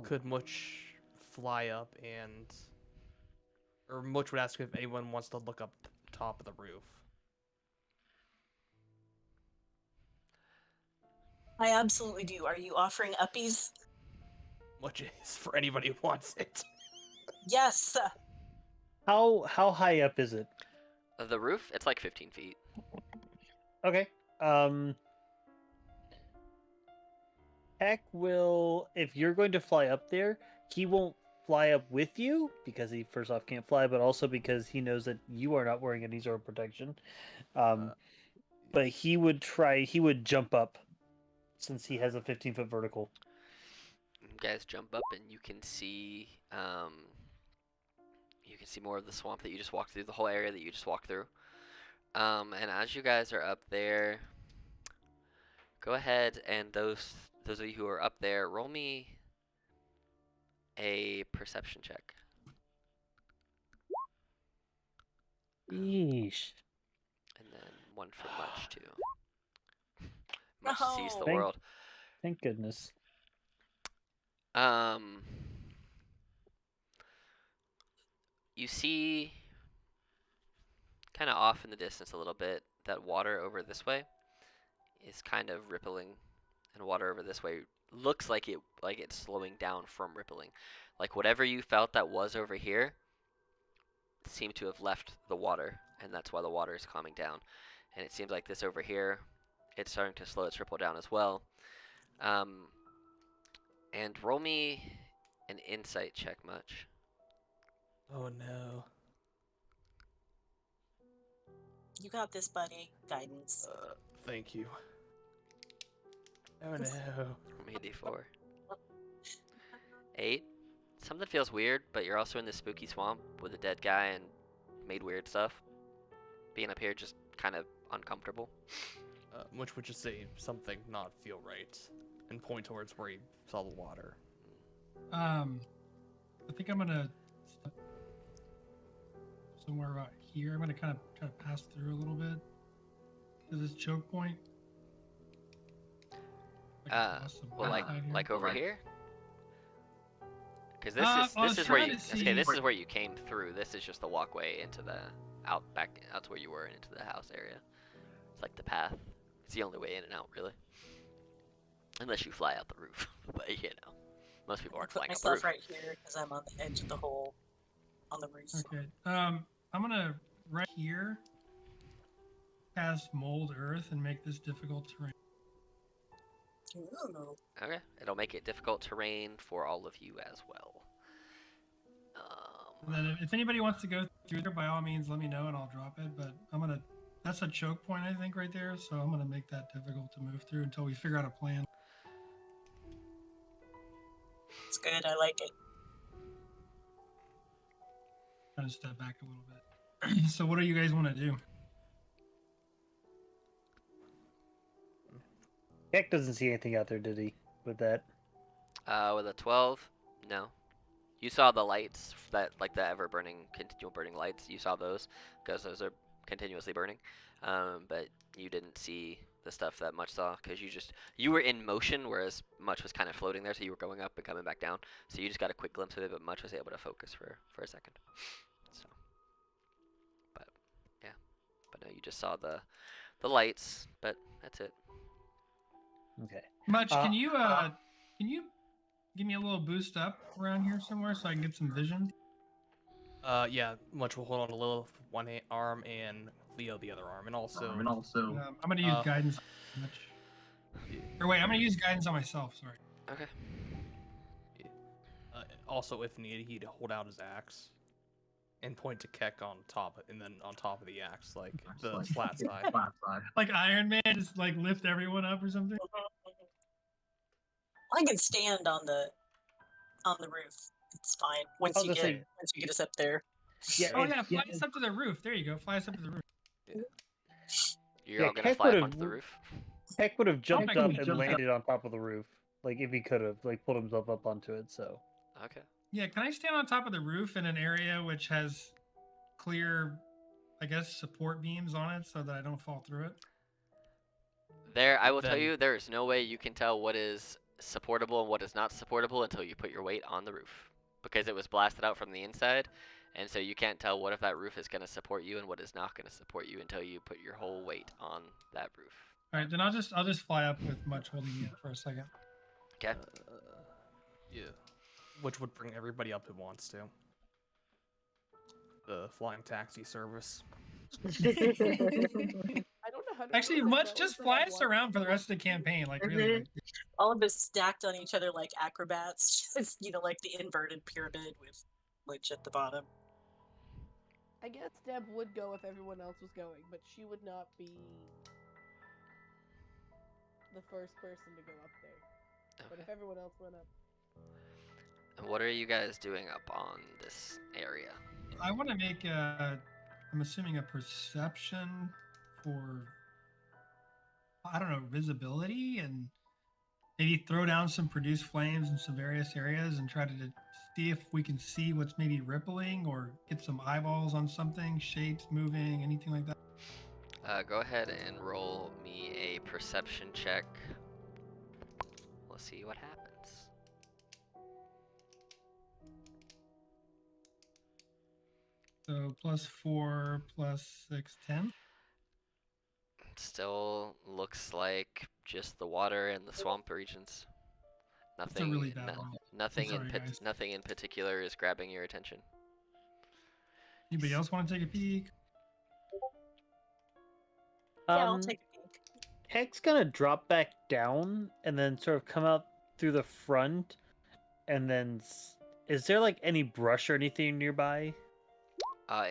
Could Much fly up or Much would ask if anyone wants to look up the top of the roof. I absolutely do. Are you offering uppies? Much is for anybody who wants it. Yes. How high up is it? The roof, it's like 15 feet. Okay. Heck will, if you're going to fly up there, he won't fly up with you, because he first off can't fly, but also because he knows that you are not wearing any sort of protection. But he would jump up, since he has a 15-foot vertical. You guys jump up, and you can see more of the swamp that you just walked through, the whole area that you just walked through. And as you guys are up there, go ahead, and those of you who are up there, roll me a perception check. Yeesh. And then one for Much, too. Much sees the Thank- world. Thank goodness. You see, kind of off in the distance a little bit, that water over this way is kind of rippling, and water over this way looks like it's slowing down from rippling. Like whatever you felt that was over here seemed to have left the water, and that's why the water is calming down. And it seems like this over here, it's starting to slow its ripple down as well. And roll me an insight check, Much. Oh no. You got this, buddy. Guidance. Thank you. Oh no. Roll me a d4. 8, something feels weird, but you're also in this spooky swamp with a dead guy and made weird stuff. Being up here just kind of uncomfortable. Which would just say something not feel right, and point towards where he saw the water. I think I'm gonna step somewhere about here. I'm gonna kind of try to pass through a little bit to this choke point. Across the Well, backside here. like over here. Because I this was is where trying you to okay. This see- is where you came through. This is just the walkway into the out to where you were and into the house area. It's like the path. It's the only way in and out, really. Unless you fly out the roof, but you know, most people aren't Put flying out the myself roof. right here because I'm on the edge of the hole on the roof. Okay. I'm gonna right here cast mold earth and make this difficult terrain. Ooh. Okay, it'll make it difficult terrain for all of you as well. And then if anybody wants to go through there, by all means, let me know and I'll drop it. But that's a choke point, I think, right there. So I'm gonna make that difficult to move through until we figure out a plan. It's good. I like it. Trying to step back a little bit. So what do you guys want to do? Heck doesn't see anything out there, did he? With that. With a 12, no. You saw the lights that, like the ever burning, continual burning lights. You saw those because those are continuously burning. But you didn't see the stuff that Much saw because you were in motion, whereas Much was kind of floating there, so you were going up and coming back down. So you just got a quick glimpse of it, but Much was able to focus for a second. So, but yeah, but no, you just saw the lights, but that's it. Okay. Much, can you give me a little boost up around here somewhere so I can get some vision? Yeah, Much will hold on to Lilith with one arm and Leo the other arm, and also. I'm gonna use guidance. Much. Or wait, I'm gonna use guidance on myself. Sorry. Okay. Also, if needed, he'd hold out his axe and point to Keck on top, and then on top of the axe, like the flat side. Like Iron Man, just like lift everyone up or something. I can stand on the roof. It's fine. Once I'll you just get say- once you get us up there. Yeah. Oh yeah, fly us up to the roof. There you go. Fly us up to the roof. You're Yeah, all gonna Keck fly up would've- onto the roof. Heck would have jumped Heck up would've and jumped up. landed on top of the roof, like if he could have, like pulled himself up onto it. So. Okay. Yeah, can I stand on top of the roof in an area which has clear, I guess, support beams on it so that I don't fall through it? I will tell Then- you, there is no way you can tell what is supportable and what is not supportable until you put your weight on the roof, because it was blasted out from the inside, and so you can't tell what if that roof is going to support you and what is not going to support you until you put your whole weight on that roof. All right, then I'll just fly up with Much holding me up for a second. Okay. Yeah. Which would bring everybody up who wants to. The flying taxi service. I don't know how to Actually, do Much that just without fly us watching around for the rest of the campaign. Like really. Like, All of us stacked on each other like acrobats. Just, like the inverted pyramid with Lich at the bottom. I guess Deb would go if everyone else was going, but she would not be the first person to go up there. But if Okay. everyone else went up, And what are you guys doing up on this area? I want to make I'm assuming a perception for, I don't know, visibility, and maybe throw down some produce flames in some various areas and try to see if we can see what's maybe rippling or get some eyeballs on something, shapes moving, anything like that. Go ahead and roll me a perception check. Let's see what happens. So +4, +6, 10. Still looks like just the water and the swamp regions. That's a Nothing, really bad roll. nothing sorry, guys. nothing in particular is grabbing your attention. Anybody else want to take a peek? Yeah, I'll take a peek. Heck's gonna drop back down and then sort of come out through the front, and then is there like any brush or anything nearby?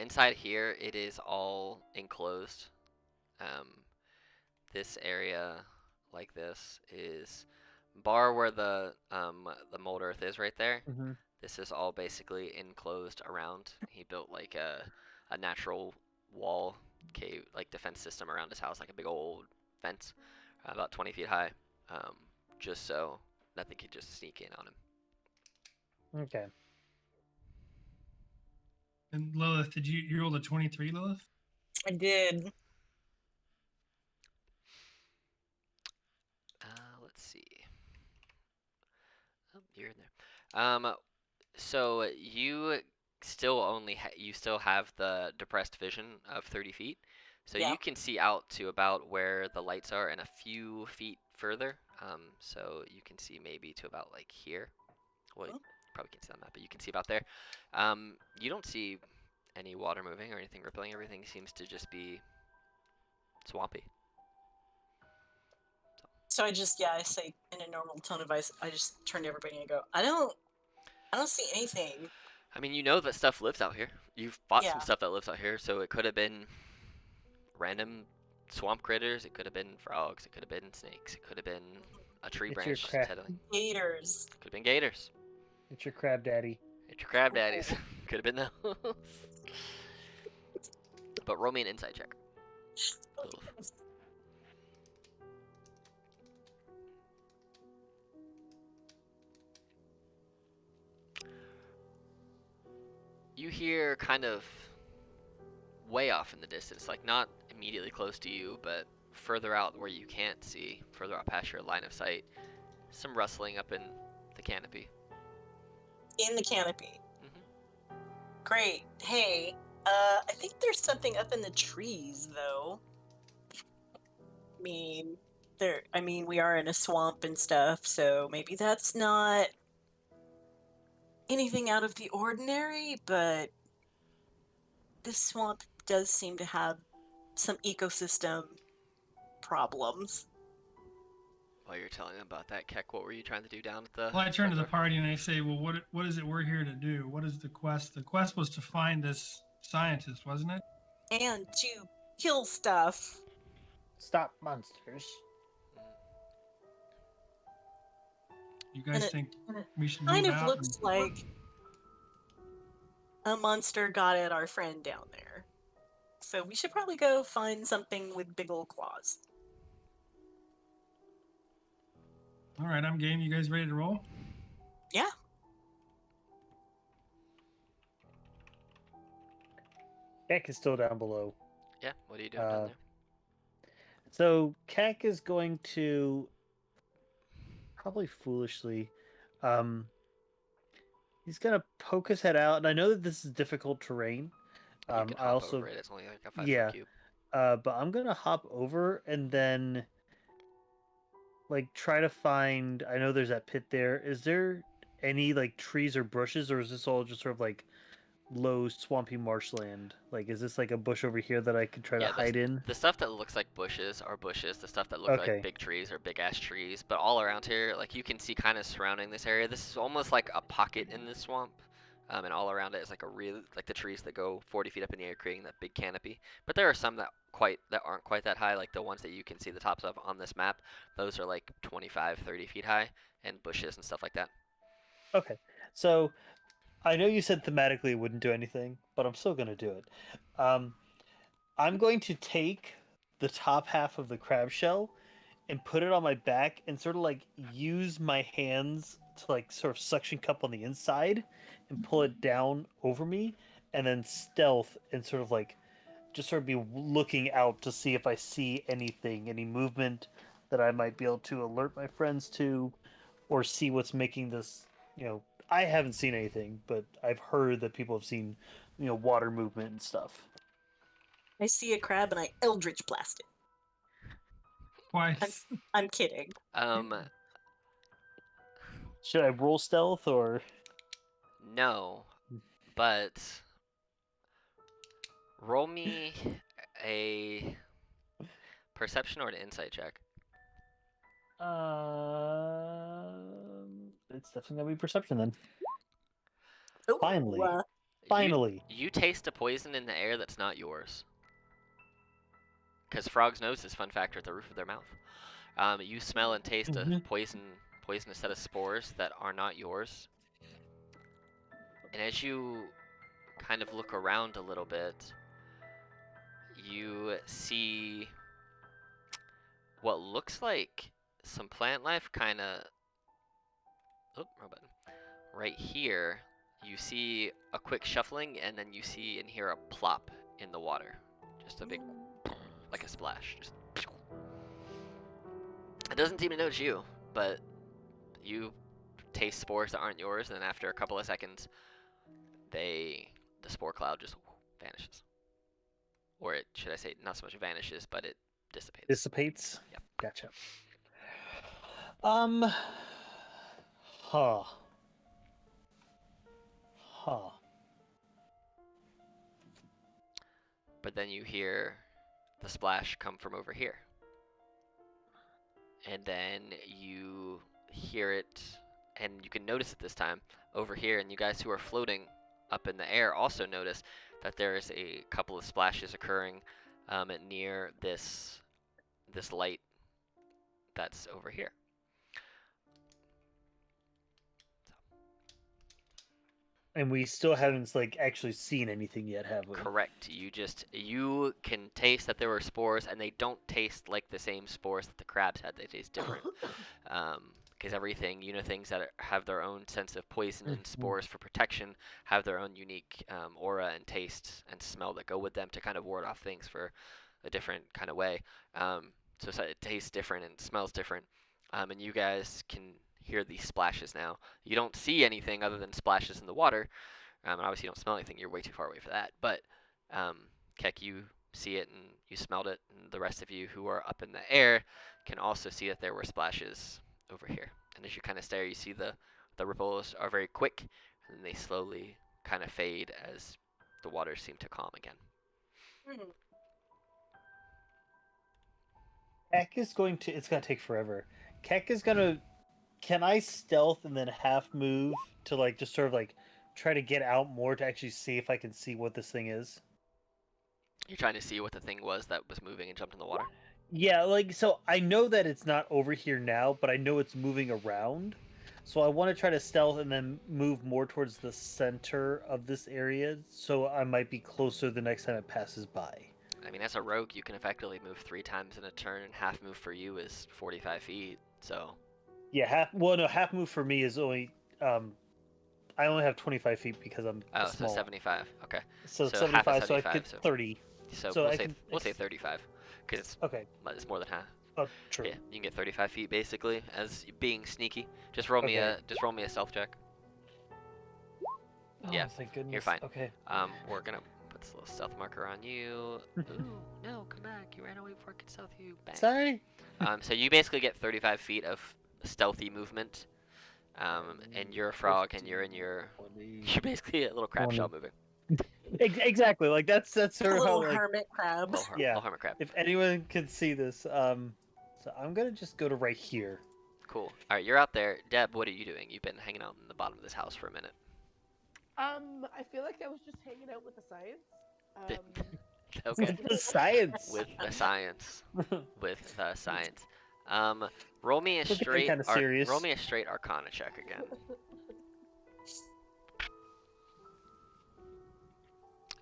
Inside here, it is all enclosed. This area, like this, is bar where the mold earth is right there. Mm-hmm. This is all basically enclosed around. He built like a natural wall cave, like defense system around his house, like a big old fence, about 20 feet high, just so nothing could just sneak in on him. Okay. And Lilith, did you roll a 23, Lilith? I did. Let's see. Oh, you're in there. So you still you still have the depressed vision of 30 feet, so Yeah. you can see out to about where the lights are and a few feet further. So you can see maybe to about like here. Well, you probably can't see on that, but you can see about there. You don't see any water moving or anything rippling. Everything seems to just be swampy. So I say in a normal tone of voice, I just turn to everybody and I go, I don't see anything. I mean, you know that stuff lives out here. You've fought some Yeah. stuff that lives out here, so it could have been random swamp critters. It could have been frogs. It could have been snakes. It could have been a tree It's your branch crab. settling. Gators. Could have been gators. It's your crab daddy. It's your crab daddies. Could have been those. But roll me an insight check. Oof. You hear kind of way off in the distance, like not immediately close to you, but further out where you can't see, further out past your line of sight, some rustling up in the canopy. In the canopy. Mhm. Great. Hey, I think there's something up in the trees, though. I mean, we are in a swamp and stuff, so maybe that's not anything out of the ordinary, but this swamp does seem to have some ecosystem problems. While you're telling them about that, Keck, what were you trying to do down at the... Well, I turn to the front door? party and I say, well, what is it we're here to do? What is the quest? The quest was to find this scientist, wasn't it? And to kill stuff. Stop monsters. You guys And it- think and it we should Kind move of out? looks like a monster got at our friend down there. So we should probably go find something with big old claws. All right, I'm game. You guys ready to roll? Yeah. Keck is still down below. Yeah, what are you doing down there? So Keck is going to probably foolishly, he's gonna poke his head out, and I know that this is difficult terrain. You can I hop also, over it. It's only like a 5-foot yeah. cube. But I'm gonna hop over and then, like, try to find. I know there's that pit there. Is there any like trees or bushes, or is this all just sort of like low swampy marshland? Like, is this like a bush over here that I could try to hide in? The stuff that looks like bushes are bushes. The stuff that look Okay. like big trees are big ass trees. But all around here, like you can see kind of surrounding this area, this is almost like a pocket in this swamp. And all around it is like like the trees that go 40 feet up in the air, creating that big canopy. But there are some that aren't quite that high, like the ones that you can see the tops of on this map. Those are like 25, 30 feet high, and bushes and stuff like that. Okay, so I know you said thematically it wouldn't do anything, but I'm still gonna do it. I'm going to take the top half of the crab shell and put it on my back and sort of like use my hands to like sort of suction cup on the inside and pull it down over me, and then stealth and sort of like just sort of be looking out to see if I see anything, any movement that I might be able to alert my friends to, or see what's making this, I haven't seen anything, but I've heard that people have seen, water movement and stuff. I see a crab and I eldritch blast it. Twice. I'm kidding. Should I roll stealth or? No, but roll me a perception or an insight check. It's definitely gonna be perception then. Ooh, Finally. Finally. You taste a poison in the air that's not yours. Because frogs' noses, fun fact, are at the roof of their mouth. You smell and taste a poisonous set of spores that are not yours. And as you kind of look around a little bit, you see what looks like some plant life kind of... Oh, wrong button. Right here, you see a quick shuffling, and then you see and hear a plop in the water. Just a big, like a splash. Just... It doesn't seem to notice you, but you taste spores that aren't yours, and then after a couple of seconds, the spore cloud just vanishes. Or it, should I say, not so much vanishes, but it dissipates. Dissipates? Yep. Gotcha. But then you hear the splash come from over here. And then you hear it, and you can notice it this time over here, and you guys who are floating up in the air also notice that there is a couple of splashes occurring near this light that's over here. And we still haven't like actually seen anything yet, have we? Correct. You can taste that there were spores, and they don't taste like the same spores that the crabs had. They taste different. Because everything, things that have their own sense of poison and spores for protection have their own unique aura and taste and smell that go with them to kind of ward off things for a different kind of way. So it tastes different and smells different. And you guys can hear these splashes now. You don't see anything other than splashes in the water. And obviously you don't smell anything. You're way too far away for that. But Keck, you see it and you smelled it. And the rest of you who are up in the air can also see that there were splashes over here. And as you kind of stare, you see the ripples are very quick, and they slowly kind of fade as the waters seem to calm again. Keck is going to... It's going to take forever. Keck is going to... Can I stealth and then half move to like just sort of like try to get out more to actually see if I can see what this thing is? You're trying to see what the thing was that was moving and jumped in the water? Yeah, like, so I know that it's not over here now, but I know it's moving around. So I want to try to stealth and then move more towards the center of this area, so I might be closer the next time it passes by. I mean, as a rogue, you can effectively move 3 times in a turn, and half move for you is 45 feet, so... Yeah, half move for me is only, I only have 25 feet because I'm small. So 75, okay. So half 75, is so I 75, get so 30. So So we'll say 35, because Okay. it's more than half. Oh, true. Yeah, you can get 35 feet basically as being sneaky. Just roll me a stealth check. Oh, Yeah, thank goodness. you're fine. Okay. We're gonna put this little stealth marker on you. Ooh, no, come back! You ran away before I could stealth you. Bang. Sorry. So you basically get 35 feet of stealthy movement. And you're a frog, and you're basically a little crab shell moving. Exactly. Like that's A sort of little how like, hermit crab. Yeah. Little hermit crab. if anyone can see this, so I'm gonna just go to right here. Cool. All right, you're out there. Deb, what are you doing? You've been hanging out in the bottom of this house for a minute. I feel like I was just hanging out with the science. Okay. The science. With the science. With the science. Roll me a We're getting straight. kinda serious. Roll me a straight Arcana check again.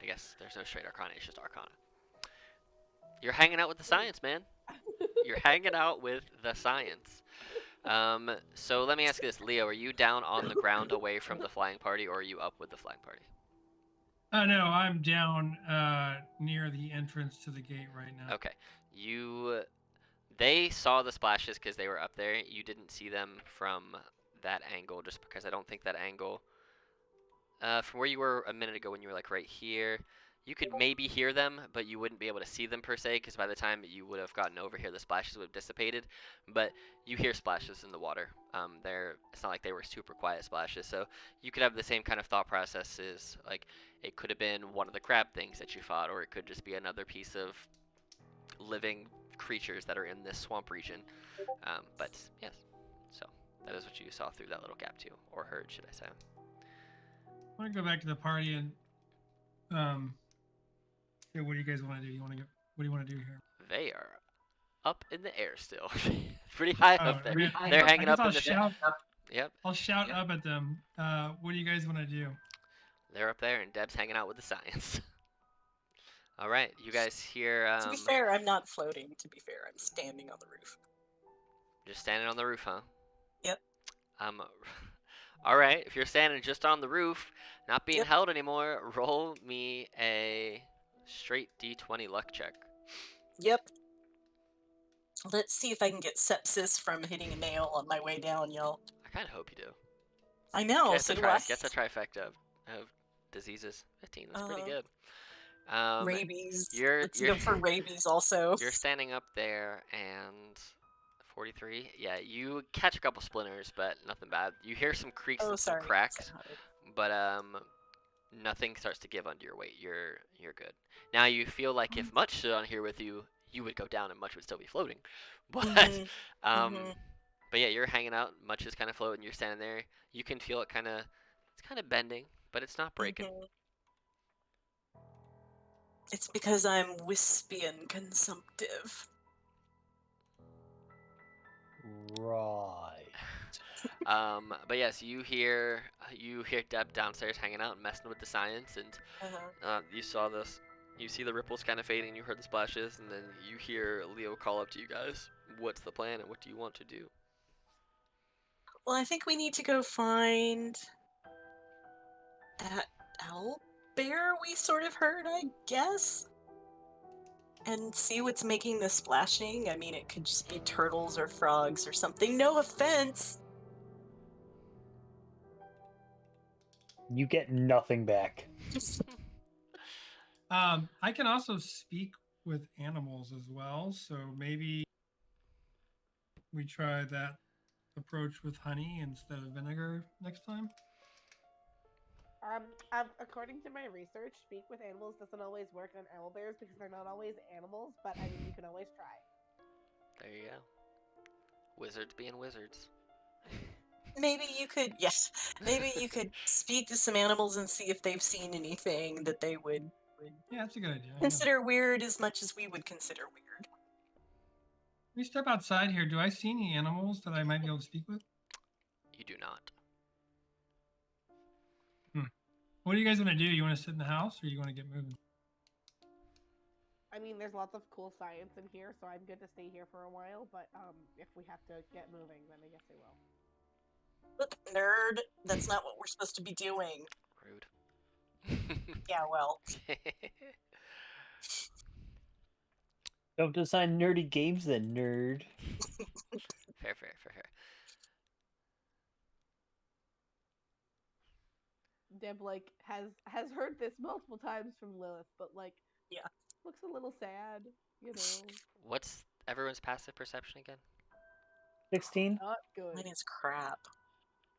I guess there's no straight Arcana. It's just Arcana. You're hanging out with the science, man. You're hanging out with the science. So let me ask you this, Leo, are you down on the ground away from the flying party, or are you up with the flying party? No, I'm down near the entrance to the gate right now. Okay. They saw the splashes because they were up there. You didn't see them from that angle, just because I don't think that angle... from where you were a minute ago when you were like right here, you could maybe hear them, but you wouldn't be able to see them per se, because by the time you would have gotten over here, the splashes would have dissipated. But you hear splashes in the water. It's not like they were super quiet splashes, so you could have the same kind of thought processes. Like, it could have been one of the crab things that you fought, or it could just be another piece of living creatures that are in this swamp region. But yes, so that is what you saw through that little gap too, or heard, should I say. I want to go back to the party and yeah, what do you guys want to do? What do you want to do here? They are up in the air still. Pretty high up there. They're hanging up in the shout, Yep. I'll shout up at them. What do you guys want to do? they're up there, and Deb's hanging out with the science. All right, you guys hear? To be fair, I'm not floating. To be fair, I'm standing on the roof. Just standing on the roof, huh? Yep. All right. If you're standing just on the roof, not being Yep. held anymore, roll me a straight D20 luck check. Yep. Let's see if I can get sepsis from hitting a nail on my way down, y'all. I kind of hope you do. I know, so do I. Get the trifecta of diseases. 15. That's pretty Uh-huh. good. Rabies. You're Let's go for rabies also. you're standing up there, and 43. Yeah, you catch a couple splinters, but nothing bad. You hear some creaks Oh, and some sorry. cracks, but nothing starts to give under your weight. You're good. Now you feel like if Much stood on here with you, you would go down and Much would still be floating. But Mhm. but yeah, you're hanging out. Much is kind of floating. You're standing there. You can feel it it's kind of bending, but it's not breaking. Mhm. It's because I'm wispy and consumptive. Right. But yes, you hear Deb downstairs hanging out and messing with the science, and Uh-huh. you saw this. You see the ripples kind of fading. You heard the splashes, and then you hear Leo call up to you guys. What's the plan, and what do you want to do? Well, I think we need to go find that owl bear we sort of heard, I guess, and see what's making the splashing. I mean, it could just be turtles or frogs or something. No offense. You get nothing back. I can also speak with animals as well, so maybe we try that approach with honey instead of vinegar next time. According to my research, speak with animals doesn't always work on owlbears because they're not always animals, but I mean, you can always try. There you go. Wizards being wizards. Maybe you could, yes. Maybe you could speak to some animals and see if they've seen anything that they would Yeah, that's a good idea. consider weird as much as we would consider weird. We step outside here. Do I see any animals that I might be able to speak with? You do not. What are you guys gonna do? You want to sit in the house, or you want to get moving? I mean, there's lots of cool science in here, so I'm good to stay here for a while. But if we have to get moving, then I guess I will. Look, nerd, that's not what we're supposed to be doing. Rude. Yeah, well. Don't design nerdy games then, nerd. Fair. Deb has heard this multiple times from Lilith, but Yeah. looks a little sad, you know. What's everyone's passive perception again? 16? Not good. Mine is crap.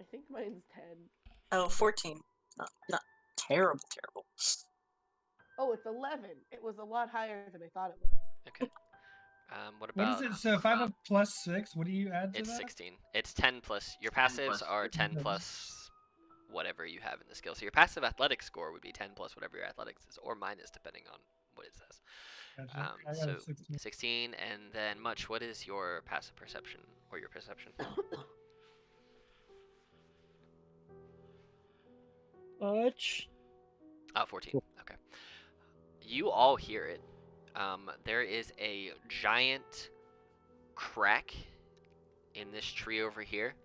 I think mine's 10. Oh, 14. Not terrible. Oh, it's 11. It was a lot higher than I thought it was. Okay. What What about? is it? So if I have a +6, what do you add to It's that? 16. It's 10 plus. Your passives are 10 plus whatever you have in the skill. So your passive athletic score would be 10 plus whatever your athletics is, or minus depending on what it says. Gotcha. I got So a 16. 16, and then Much. What is your passive perception or your perception? Much? 14. Okay. You all hear it. There is a giant crack in this tree over here,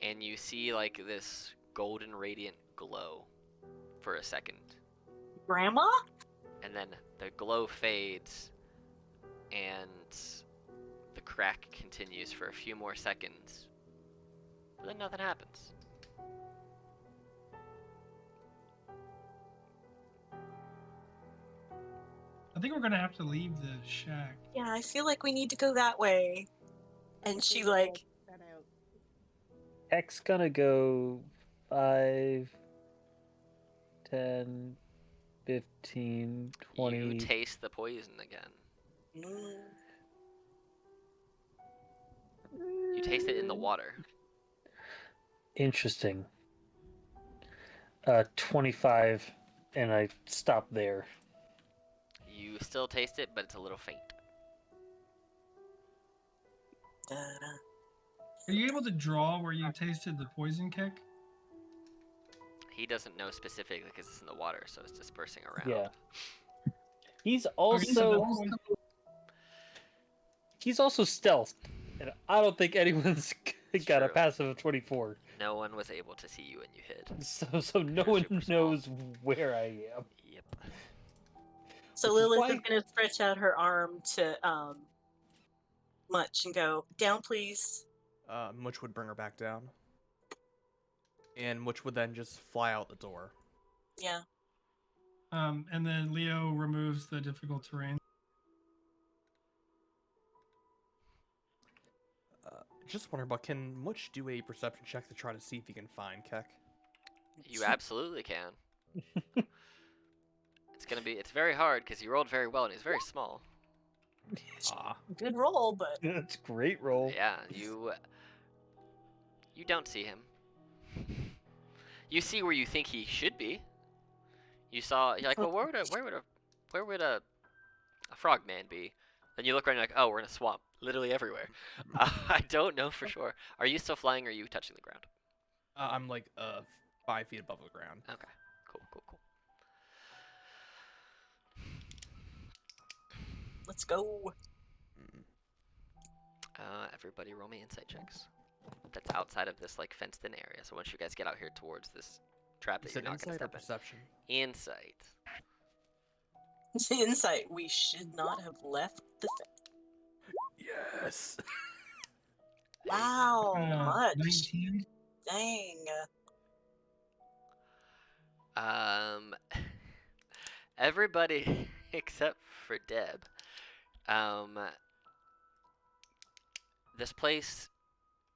and you see like this golden radiant glow for a second, Grandma? and then the glow fades, and the crack continues for a few more seconds, but then nothing happens. I think we're gonna have to leave the shack. Yeah, I feel like we need to go that way. And she We'll like, that out. X gonna go 5, 10, 15, 20. You taste the poison again. You taste it in the water. Interesting. 25, and I stop there. You still taste it, but it's a little faint. Are you able to draw where you tasted the poison kick? he doesn't know specifically because it's in the water, so it's dispersing around. Yeah. He's Okay, so also stealthed, and I don't think anyone's got a True. passive of 24. No one was able to see you when you hid. So no You're one super small. knows where I am. Yep. So Which is Lilith why- is going to stretch out her arm to Much and go, down, please. Much would bring her back down. And Much would then just fly out the door. Yeah. and then Leo removes the difficult terrain. Just wondering, but can Much do a perception check to try to see if he can find Keck? You absolutely can. It's very hard because he rolled very well and he's very small. Ah. Good roll, but That's a great roll. Yeah, you don't see him. You see where you think he should be. You're like, well, where would a frogman be? Then you look around and you're like, oh, we're in a swamp, literally everywhere. I don't know for sure. Are you still flying or are you touching the ground? I'm like 5 feet above the ground. Okay, cool. let's go. Everybody roll me insight checks. That's outside of this like fenced in area. So once you guys get out here towards this trap that Is you're it not going to insight or step in. perception? Insight. Insight. We should not have left the. Yes. Wow, Much. 19. Dang. Everybody except for Deb. This place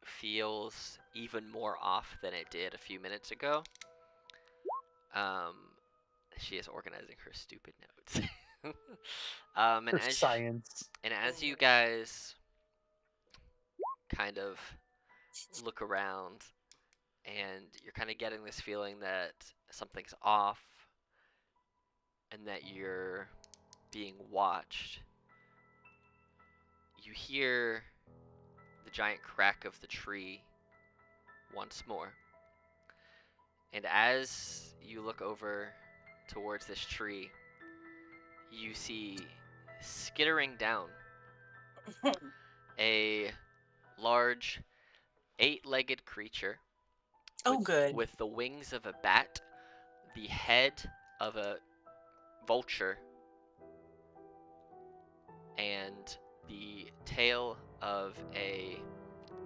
feels even more off than it did a few minutes ago. She is organizing her stupid notes. For science. And as you guys kind of look around, and you're kind of getting this feeling that something's off, and that you're being watched, you hear the giant crack of the tree once more. And as you look over towards this tree, you see skittering down a large 8-legged creature Oh, good. with the wings of a bat, the head of a vulture, and the tail of a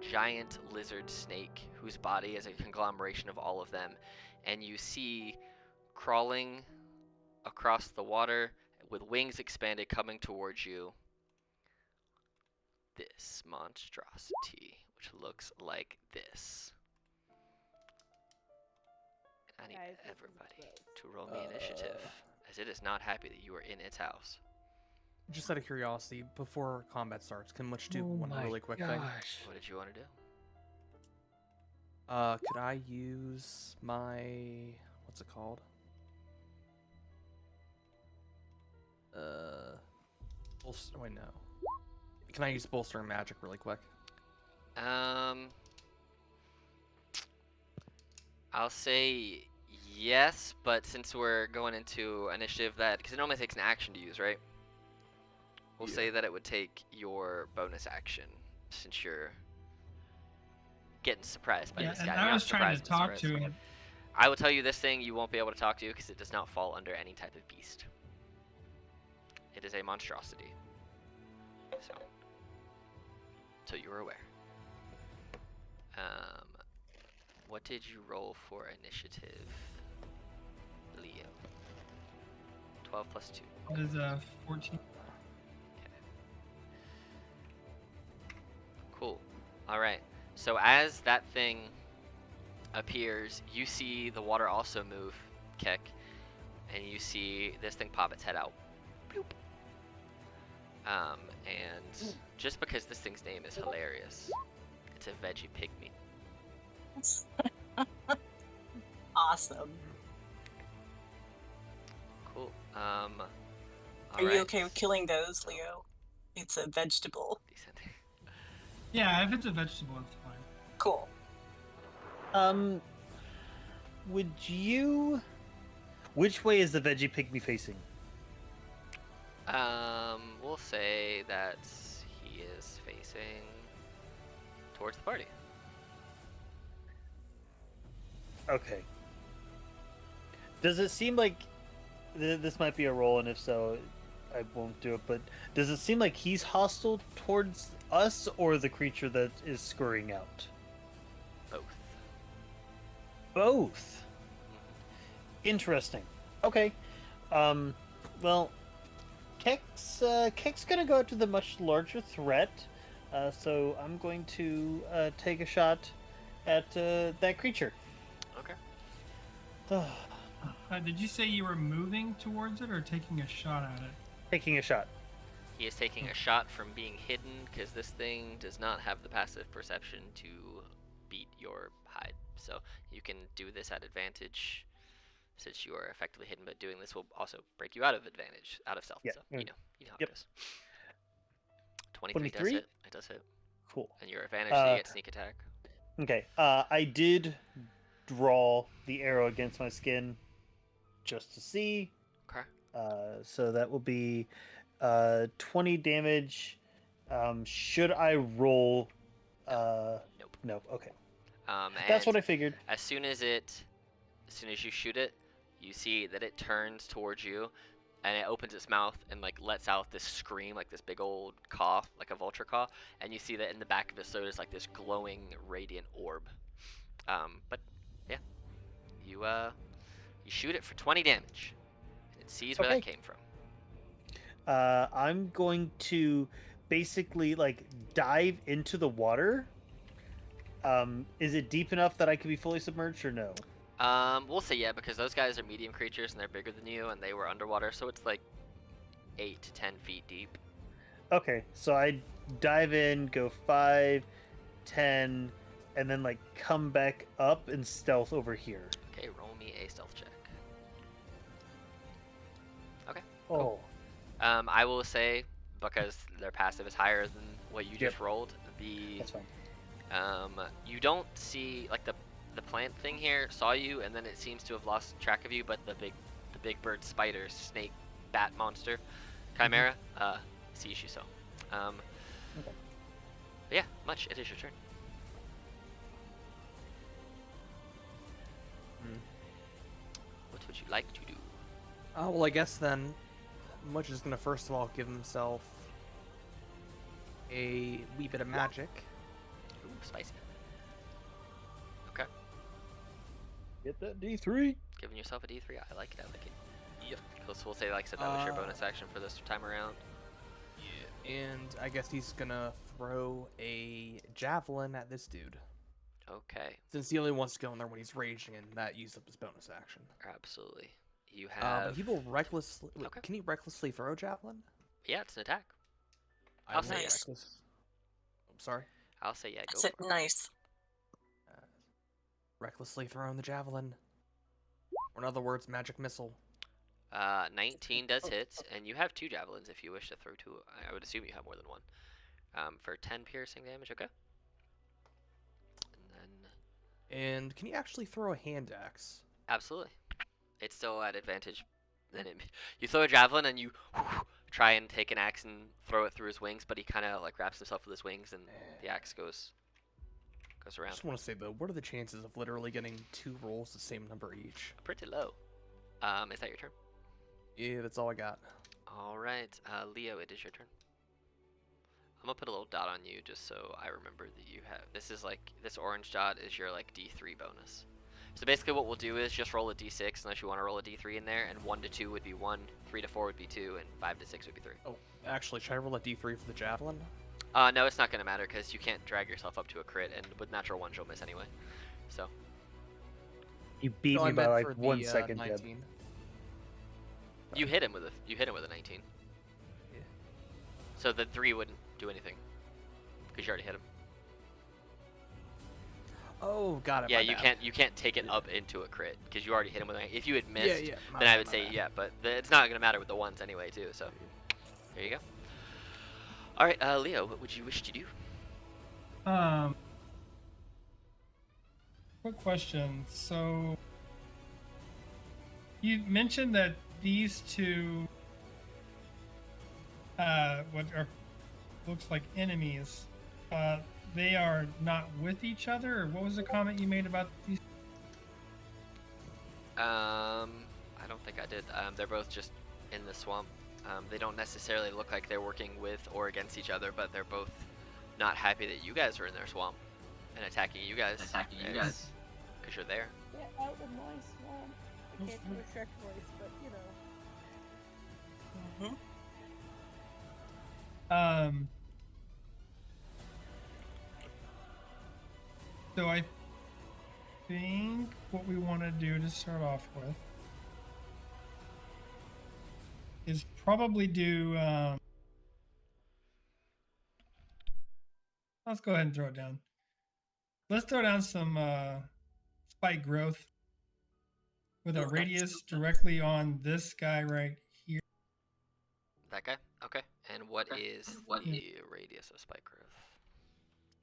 giant lizard snake whose body is a conglomeration of all of them. And you see crawling across the water with wings expanded coming towards you this monstrosity, which looks like this. I need Guys, this is everybody gross. to roll me initiative, as it is not happy that you are in its house. Just out of curiosity, before combat starts, can Much do Oh one my really quick thing? gosh. What did you want to do? Could I use my what's it called? Wait, no. Can I use bolstering magic really quick? I'll say yes, but since we're going into initiative, because it normally takes an action to use, right? We'll say that it would take your bonus action, since you're getting surprised by Yeah, this and guy. I You're not was trying to surprised, but talk surprised. to him. I will tell you this thing you won't be able to talk to because it does not fall under any type of beast. It is a monstrosity. So you were aware. What did you roll for initiative, Leo? 12 plus 2. It is 14. Cool. Alright. So as that thing appears, you see the water also move, Keck, and you see this thing pop its head out. Bloop. And just because this thing's name is hilarious, it's a veggie pygmy. Awesome. Cool. Are you okay with killing those, Leo? It's a vegetable. Decent. Yeah, if it's a vegetable, it's fine. Cool. would you? Which way is the veggie pygmy facing? We'll say that he is facing towards the party. Okay. Does it seem like this might be a roll, and if so, I won't do it. But does it seem like he's hostile towards us, or the creature that is scurrying out? Both. Both. Interesting. Okay. Well, Keck's gonna go after the much larger threat. So I'm going to take a shot at that creature. Okay. Did you say you were moving towards it or taking a shot at it? Taking a shot. He is taking a shot from being hidden because this thing does not have the passive perception to beat your hide. So you can do this at advantage since you are effectively hidden, but doing this will also break you out of advantage, out of stealth. Yeah. So you know how Yep. it goes. 23 does 23? hit. It does hit. Cool. And your advantage, so you get sneak attack. Okay. I did draw the arrow against my skin just to see. Okay. So that will be 20 damage. Should I roll? Nope. No. Okay. And That's what I figured. as soon as you shoot it, you see that it turns towards you, and it opens its mouth and like lets out this scream, like this big old caw, like a vulture caw, and you see that in the back of its throat is like this glowing, radiant orb. But yeah, you shoot it for 20 damage, and it sees where that Okay. came from. I'm going to basically like dive into the water. Is it deep enough that I could be fully submerged or no? We'll say yeah, because those guys are medium creatures and they're bigger than you, and they were underwater, so it's like 8 to 10 feet deep. Okay, so I dive in, go 5, 10, and then like come back up and stealth over here. Okay, roll me a stealth check. Okay. Oh, I will say, because their passive is higher than what you just rolled, that's fine. you don't see, like, the plant thing here saw you, and then it seems to have lost track of you, but the big bird, spider, snake, bat monster, chimera, sees you, so. Okay. But yeah, Much, it is your turn. What would you like to do? Well, I guess then, Much is gonna first of all give himself a wee bit of magic. Ooh, spicy. Okay. Get that D3. Giving yourself a D3. I like it. Yep. Cool, so we'll say, like I said, that was your bonus action for this time around. Yeah. And I guess he's gonna throw a javelin at this dude. Okay, Since he only wants to go in there when he's raging, and that used up his bonus action. absolutely. You have. He will recklessly. Wait, Okay. can he recklessly throw a javelin? Yeah, it's an attack. I I'll will say yes. I'm sorry. I'll say yeah. Go That's for it. it. Nice. Recklessly throwing the javelin. Or in other words, magic missile. 19 does hit, and you have 2 javelins if you wish to throw 2. I would assume you have more than one. For 10 piercing damage, okay? And then, And can he actually throw a hand axe? absolutely. It's still at advantage. Then you throw a javelin, and you try and take an axe and throw it through his wings, but he kind of like wraps himself with his wings, and the axe goes I around. just want to say though, what are the chances of literally getting 2 rolls the same number each? Pretty low. Is that your turn? Yeah, that's all I got. All right, Leo, it is your turn. I'm gonna put a little dot on you just so I remember that you have. This is like this orange dot is your like D3 bonus. So basically, what we'll do is just roll a D6 unless you want to roll a D3 in there, and 1 to 2 would be 1, 3 to 4 would be 2, and 5 to 6 would be 3. Oh, actually, should I roll a d3 for the javelin? No, it's not gonna matter because you can't drag yourself up to a crit, and with natural ones you'll miss anyway. So You beat No, I me by meant like for 1 the, second, Jeb. 19. you hit him with a 19. Yeah. So the 3 wouldn't do anything because you already hit him. Oh, got it. Yeah, my you bad. can't take it up into a crit because you already hit him with a. If you had missed, Yeah, yeah. my then I bad, would my say bad. yeah, but it's not gonna matter with the ones anyway too. So there you go. All right, Leo, what would you wish to do? Quick question. So, You mentioned that these two, what are looks like enemies, they are not with each other. Or what was the comment you made about these? I don't think I did. They're both just in the swamp. They don't necessarily look like they're working with or against each other, but they're both not happy that you guys are in their swamp and attacking you guys. Because you're there. Get out of my swamp. I can't do a Shrek voice, but you know. So I think what we want to do to start off with is probably do. Let's go ahead and throw it down. Let's throw down some spike growth with a radius directly on this guy right here. That guy? Okay. And what is the radius of spike growth?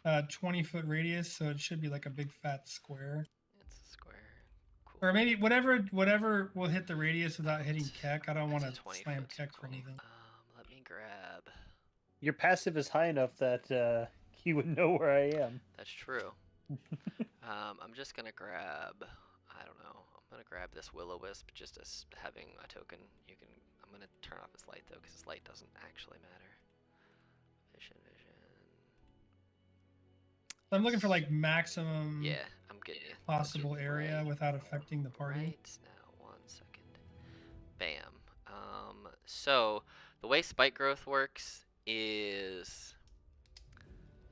20-foot radius, so it should be like a big fat square. It's a square. Cool. Or maybe whatever will hit the radius without hitting Keck. I don't want to It's a 20 slam foot Keck for circle. anything. Let me grab. Your passive is high enough that he would know where I am. That's true. I'm just gonna grab. I don't know. I'm gonna grab this will-o-wisp just as having a token. I'm gonna turn off his light though, because his light doesn't actually matter. Vision. I'm looking for like maximum Yeah, I'm getting you. possible area without affecting the party. Right now, 1 second. Bam. So the way spike growth works is,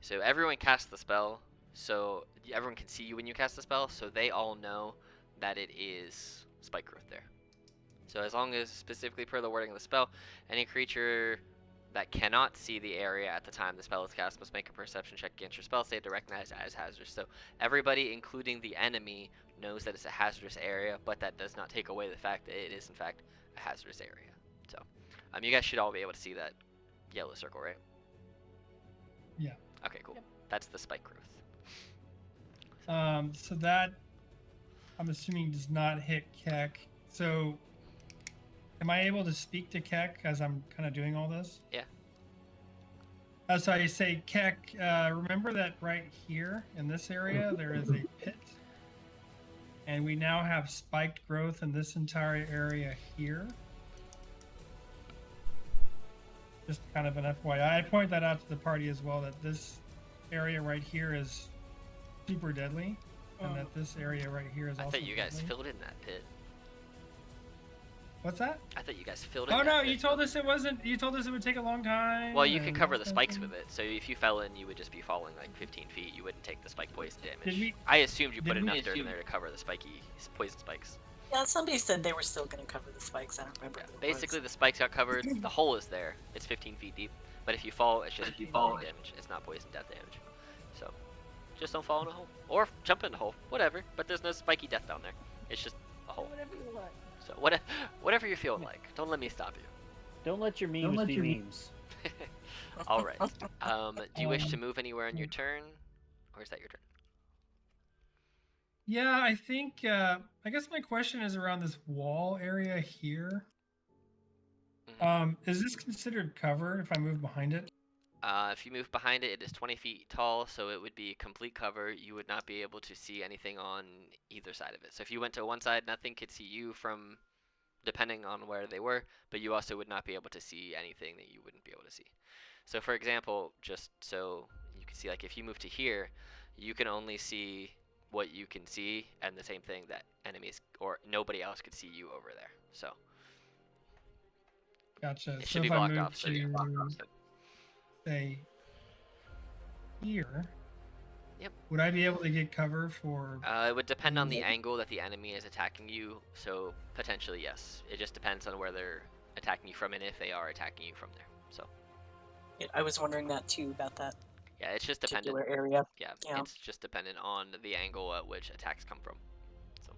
so everyone casts the spell, so everyone can see you when you cast the spell, so they all know that it is spike growth there. So as long as, specifically per the wording of the spell, any creature that cannot see the area at the time the spell is cast must make a perception check against your spell save to recognize it as hazardous. So everybody, including the enemy, knows that it's a hazardous area, but that does not take away the fact that it is in fact a hazardous area. So you guys should all be able to see that yellow circle, right? Yeah. Okay, cool. Yep. That's the spike growth. So that I'm assuming does not hit Keck. So am I able to speak to Keck as I'm kind of doing all this? Yeah. So I say, Keck, remember that right here in this area there is a pit, and we now have spiked growth in this entire area here. Just kind of an FYI. I point that out to the party as well, that this area right here is super deadly, and that this area right here is I also thought you guys deadly. filled in that pit. What's that? I thought you guys filled in Oh that no, pit. you told us it wasn't. You told us it would take a long time. Well, you could and cover all the that spikes stuff. with it, so if you fell in, you would just be falling like 15 feet. You wouldn't take the spike poison damage. Did we- I assumed you put did we enough dirt in assume- there to cover the spiky poison spikes. Yeah, somebody said they were still going to cover the spikes. I don't remember. Yeah, who it basically, was. the spikes got covered. The hole is there. It's 15 feet deep. But if you fall, it's just falling damage. It's not poison death damage. So, just don't fall in a hole. Or jump in a hole. Whatever. But there's no spiky death down there. It's just a hole. Whatever you want. So, whatever you're feeling like. Don't let me stop you. Don't let your memes be memes. All right. Do you wish to move anywhere on your turn? Or is that your turn? Yeah, I think. I guess my question is around this wall area here. Is this considered cover if I move behind it? If you move behind it, it is 20 feet tall, so it would be complete cover. You would not be able to see anything on either side of it. So if you went to one side, nothing could see you from, depending on where they were, but you also would not be able to see anything that you wouldn't be able to see. So for example, just so you can see, like if you move to here, you can only see what you can see, and the same thing that enemies or nobody else could see you over there. So Gotcha. it So should be if I blocked move off. So yeah. to, say, here. Yep. Would I be able to get cover for? It would depend on the angle that the enemy is attacking you, so potentially yes. It just depends on where they're attacking you from and if they are attacking you from there. So Yeah, I was wondering that too about that yeah, it's just dependent. particular area. Yeah, Yeah. it's just dependent on the angle at which attacks come from. So,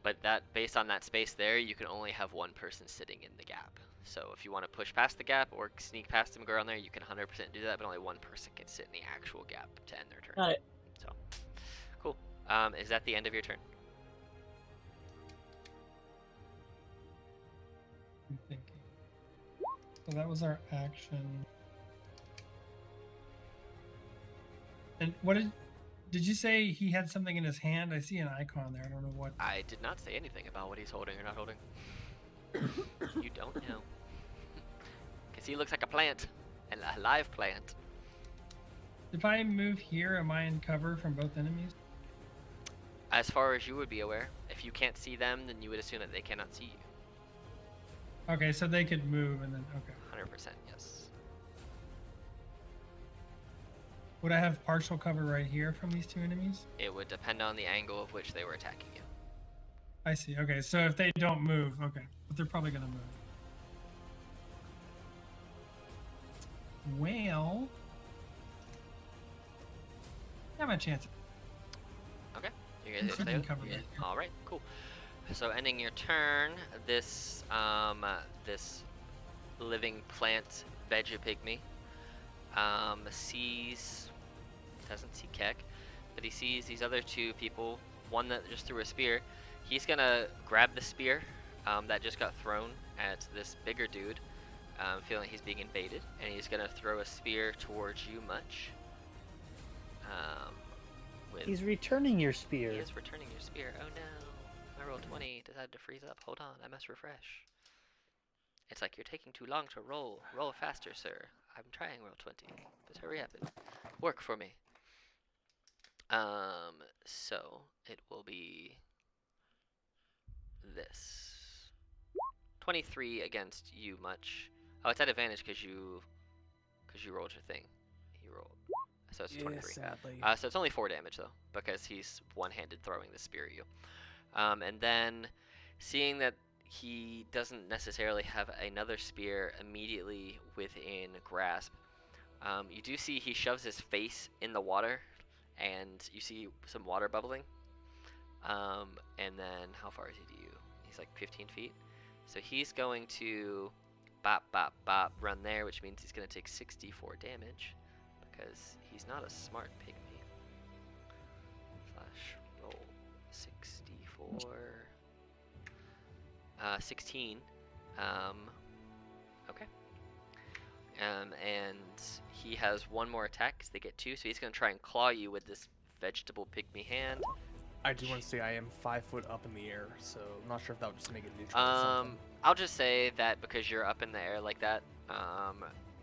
but that based on that space there, you can only have one person sitting in the gap. So if you want to push past the gap or sneak past them, go around there, you can 100% do that, but only one person can sit in the actual gap to end their turn. Got it. So, cool. Is that the end of your turn? I'm thinking. So that was our action. And what did you say he had something in his hand? I see an icon there. I don't know what. I did not say anything about what he's holding or not holding. You don't know. Because he looks like a plant. A live plant. If I move here, am I in cover from both enemies? As far as you would be aware, if you can't see them, then you would assume that they cannot see you. Okay, so they could move and then, okay. 100% yes. Would I have partial cover right here from these two enemies? It would depend on the angle of which they were attacking you. I see. Okay, so if they don't move, okay. But they're probably going to move. Well, I have a chance. Okay. You I'm guys sitting stay with- covered right here. All right, cool. So ending your turn, this this living plant vegapygmy doesn't see Keck, but he sees these other two people. One that just threw a spear. He's gonna grab the spear that just got thrown at this bigger dude, feeling he's being invaded, and he's gonna throw a spear towards you, Much. He's returning your spear. He is returning your spear. Oh no. My roll 20 decided to freeze up. Hold on, I must refresh. It's like you're taking too long to roll. Roll faster, sir. I'm trying roll 20. Just hurry up and work for me. So it will be this. 23 against you, Much. Oh, it's at advantage because you rolled your thing. You rolled. So it's 23. sadly. So it's only 4 damage though, because he's one-handed throwing the spear at you. And then, seeing that he doesn't necessarily have another spear immediately within grasp, you do see he shoves his face in the water, and you see some water bubbling. And then, how far is he to you? He's like 15 feet. So he's going to bop, bop, bop, run there, which means he's going to take 64 damage. Because he's not a smart pygmy. Slash roll 64. 16. Okay. And he has one more attack because they get 2, so he's going to try and claw you with this vegetable pygmy hand. I do want to say I am 5 foot up in the air, so I'm not sure if that would just make it neutral or something. I'll just say that because you're up in the air like that,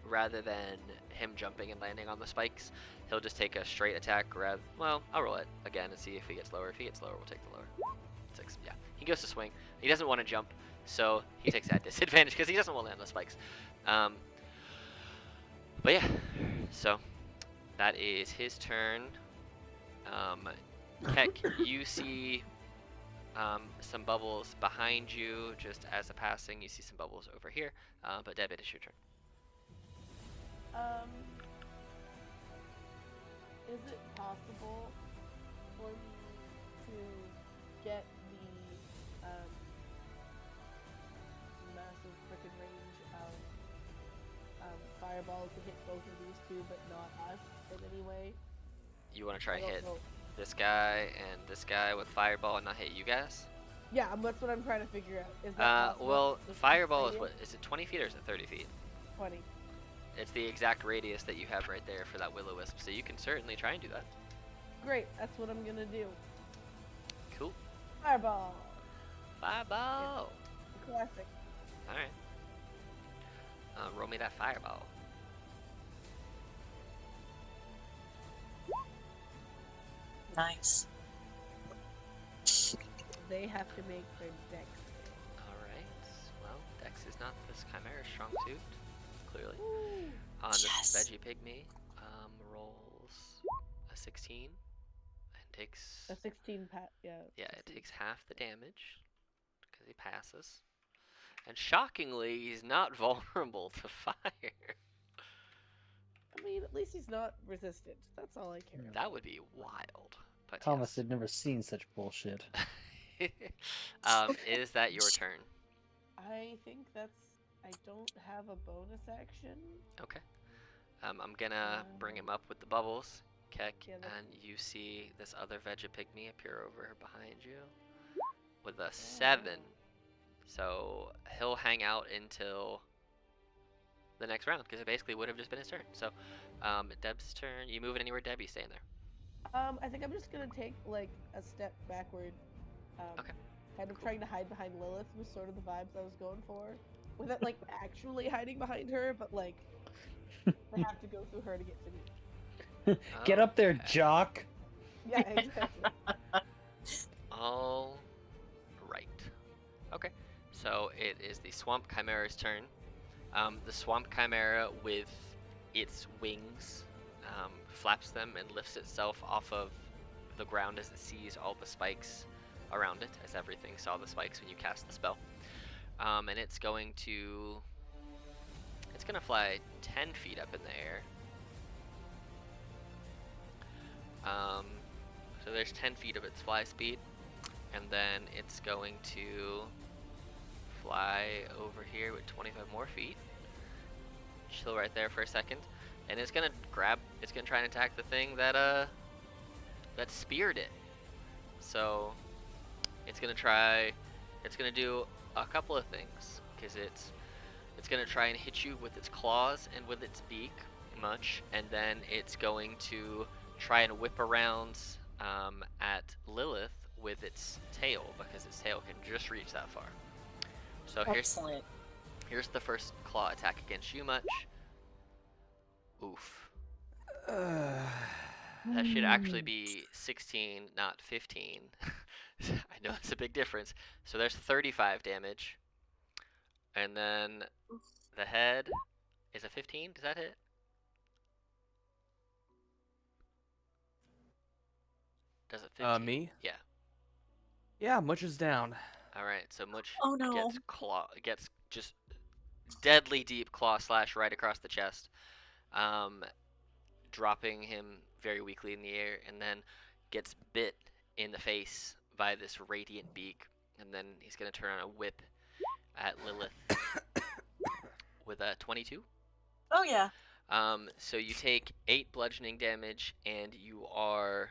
rather than him jumping and landing on the spikes, he'll just take a straight attack. Well, I'll roll it again and see if he gets lower. If he gets lower, we'll take the lower. 6, yeah. He goes to swing. He doesn't want to jump, so he takes that disadvantage because he doesn't want to land on the spikes. But yeah, so that is his turn. Heck, you see some bubbles behind you just as a passing. You see some bubbles over here, but Deb, it is your turn. Is it possible for me to get the massive frickin' range of fireball to hit both of these two, but not us in any way? You want to try I and don't hit know. this guy and this guy with fireball and not hit you guys? Yeah, that's what I'm trying to figure out. Is that possible? Well, Just fireball is radius? what? Is it 20 feet or is it 30 feet? 20. It's the exact radius that you have right there for that will-o-wisp, so you can certainly try and do that. Great, that's what I'm gonna do. Cool. Fireball! Fireball! Classic. Alright. Roll me that fireball. Nice. They have to make their dex. Alright. Well, Dex is not this Chimera's strong suit, clearly. Woo! This Yes. veggie pygmy rolls a 16 and takes... A 16 pat, yeah. Yeah, it 16. takes half the damage because he passes. And shockingly, he's not vulnerable to fire. I mean, at least he's not resistant. That's all I care about. That would be wild. But Thomas yes. had never seen such bullshit. Is that your turn? I think that's. I don't have a bonus action. Okay. I'm gonna bring him up with the bubbles, Keck, Yeah, that's and you see this other veggie pygmy appear over behind you with a 7 So he'll hang out until the next round because it basically would have just been his turn. So Deb's turn. You moving anywhere, Deb? You staying there? I think I'm just gonna take like a step backward. Okay. Kind of Cool. trying to hide behind Lilith was sort of the vibes I was going for, without like actually hiding behind her, but like I have to go through her to get to me. Get up there, Okay. jock. Yeah, exactly. All right. Okay. So it is the Swamp Chimera's turn. The Swamp Chimera, with its wings, flaps them and lifts itself off of the ground as it sees all the spikes around it, as everything saw the spikes when you cast the spell. And it's going to fly 10 feet up in the air. So there's 10 feet of its fly speed, and then it's going to fly over here with 25 more feet. Chill right there for a second, and it's gonna try and attack the thing that speared it. So it's gonna do a couple of things, because it's gonna try and hit you with its claws and with its beak much, and then it's going to try and whip around at Lilith with its tail, because its tail can just reach that far. So Excellent. here's the first claw attack against you, Much. Oof. That should actually be 16, not 15. I know it's a big difference. So there's 35 damage. And then the head is a 15. Does that hit? Does it 15? Me? Yeah. Yeah, Much is down. All right. So Much Oh no. gets just deadly deep claw slash right across the chest, dropping him very weakly in the air, and then gets bit in the face by this radiant beak, and then he's gonna turn on a whip at Lilith with a 22. Oh yeah. So you take 8 bludgeoning damage, and you are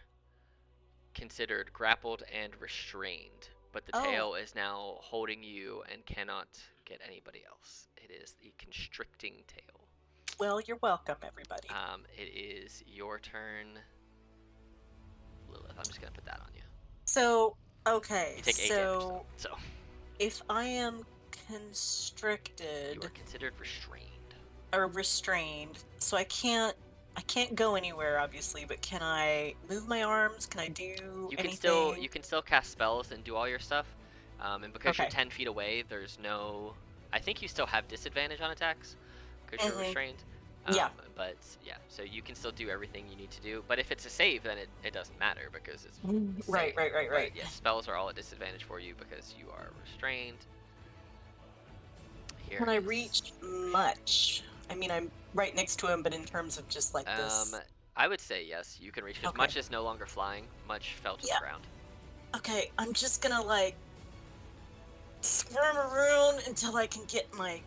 considered grappled and restrained. But the tail is now holding you and cannot get anybody else. It is the constricting tail. Well, you're welcome, everybody. It is your turn, Lilith. I'm just gonna put that on you. So, okay. You take 8 damage, though. So if I am you constricted are considered restrained. or restrained, so I can't go anywhere, obviously. But can I move my arms? Can I do You can anything? you can still cast spells and do all your stuff. And because you're Okay. 10 feet away, there's no. I think you still have disadvantage on attacks because you're Mhm. restrained. Yeah. But yeah, so you can still do everything you need to do. But if it's a save, then it doesn't matter because it's Right. saved. But yeah, spells are all at disadvantage for you because you are restrained. Here Can I is- reach Much? I mean, I'm right next to him, but in terms of just like this. I would say yes, you can reach because Okay. Much is no longer flying. Much fell to Yeah. the ground. Okay, I'm just gonna like squirm around until I can get my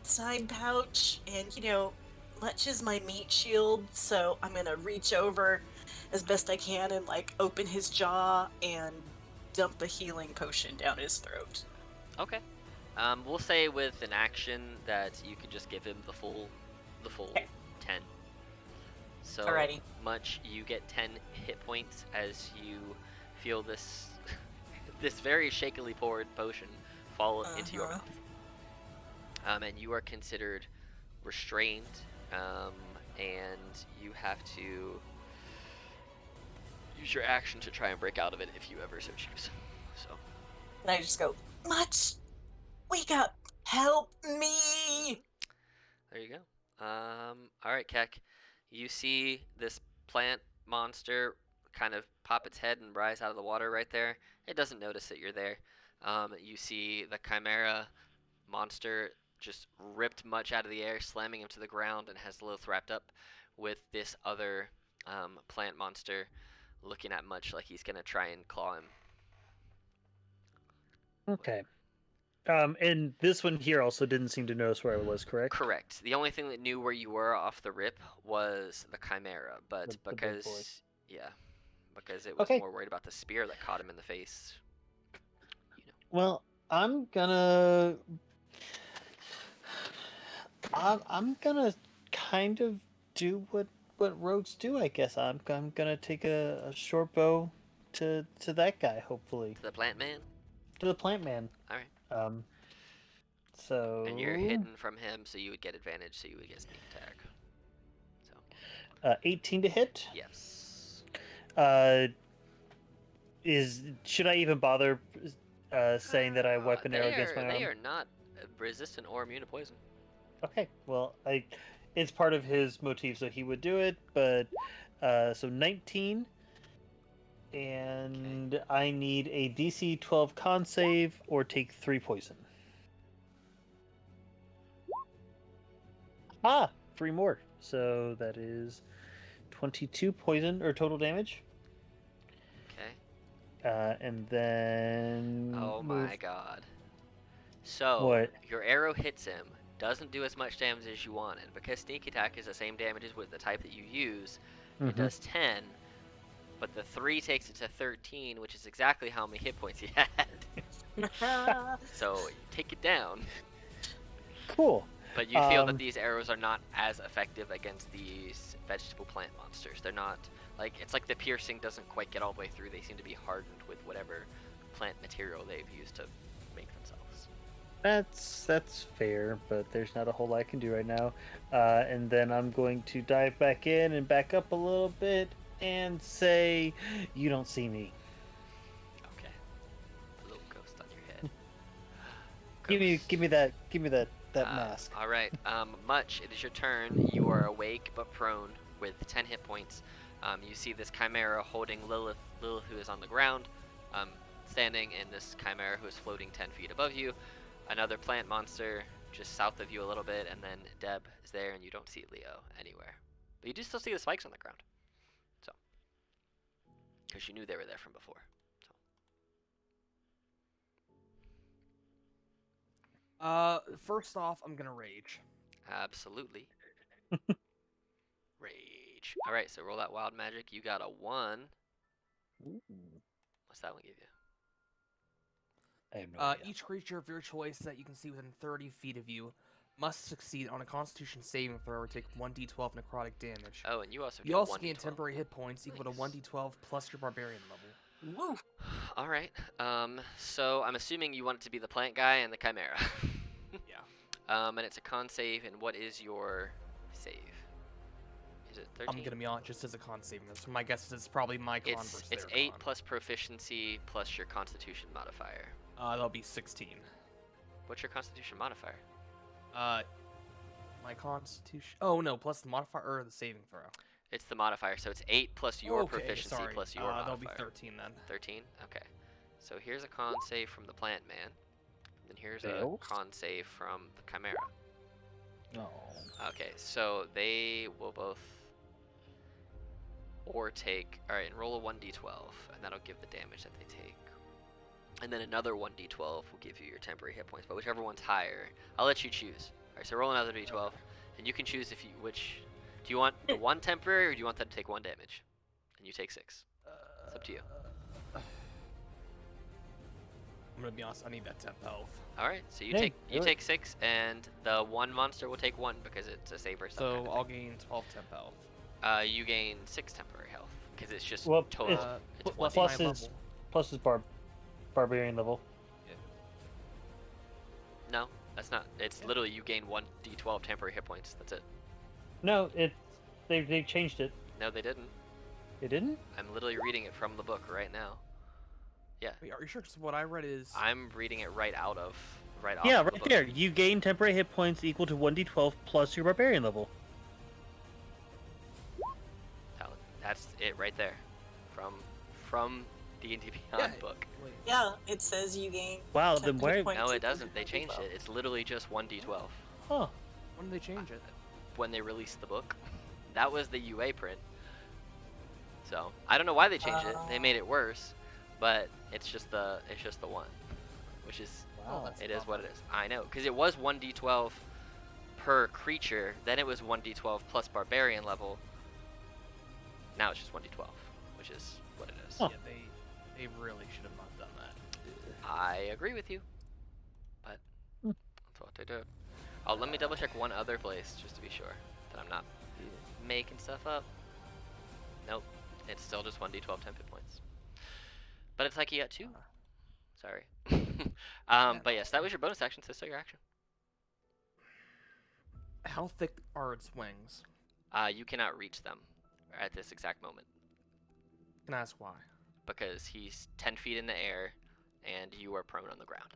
side pouch, and Much is my meat shield, so I'm gonna reach over as best I can and like open his jaw and dump a healing potion down his throat. Okay. We'll say with an action that you could just give him the full Okay. 10. So Alrighty. Much, you get 10 hit points as you feel this this very shakily poured potion fall into your Uh-huh. mouth. And you are considered restrained, and you have to use your action to try and break out of it if you ever so choose. So And I just go, Much, wake up, help me! there you go. All right, Keck. You see this plant monster kind of pop its head and rise out of the water right there. It doesn't notice that you're there. You see the Chimera monster just ripped Much out of the air, slamming him to the ground, and has Lilith wrapped up with this other plant monster looking at Much like he's going to try and claw him. Okay. And this one here also didn't seem to notice where I was, correct? Correct. The only thing that knew where you were off the rip was the Chimera, but The big because boy. because it was Okay. more worried about the spear that caught him in the face. Well, I'm gonna. I'm gonna kind of do what rogues do. I guess I'm gonna take a short bow to that guy. Hopefully, To the plant man. to the plant man. All right. Um. So. And you're hidden from him, so you would get advantage. So you would get sneak attack. So 18 to hit. yes. Uh. Should I even bother saying that I weapon arrow against my arm? They are not resistant or immune to poison. Okay, well, it's part of his motif, so he would do it. But so 19, and I need a DC 12 con save or take 3 poison. 3 more. So that is 22 poison or total damage. Okay. And then. Oh my god. So What? your arrow hits him, doesn't do as much damage as you wanted, because sneak attack is the same damage as with the type that you use. It does 10, but the 3 takes it to 13, which is exactly how many hit points he had. So take it down. Cool. But you feel that these arrows are not as effective against these vegetable plant monsters. They're not like, it's like the piercing doesn't quite get all the way through. They seem to be hardened with whatever plant material they've used to make themselves. That's fair, but there's not a whole lot I can do right now. And then I'm going to dive back in and back up a little bit and say, "You don't see me." Okay. A little ghost on your head. Give me that mask. All right. Much, it is your turn. You are awake but prone with 10 hit points. You see this chimera holding Lilith, who is on the ground, standing, and this chimera who is floating 10 feet above you. Another plant monster just south of you a little bit, and then Deb is there, and you don't see Leo anywhere. But you do still see the spikes on the ground. So, because you knew they were there from before. First off, I'm gonna rage. Absolutely. Rage. All right, so roll that wild magic. You got a 1. What's that one give you? I have no idea. Each creature of your choice that you can see within 30 feet of you must succeed on a Constitution saving throw or take 1d12 necrotic damage. Oh, and you also You get also 1d12. gain temporary hit points equal to Nice. 1d12 plus your barbarian level. Woo. All right. So I'm assuming you want it to be the plant guy and the chimera. Yeah. And it's a con save. And what is your save? Is it 13? I'm gonna be honest, just as a con saving. So my guess is it's probably my con versus It's their 8 con. plus proficiency plus your Constitution modifier. That'll be 16. What's your Constitution modifier? My Constitution. Oh no, plus the modifier or the saving throw. It's the modifier, so it's 8 plus your Okay, proficiency sorry. plus your modifier. That'll be 13 then. 13? Okay. So here's a con save from the plant man. Then here's Fails. a con save from the chimera. No. Okay, so they will both or take. Alright, and roll a 1d12, and that'll give the damage that they take. And then another 1d12 will give you your temporary hit points, but whichever one's higher, I'll let you choose. Alright, so roll another d12, and you can choose if you which. Do you want the 1 temporary, or do you want them to take 1 damage? And you take 6. It's up to you. I'm gonna be honest, I need that temp health. Alright, so you Hey, do it. take 6, and the 1 monster will take 1 because it's a save or So something. I'll gain 12 temp health. You gain 6 temporary health because it's just Well, total. it's It's plus 1d12. plus my his level. plus his barbarian level. No, that's not. It's literally you gain 1d12 temporary hit points. That's it. No, they changed it. No, they didn't. It didn't? I'm literally reading it from the book right now. Wait, are you sure? Because what I read is. I'm reading it right off Yeah, of the right book. there. You gain temporary hit points equal to 1d12 plus your barbarian level. That's it right there, from D&D Beyond Yeah. book. Wait. Yeah, it says you gain. Wow, 10 then why? hit points No, it equal to doesn't. They changed 1d12. it. It's literally just 1d12 Huh. When did they change it? when they released the book. That was the UA print. So I don't know why they changed it. They made it worse, but it's just the one, which is Wow. that's it is not what bad. it is. I know, because it was 1d12 per creature. Then it was 1d12 plus barbarian level. Now it's just 1d12, which is what it is. Huh. Yeah, they really should have not done that. I agree with you. what I did. Oh, let me double check one other place just to be sure that I'm not making stuff up. Nope, it's still just 1d12 10 hit points. But it's like you got 2. Sorry. But yes, that was your bonus action, so still your action. How thick are its wings? You cannot reach them at this exact moment Can I ask why? because he's 10 feet in the air and you are prone on the ground.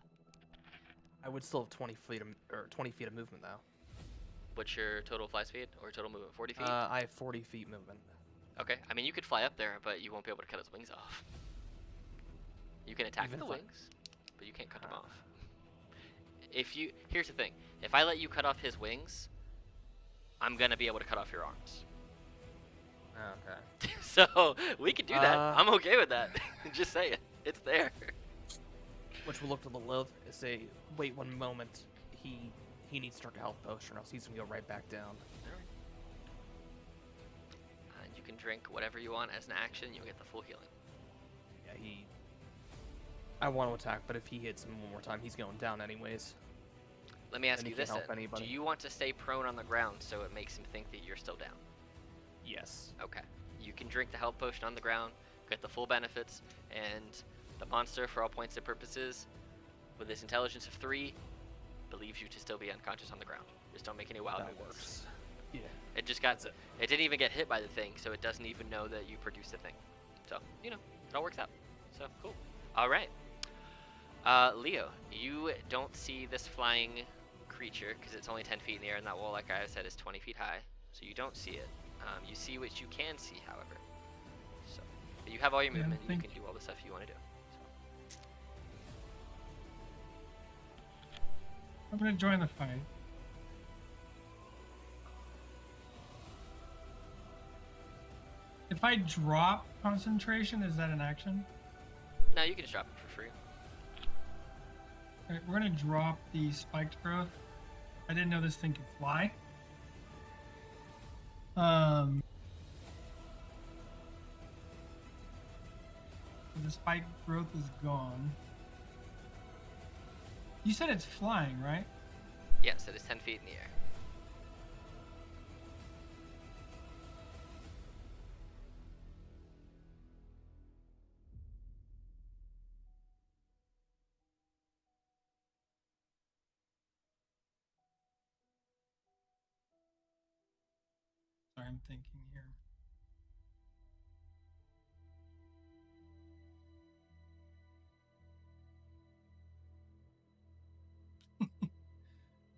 I would still have 20 feet of movement though. What's your total fly speed or total movement? 40 feet? I have 40 feet movement. Okay, I mean you could fly up there, but you won't be able to cut his wings off. You can attack Even the if I- wings, but you can't cut them off. Here's the thing: if I let you cut off his wings, I'm gonna be able to cut off your arms. Okay. So we could do that. Uh, I'm okay with that. Just say it. It's there. Which will look to the Lilith and say, wait 1 moment. He needs to start a health potion or else he's gonna go right back down. And you can drink whatever you want as an action. You'll get the full healing. Yeah, I want to attack, but if he hits him one more time, he's going down anyways. Let me ask And you he can't this: help then. anybody. Do you want to stay prone on the ground so it makes him think that you're still down? Yes. Okay. You can drink the health potion on the ground, get the full benefits, and the monster, for all points and purposes, with his intelligence of 3, believes you to still be unconscious on the ground. Just don't make any wild That movements. works. Yeah. It just got. That's it. It didn't even get hit by the thing, so it doesn't even know that you produced the thing. So it all works out. So cool. All right. Leo, you don't see this flying creature because it's only 10 feet in the air, and that wall, like I said, is 20 feet high. So you don't see it. You see what you can see, however. So but you have all your Yeah, movement. You thank can do all the stuff you want to do. So. I'm gonna join the fight. If I drop concentration, is that an action? Now you can just drop it for free. Alright, we're gonna drop the spiked growth. I didn't know this thing could fly. The spiked growth is gone. You said it's flying, right? Yes, it is 10 feet in the air. Sorry, I'm thinking here.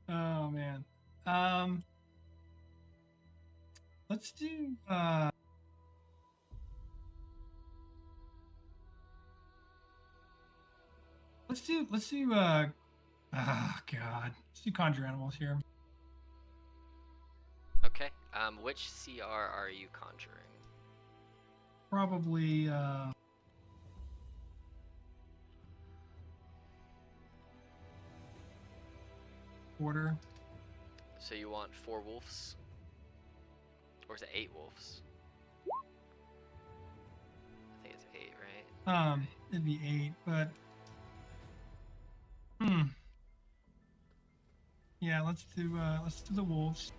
Oh man. Let's do God. Let's do conjure animals here. Okay. Which CR are you conjuring? Probably order. So you want 4 wolves? Or is it 8 wolves? I think it's 8, right? It'd be 8, but yeah, let's do the wolves.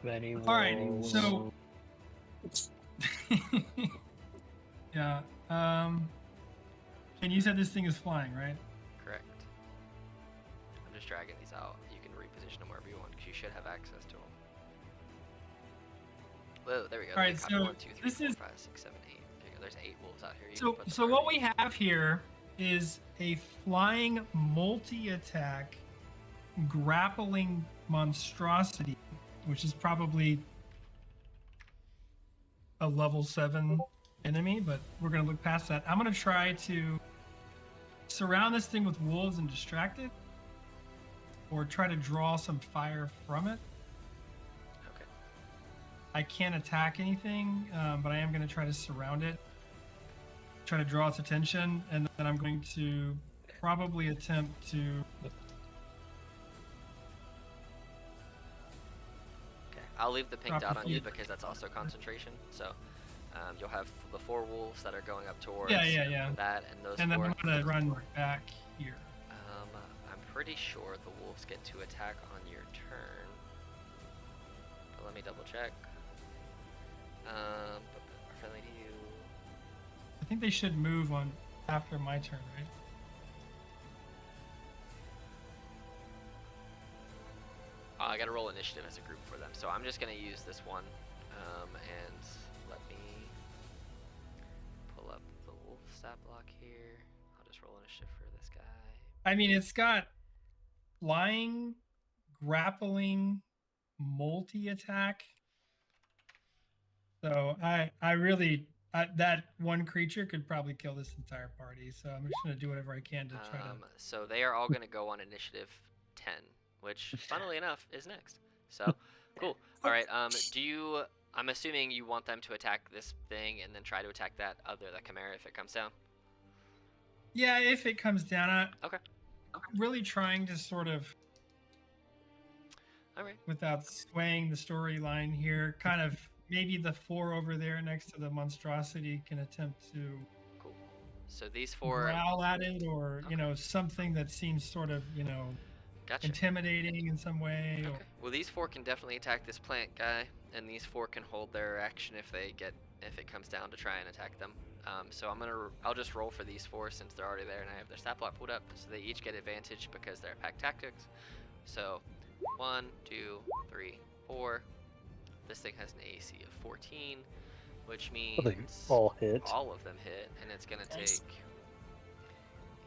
Many All right, wolves. so yeah, and you said this thing is flying, right? Correct. I'm just dragging these out. You can reposition them wherever you want because you should have access to them. Whoa, there we go. All right, They copy so 1, 2, 3, this 4, is- 5, 6, 7, 8. There you go. There's 8 wolves out here. You So can put so them what wherever we you have here is a flying multi-attack grappling monstrosity, which is probably a level 7 enemy, but we're going to look past that. I'm going to try to surround this thing with wolves and distract it, or try to draw some fire from it. Okay. I can't attack anything, but I am going to try to surround it, try to draw its attention, and then I'm going to probably attempt to... Okay. I'll leave the pink Drop dot the on you feet. because that's also concentration. So you'll have the 4 wolves that are going up towards Yeah. that, and those And then 4 I'm going to run towards- back here. pretty sure the wolves get to attack on your turn. But let me double check. Are friendly to you. I think they should move on after my turn, right? I gotta roll initiative as a group for them, so I'm just gonna use this one. And let me pull up the wolf stat block here. I'll just roll initiative for this guy. I mean, it's got flying, grappling, multi-attack. So I really that one creature could probably kill this entire party. So I'm just gonna do whatever I can to try to. So they are all gonna go on initiative 10, which, funnily enough, is next. So, cool. All right. Do you? I'm assuming you want them to attack this thing and then try to attack that chimera if it comes down. Yeah, if it comes down, Okay. I'm really trying to sort of, All right. without swaying the storyline here, kind of maybe the 4 over there next to the monstrosity can attempt to Cool. So these 4. growl at it, or Okay. something that seems sort of Gotcha. intimidating in some way. Okay. Well, these 4 can definitely attack this plant guy, and these 4 can hold their action if it comes down to try and attack them. So I'll just roll for these 4 since they're already there and I have their stat block pulled up, so they each get advantage because they're pack tactics. So 1, 2, 3, 4. This thing has an AC of 14, which means They all hit. all of them hit, and it's gonna Nice. take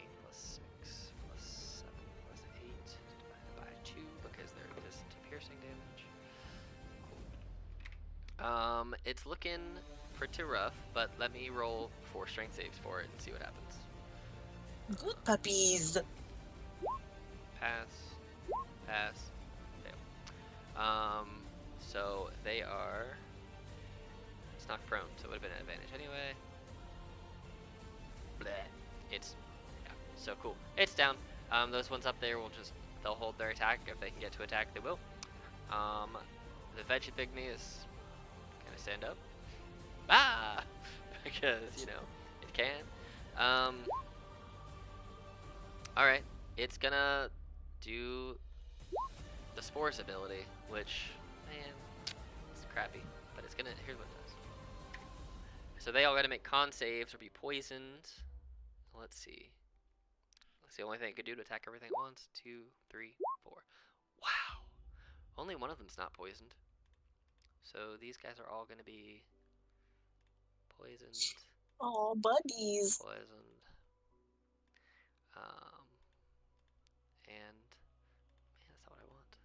8 plus 6 plus 7 plus 8 divided by 2 because they're resistant to piercing damage. Cool. It's looking pretty rough, but let me roll 4 strength saves for it and see what happens. Good puppies. Pass, pass, fail. So they are. It's knocked prone, so it would have been an advantage anyway. Bleh. Yeah. So cool. It's down. Those ones up there they'll hold their attack. If they can get to attack, they will. The veggie pygmy is gonna stand up. Ah! Because, it can. Alright. It's gonna do the spores ability, which, man, it's crappy. But it's gonna, here's what it does. So they all gotta make con saves or be poisoned. Let's see. That's the only thing it could do to attack everything at once. 2, 3, 4. Wow! Only one of them's not poisoned. So these guys are all gonna be poisoned. Oh, buddies. Poisoned. And man, that's not what I want.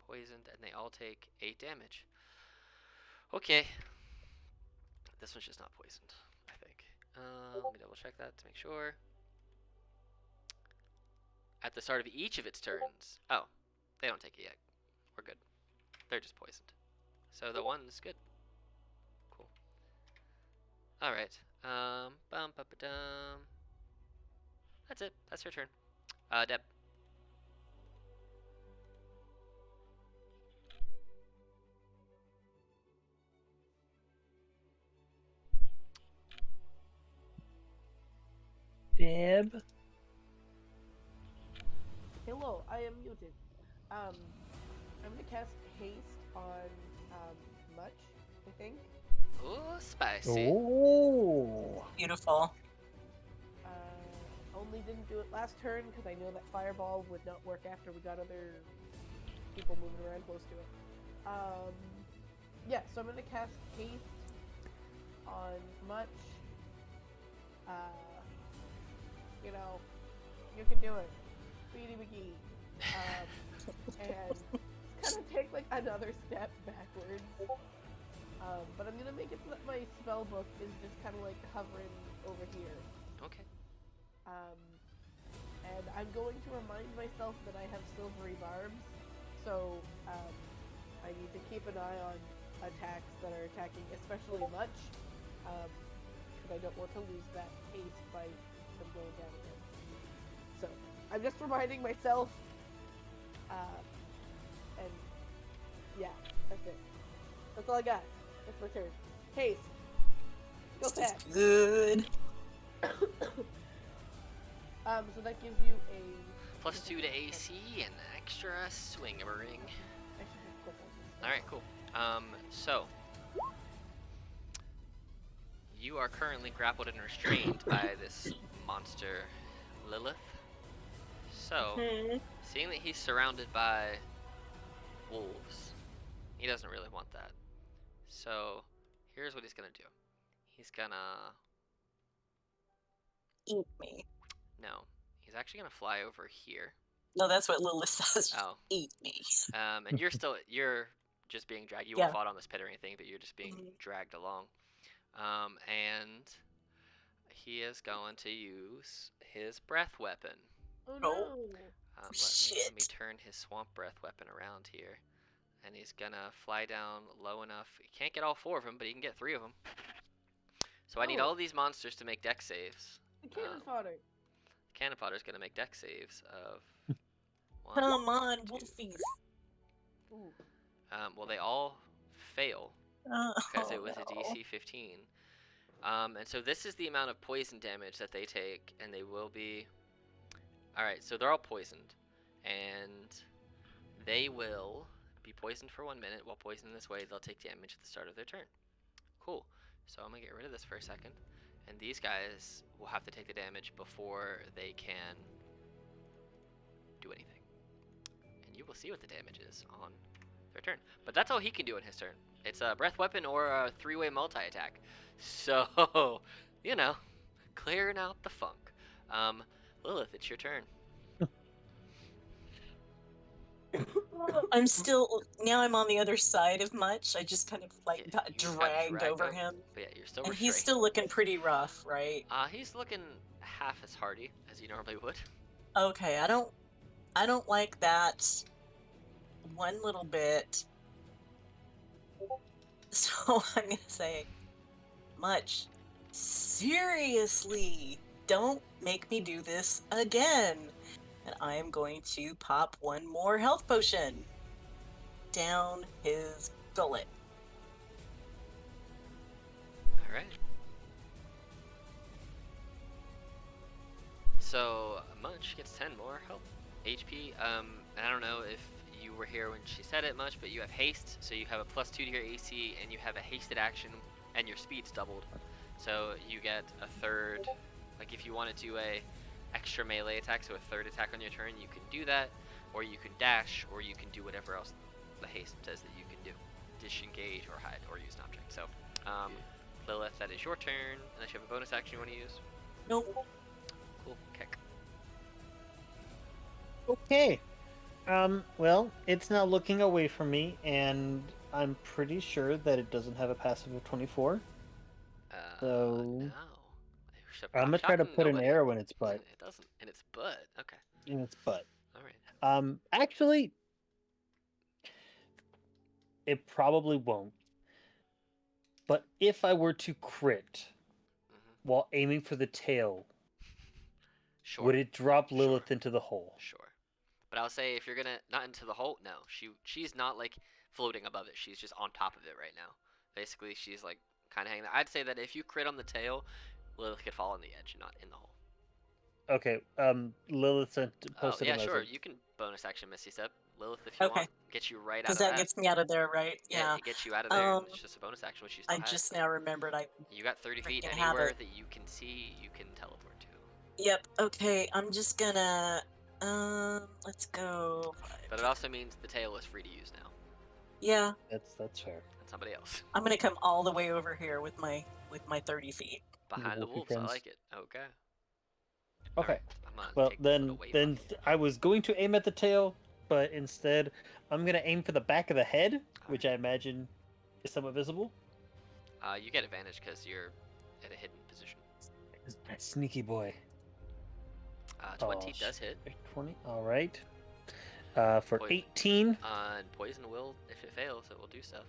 Poisoned, and they all take 8 damage. Okay. This one's just not poisoned, I think. Let me double check that to make sure. At the start of each of its turns. Oh, they don't take it yet. We're good. They're just poisoned. So the one's good. Cool. Alright. That's it. That's your turn. Deb. Deb. Hello, I am muted. I'm gonna cast haste on Much, I think. Ooh, spicy. Oh. Beautiful. Only didn't do it last turn because I know that fireball would not work after we got other people moving around close to it. Yeah, so I'm gonna cast haste on Much. You can do it. Beady McGee. And kind of take like another step backwards. But I'm gonna make it so that my spell book is just kind of like hovering over here. Okay. And I'm going to remind myself that I have silvery barbs, so I need to keep an eye on attacks that are attacking especially Much, because I don't want to lose that haste by them going down again. So I'm just reminding myself, and yeah, that's it. That's all I got. That's my turn. Haste. Go fast. Good. So that gives you a +2 to AC and extra swing-a-ring. I should do quick ones instead. All right, cool. So you are currently grappled and restrained by this monster, Lilith. So, Hmm. seeing that he's surrounded by wolves, he doesn't really want that. So, here's what he's gonna do. He's gonna Eat me. no. He's actually gonna fly over here. No, that's what Lilith says. Oh, Eat me. and you're just being dragged. You Yeah. won't fall on this pit or anything, but you're just being Mhm. dragged along. And he is going to use his breath weapon. Oh No. no! Let me Shit. turn his swamp breath weapon around here, and he's gonna fly down low enough. He can't get all 4 of them, but he can get 3 of them. So I need Oh. all these monsters to make dex saves. The cannon Um, fodder. Cannon fodder's gonna make dex saves of 1, Come on, 2. wolfies. Ooh. Well, they all fail because it was a DC 15. And so this is the amount of poison damage that they take, and they will be. Alright, so they're all poisoned, and they will be poisoned for 1 minute. While poisoned this way, they'll take damage at the start of their turn. Cool. So I'm gonna get rid of this for a second, and these guys will have to take the damage before they can do anything. And you will see what the damage is on their turn. But that's all he can do in his turn. It's a breath weapon or a 3-way multi-attack. So, you know, clearing out the funk. Lilith, it's your turn. I'm still now. I'm on the other side of Much. I just kind of like Yeah, got you got dragged dragged over over. him, But yeah, you're still and restrained. he's still looking pretty rough, right? He's looking half as hardy as he normally would. Okay, I don't like that one little bit. So I'm gonna say, Much, seriously, don't make me do this again. And I am going to pop 1 more health potion down his gullet. Alright. So, Munch gets 10 more health HP. And I don't know if you were here when she said it much, but you have haste, so you have a +2 to your AC, and you have a hasted action, and your speed's doubled. So you get a third, like if you want to do a extra melee attack, so a third attack on your turn, you can do that, or you can dash, or you can do whatever else the haste says that you can do. Disengage, or hide, or use an object. So, Lilith, that is your turn, unless you have a bonus action you want to use. Nope. Cool, Keck. Okay. Well, it's now looking away from me, and I'm pretty sure that it doesn't have a passive of 24. So No. I'm gonna try to put an arrow in its butt. It doesn't. In its butt. Okay. In its butt. All right. Actually, it probably won't. But if I were to crit while aiming for the tail, Sure. would it drop Lilith Sure. into the hole? Sure. But I'll say if you're gonna not into the hole, no. She's not like floating above it. She's just on top of it right now. Basically, she's like kind of hanging there. I'd say that if you crit on the tail, Lilith could fall on the edge, not in the hole. Okay. Lilith Oh posted yeah, a sure. message. You can bonus action Misty Step, Lilith, if you Okay. want. Get you right out Because of that gets me out of there, right? Yeah, it gets you out of there. And it's just a bonus action, which you still I have. just now remembered I. You got 30 feet freaking have anywhere it. that you can see. You can teleport to. Yep. Okay. I'm just gonna. Let's go. But it also means the tail is free to use now. Yeah, That's fair. And somebody else. I'm gonna come all the way over here with my 30 feet. Behind the wolfy wolves, I friends. like it. Okay. Okay. Alright, I'm gonna Well, take this one then away then from you. I was going to aim at the tail, but instead I'm gonna aim for the back of the head, which I imagine is somewhat visible. You get advantage because you're at a hidden position. That sneaky boy. 20 Oh, does hit. 20. All right. For Poison. 18. And poison will, if it fails, it will do stuff.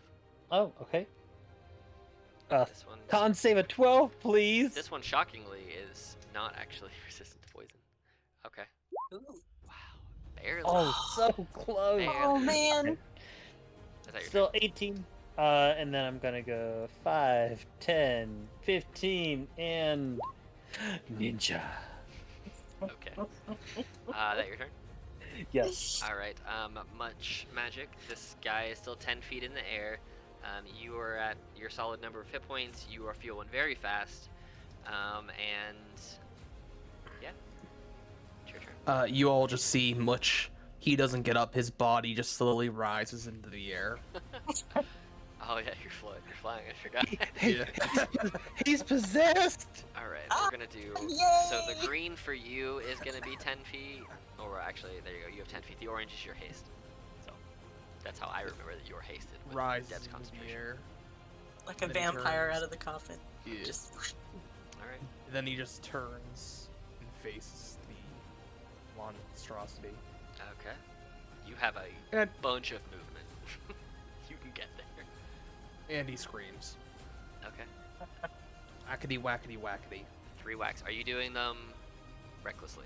Oh, okay. This one, Con save a 12, please. this one shockingly is not actually resistant to poison. Okay. Ooh. Wow. Barely. Oh, so close. Man. Oh man. Is that your Still 18. And then I'm gonna go 5, 10, 15, and ninja. turn? Okay. That your turn? Yes. All right. Much magic. This guy is still 10 feet in the air. You are at your solid number of hit points. You are feeling very fast. And yeah, it's your turn. You all just see Much. He doesn't get up. His body just slowly rises into the air. Oh yeah, you're flying. You're flying. I forgot. Yeah. He's possessed. All right, Ah, we're gonna do. So the yay! green for you is gonna be 10 feet. Or actually, there you go. You have 10 feet. The orange is your haste. So that's how I remember that you were hasted. With Rises Deb's into the concentration. air. Like a Then he vampire turns. out of the coffin. Yeah. Just All right. Then he just turns and faces the monstrosity. Okay. You have a And, bunch of movement. You can get there. and he screams. Okay. Wackety wackety wackety. 3 whacks. Are you doing them recklessly?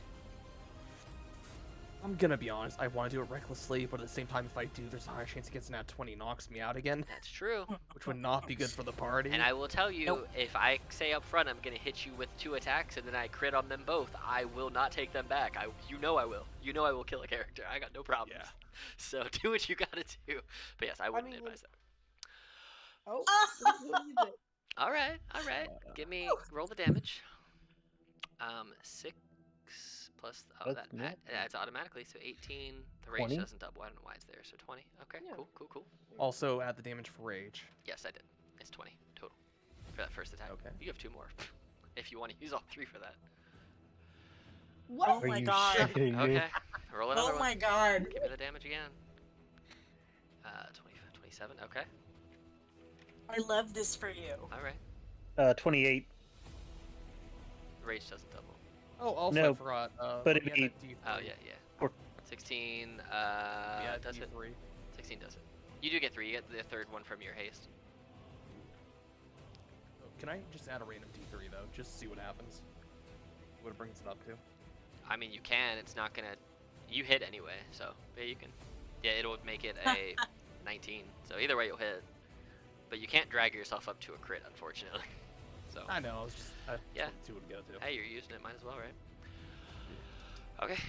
I'm gonna be honest, I want to do it recklessly, but at the same time, if I do, there's a high chance it gets an at 20 knocks me out again, That's true. which would not be good for the party. And I will tell you, Nope. if I say up front I'm gonna hit you with 2 attacks and then I crit on them both, I will not take them back. You know I will. You know I will kill a character. I got no problems. Yeah. So do what you gotta do. But yes, I wouldn't mean, advise that. Oh, what is it? All right. Give me roll the damage. 6 plus That's that not it's automatically, so 18. The rage 20? doesn't double. I don't know why it's there. So 20. Okay. Yeah. Cool. Also, add the damage for rage. Yes, I did. It's 20 total for that first attack. Okay. You have 2 more if you want to use all 3 for that. What? Oh Are my you god. shitting me? Okay. Roll another Oh one. my god. Give me the damage again. 25, 27. Okay. I love this for you. All right. 28. Rage doesn't double. Oh, also, No, I forgot. but let me it'd add that D3. Oh yeah. Or- 16. Yeah, Does it? D3. 16 does it. You do get 3. You get the third one from your haste. Oh, can I just add a random D3 though, just to see what happens? What it brings it up to? I mean, you can. It's not gonna. You hit anyway, so yeah, you can. Yeah, it'll make it a 19. So either way, you'll hit. But you can't drag yourself up to a crit, unfortunately. So I know. I was just Yeah. see what it go to. hey, you're using it. Might as well, right? Okay.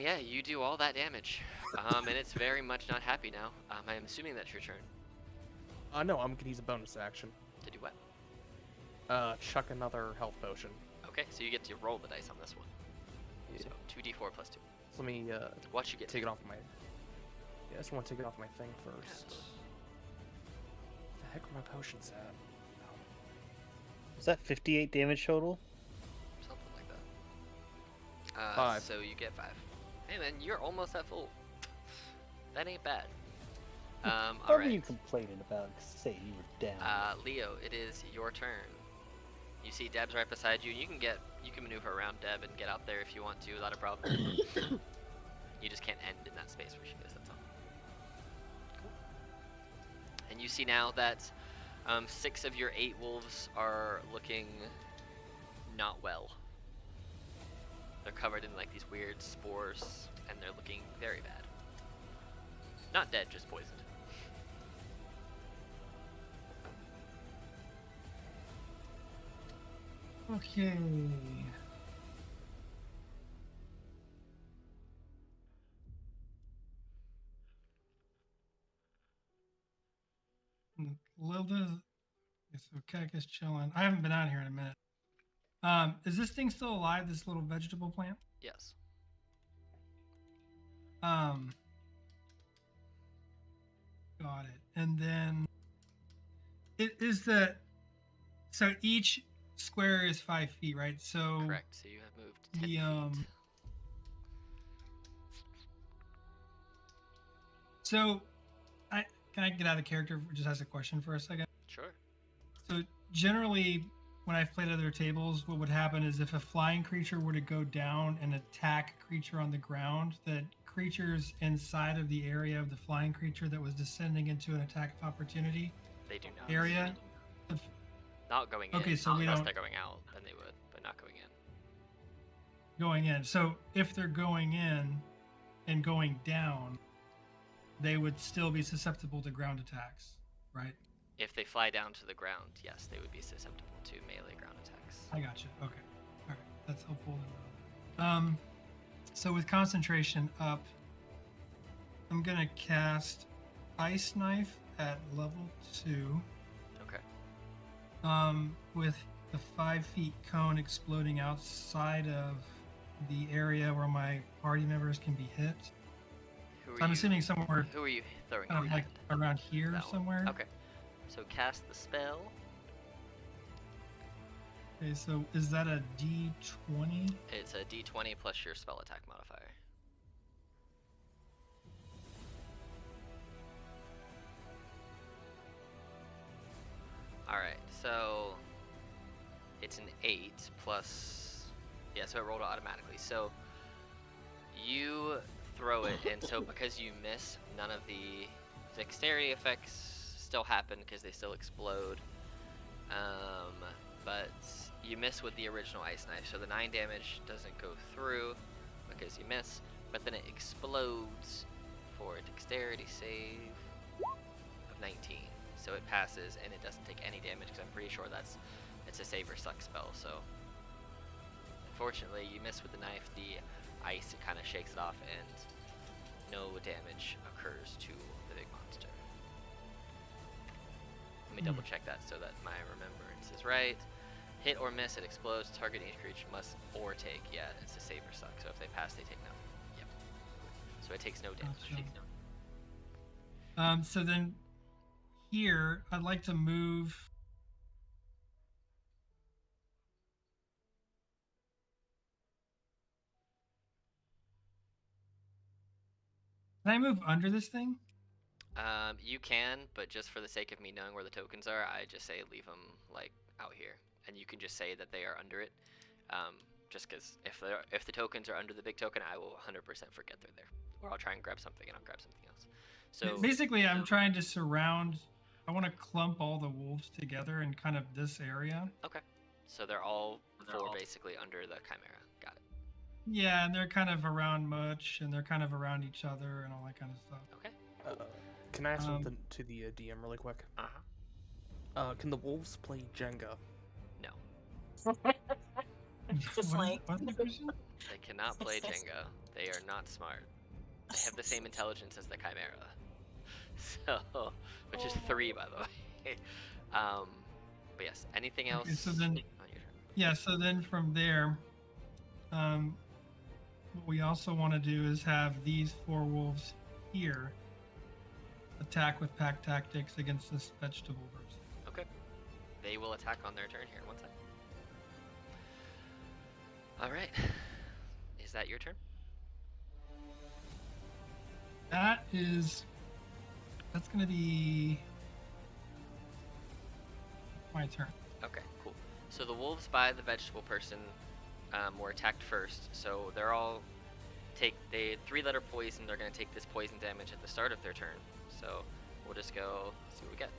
Yeah, you do all that damage. And it's very much not happy now. I am assuming that's your turn. No, I'm gonna use a bonus action. To do what? Chuck another health potion. Okay, so you get to roll the dice on this one. Yeah. So 2d4 plus 2. So let me What you get? take it off my. Yeah, I just want to take it off my thing first. Yes. Where the heck are my potions at? Is that 58 damage total? Something like that. 5. So you get 5. Hey man, you're almost at full. That ain't bad. What All were you right. complaining about? Say you were down. Leo, it is your turn. You see Deb's right beside you. You can maneuver around Deb and get out there if you want to without a problem. You just can't end in that space where she is. That's all. Cool. And you see now that 6 of your 8 wolves are looking not well. They're covered in like these weird spores, and they're looking very bad. Not dead, just poisoned. Okay. Lilith. So Keck is chilling. I haven't been out here in a minute. Is this thing still alive? This little vegetable plant? Yes. Got it. And then it is the so each square is 5 feet, right? So Correct. So you have moved 10 the, feet. So can I get out of character? Just ask a question for a second. Sure. So generally, when I've played other tables, what would happen is if a flying creature were to go down and attack a creature on the ground, that creatures inside of the area of the flying creature that was descending into an attack of opportunity They do not. area. of- Not going in. Okay, so not we unless don't- they're going out, then they would, but not going in. going in. So if they're going in and going down, they would still be susceptible to ground attacks, right? If they fly down to the ground, yes, they would be susceptible to melee ground attacks. I got you. Okay. All right. That's helpful to know. So with concentration up, I'm gonna cast Ice Knife at level 2. Okay. With the 5 feet cone exploding outside of the area where my party members can be hit. Who are So I'm you, assuming somewhere Who are you throwing kind it of like at? around here That one. somewhere. Okay. So cast the spell. Okay, so is that a D20? It's a D20 plus your spell attack modifier. Alright, so it's an 8 plus. Yeah, so it rolled automatically. So you throw it, and so because you miss, none of the dexterity effects still happen because they still explode. But you miss with the original ice knife, so the 9 damage doesn't go through because you miss, but then it explodes for a dexterity save of 19. So it passes and it doesn't take any damage because I'm pretty sure it's a save or suck spell. So unfortunately, you miss with the knife. The ice, it kind of shakes it off, and no damage occurs to the big monster. Let me double check that so that my remembrance is right. Hit or miss, it explodes. Target each creature must or take. Yeah, it's a save or suck. So if they pass, they take nothing. Yep. So it takes no damage. Gotcha. So then here, I'd like to move. Can I move under this thing? You can, but just for the sake of me knowing where the tokens are, I just say leave them like out here, and you can just say that they are under it. Just because if the tokens are under the big token, I will 100% forget they're there, or I'll try and grab something and I'll grab something else. So Basically, I'm trying to surround. I want to clump all the wolves together in kind of this area. okay, so they're all four basically under the chimera. Got it. Yeah, and they're kind of around Much, and they're kind of around each other and all that kind of stuff. Okay. Can I ask something to the DM really quick? Can the wolves play Jenga? No, Just like What's the question? they cannot play Jenga. They are not smart. They have the same intelligence as the chimera. So, which is 3 by the way. But yes, anything else? Okay, so then, on your turn? yeah, so then from there, what we also want to do is have these 4 wolves here attack with pack tactics against this vegetable person. Okay. They will attack on their turn here in 1 second. Alright. Is that your turn? That's gonna be my turn. Okay, cool. So the wolves by the vegetable person were attacked first. So they're all 3-letter poison. They're going to take this poison damage at the start of their turn. So we'll just go see what we get.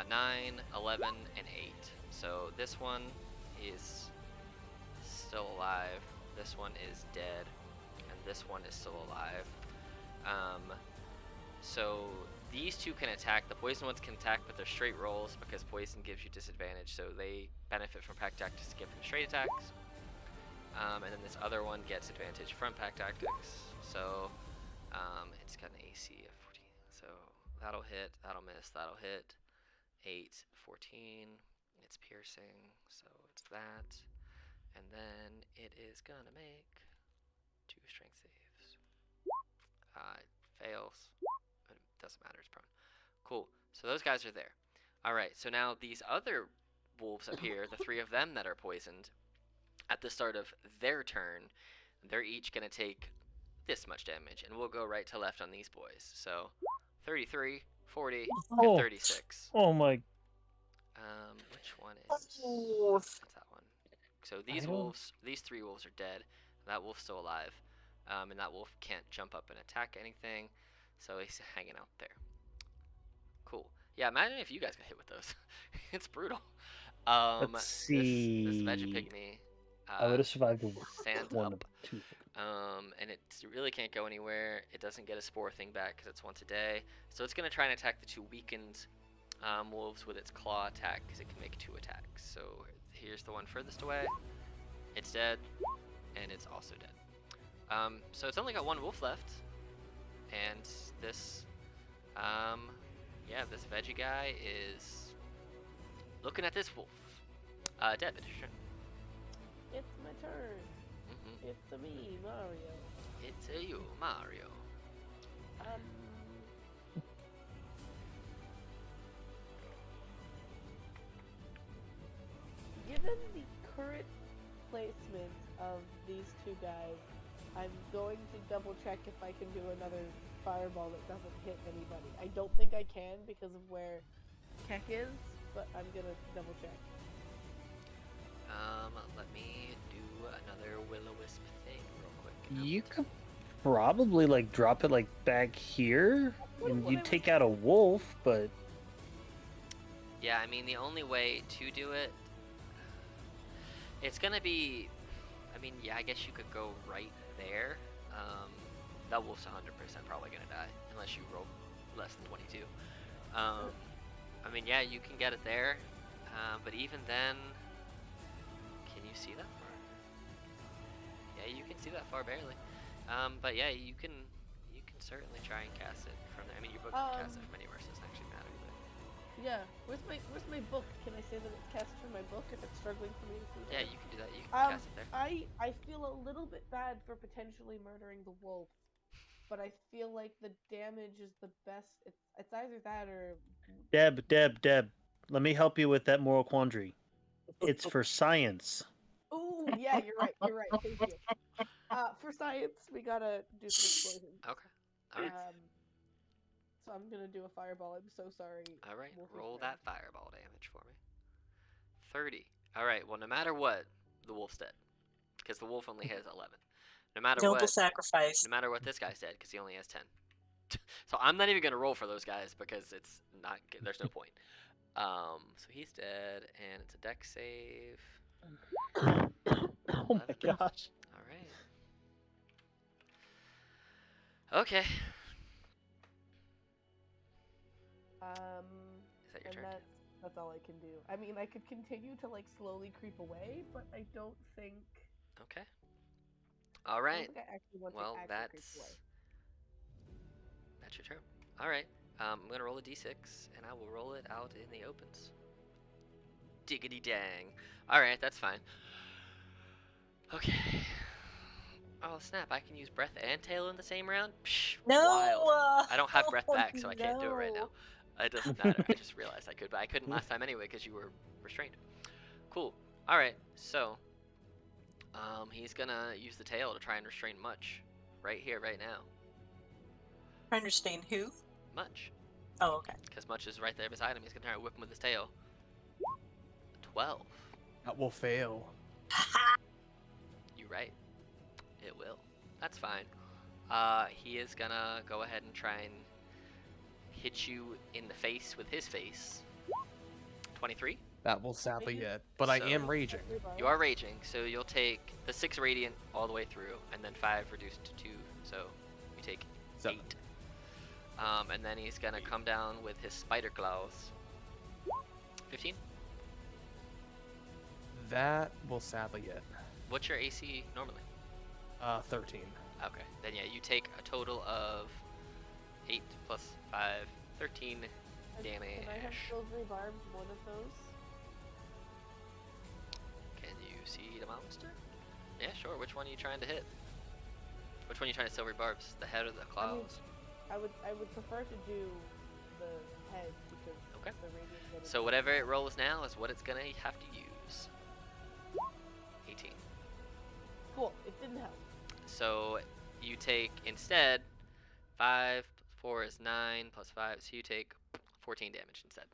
9, 11, and 8. So this one is still alive. This one is dead. And this one is still alive. So these two can attack. The poison ones can attack, but they're straight rolls because poison gives you disadvantage. So they benefit from pack tactics to give them straight attacks. And then this other one gets advantage from pack tactics. So it's got an AC of 14. So that'll hit, that'll miss, that'll hit. 8, 14. It's piercing, so it's that. And then it is gonna make 2 strength saves. It fails. But it doesn't matter, it's prone. Cool. So those guys are there. Alright, so now these other wolves up here, the 3 of them that are poisoned, at the start of their turn, they're each going to take this much damage. And we'll go right to left on these boys. So 33, 40, and 36. Oh my. Which one is... That's that one. So these wolves, these 3 wolves are dead. That wolf's still alive. And that wolf can't jump up and attack anything. So he's hanging out there. Cool. Yeah, imagine if you guys got hit with those. It's brutal. Let's see. This Vegapygmy I would have survived stands one up. of 2. And it really can't go anywhere. It doesn't get a spore thing back because it's once a day. So it's going to try and attack the 2 weakened wolves with its claw attack because it can make 2 attacks. So here's the one furthest away. It's dead, and it's also dead. So it's only got 1 wolf left, and Yeah, this veggie guy is looking at this wolf. Deb, it is your turn. It's my turn. Mm-hmm. It's a me, Mario. It's a you, Mario. Um. Given the current placement of these two guys, I'm going to double check if I can do another fireball that doesn't hit anybody. I don't think I can because of where Keck is, but I'm gonna double check. Let me do another will-o-wisp thing real quick. You could probably like drop it like back here, and What you I was- take out a wolf, but Yeah, I mean, the only way to do it, it's gonna be, I mean, yeah, I guess you could go right there. That wolf's 100% probably gonna die, unless you roll less than 22. I mean, yeah, you can get it there, but even then, can you see that far? Yeah, you can see that far barely. But yeah, you can certainly try and cast it from there. I mean, your book can cast it from anywhere, so it doesn't actually matter. But Yeah, where's my book? Can I say that it's cast from my book if it's struggling for me to see yeah, that? you can do that. You can cast it there. I feel a little bit bad for potentially murdering the wolf, but I feel like the damage is the best. It's either that or Deb, let me help you with that moral quandary. It's for science. oh yeah, you're right. You're right. Thank you. For science, we gotta do some explosions. Okay. All right. So I'm gonna do a fireball. I'm so sorry. All right. Wolfie Roll friend. that fireball damage for me. 30. All right. Well, no matter what, the wolf's dead, because the wolf only has 11. No matter Noble what, sacrifice. no matter what, this guy's dead because he only has 10. So I'm not even gonna roll for those guys because it's not. There's no point. So he's dead, and it's a deck save. Oh my 11. gosh. All right. Okay. Is that your And turn? that's all I can do. I mean, I could continue to like slowly creep away, but I don't think. Okay. All I don't right. think I actually want Well, to actually creep away. that's your turn. All right. I'm gonna roll a d6, and I will roll it out in the opens. Diggity dang. All right, that's fine. Okay. Oh snap! I can use breath and tail in the same round. Psh, No. wild. I don't have breath oh, back, so I can't do it right now. no. It doesn't matter. I just realized I could, but I couldn't last time anyway because you were restrained. Cool. All right. So, he's gonna use the tail to try and restrain Much, right here, right now. I understand who? Much, Oh, okay. because Much is right there beside him. He's gonna try and whip him with his tail. 12. That will fail. You're right. It will. That's fine. He is gonna go ahead and try and hit you in the face with his face. 23. That will sadly hit. But I So- am raging. You are raging, so you'll take the 6 radiant all the way through, and then 5 reduced to 2, so you take 7. 8. And then he's gonna come down with his spider claws. 15. That will sadly hit. What's your AC normally? 13. Okay, then yeah, you take a total of 8 plus 5, 13 damage. Can I have silvery barbs one of those? Can you see the monster? Yeah, sure. Which one are you trying to hit? Which one are you trying to silver barbs? The head or the claws? I would prefer to do the head because Okay. the radiant that So whatever it rolls now is what it's gonna have to use. 18. Cool. It didn't help. So you take instead 5 plus 4 is 9 plus 5, so you take 14 damage instead.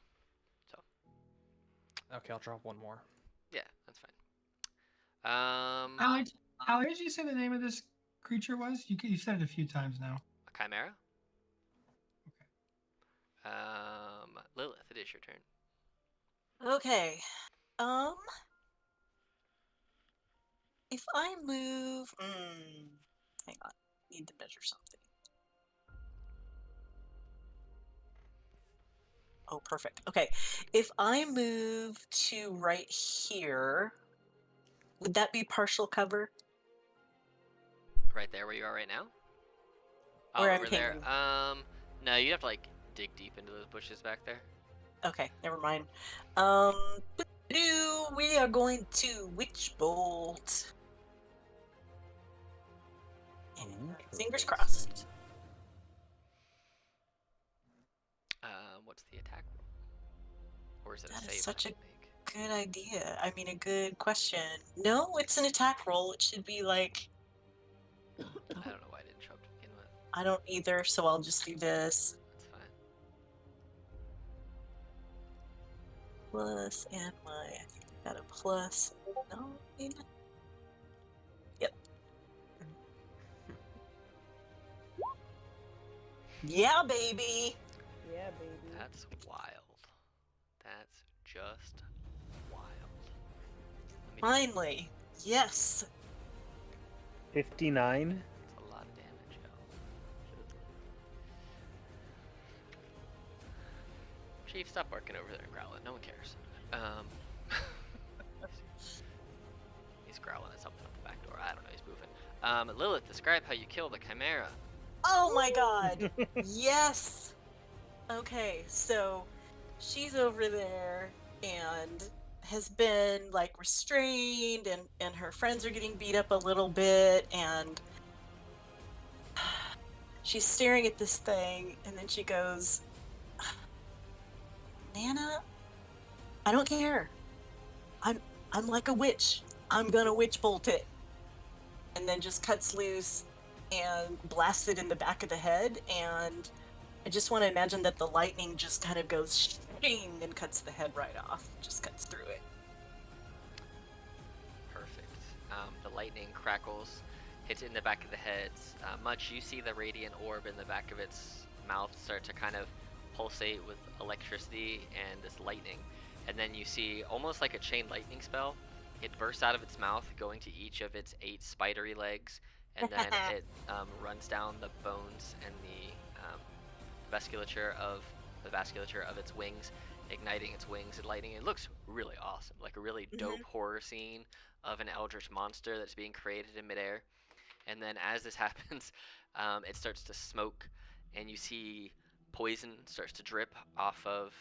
Okay, I'll drop one more. Yeah, that's fine. Alex, how did you say the name of this creature was? You said it a few times now. A chimera. Lilith, it is your turn. Okay. If I move, hang on, need to measure something. Oh, perfect. Okay, if I move to right here, would that be partial cover? Right there where you are right now? Where I'm over there. pinging. No, you have to like dig deep into those bushes back there. Okay, never mind. We are going to Witch Bolt. And fingers crossed. What's the attack roll? Or is it a That save is such I a can make? good idea. I mean, a good question. No, it's an attack roll. It should be like, I don't know why I didn't show up to begin with. I don't either, so I'll just do this. That's fine. Plus, and I think I got a plus 9. Yep. Yeah, baby. Yeah, baby. That's wild. That's just wild. Let me Finally. Yes. 59. That's a lot of damage, yo. Chief, stop working over there, growling. No one cares. He's growling at something at the back door. I don't know. He's moving. Lilith, describe how you kill the chimera. Oh my god. Yes. Okay, so she's over there and has been like restrained, and her friends are getting beat up a little bit, and she's staring at this thing, and then she goes, Nana, I don't care. I'm like a witch. I'm gonna witch bolt it. And then just cuts loose and blasts it in the back of the head, and I just want to imagine that the lightning just kind of goes shing and cuts the head right off. Just cuts through it. Perfect. The lightning crackles, hits it in the back of the head. Much, you see the radiant orb in the back of its mouth start to kind of pulsate with electricity and this lightning. And then you see, almost like a chain lightning spell, it bursts out of its mouth, going to each of its 8 spidery legs, and then it runs down the bones and the vasculature of its wings, igniting its wings and lighting. It looks really awesome, like a really dope horror scene of an eldritch monster that's being created in midair. And then as this happens, it starts to smoke, and you see poison starts to drip off of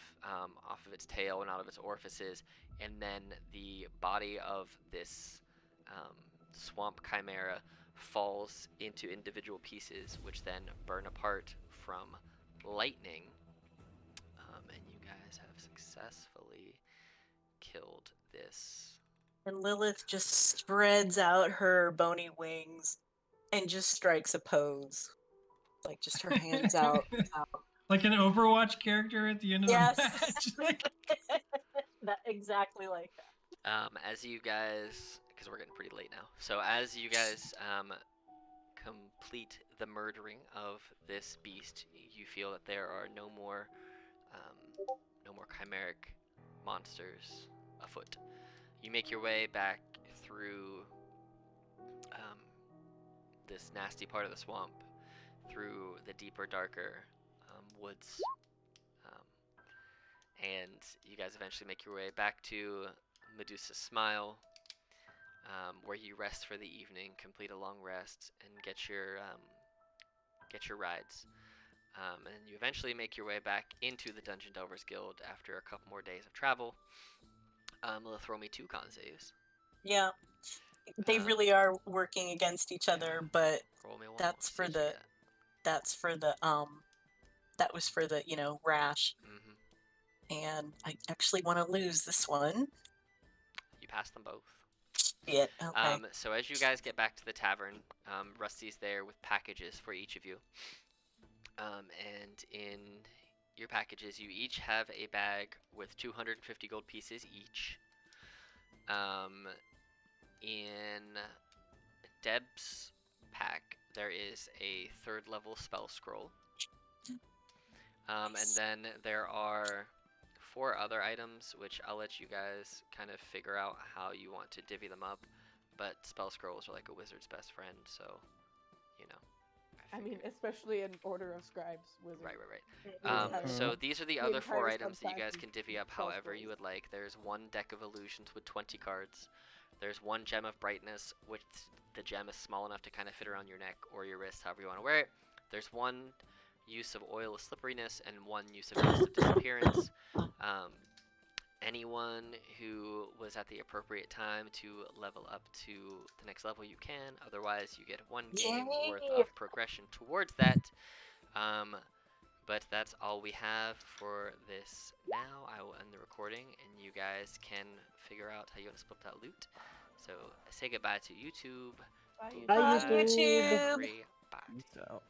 its tail and out of its orifices, and then the body of this swamp chimera falls into individual pieces, which then burn apart from lightning. And you guys have successfully killed this. And Lilith just spreads out her bony wings and just strikes a pose. Like just her hands out. Like an Overwatch character at the end of Yes. the match. Like, That exactly like that. As you guys, because we're getting pretty late now, so as you guys complete the murdering of this beast, you feel that there are no more chimeric monsters afoot. You make your way back through this nasty part of the swamp, through the deeper, darker woods, and you guys eventually make your way back to Medusa's Smile, where you rest for the evening, complete a long rest, and get your rides. And you eventually make your way back into the Dungeon Delvers Guild after a couple more days of travel. Lilith, throw me 2 con saves. Yeah. They really are working against each other, but Roll me one that's more. for the that was for the, rash. And I actually want to lose this one. You passed them both. Yeah, okay. So as you guys get back to the tavern, Rusty's there with packages for each of you. And in your packages, you each have a bag with 250 gold pieces each. In Deb's pack, there is a 3rd level spell scroll. And then there are 4 other items, which I'll let you guys kind of figure out how you want to divvy them up. But spell scrolls are like a wizard's best friend, so, I mean, especially in Order of Scribes, wizards. Right. So these are the other 4 entire items that you guys subclass can divvy up spell however you scrolls. would like. There's 1 deck of illusions with 20 cards. There's 1 gem of brightness, which the gem is small enough to kind of fit around your neck or your wrist, however you want to wear it. There's 1 use of Oil of Slipperiness and 1 use of Mist of Disappearance. Anyone who was at the appropriate time to level up to the next level, you can. Otherwise, you get 1 game worth of progression towards that. But that's all we have for this now. I will end the recording, and you guys can figure out how you want to split that loot. So say goodbye to YouTube. Bye, Bye, YouTube. YouTube. Everybody. Peace out.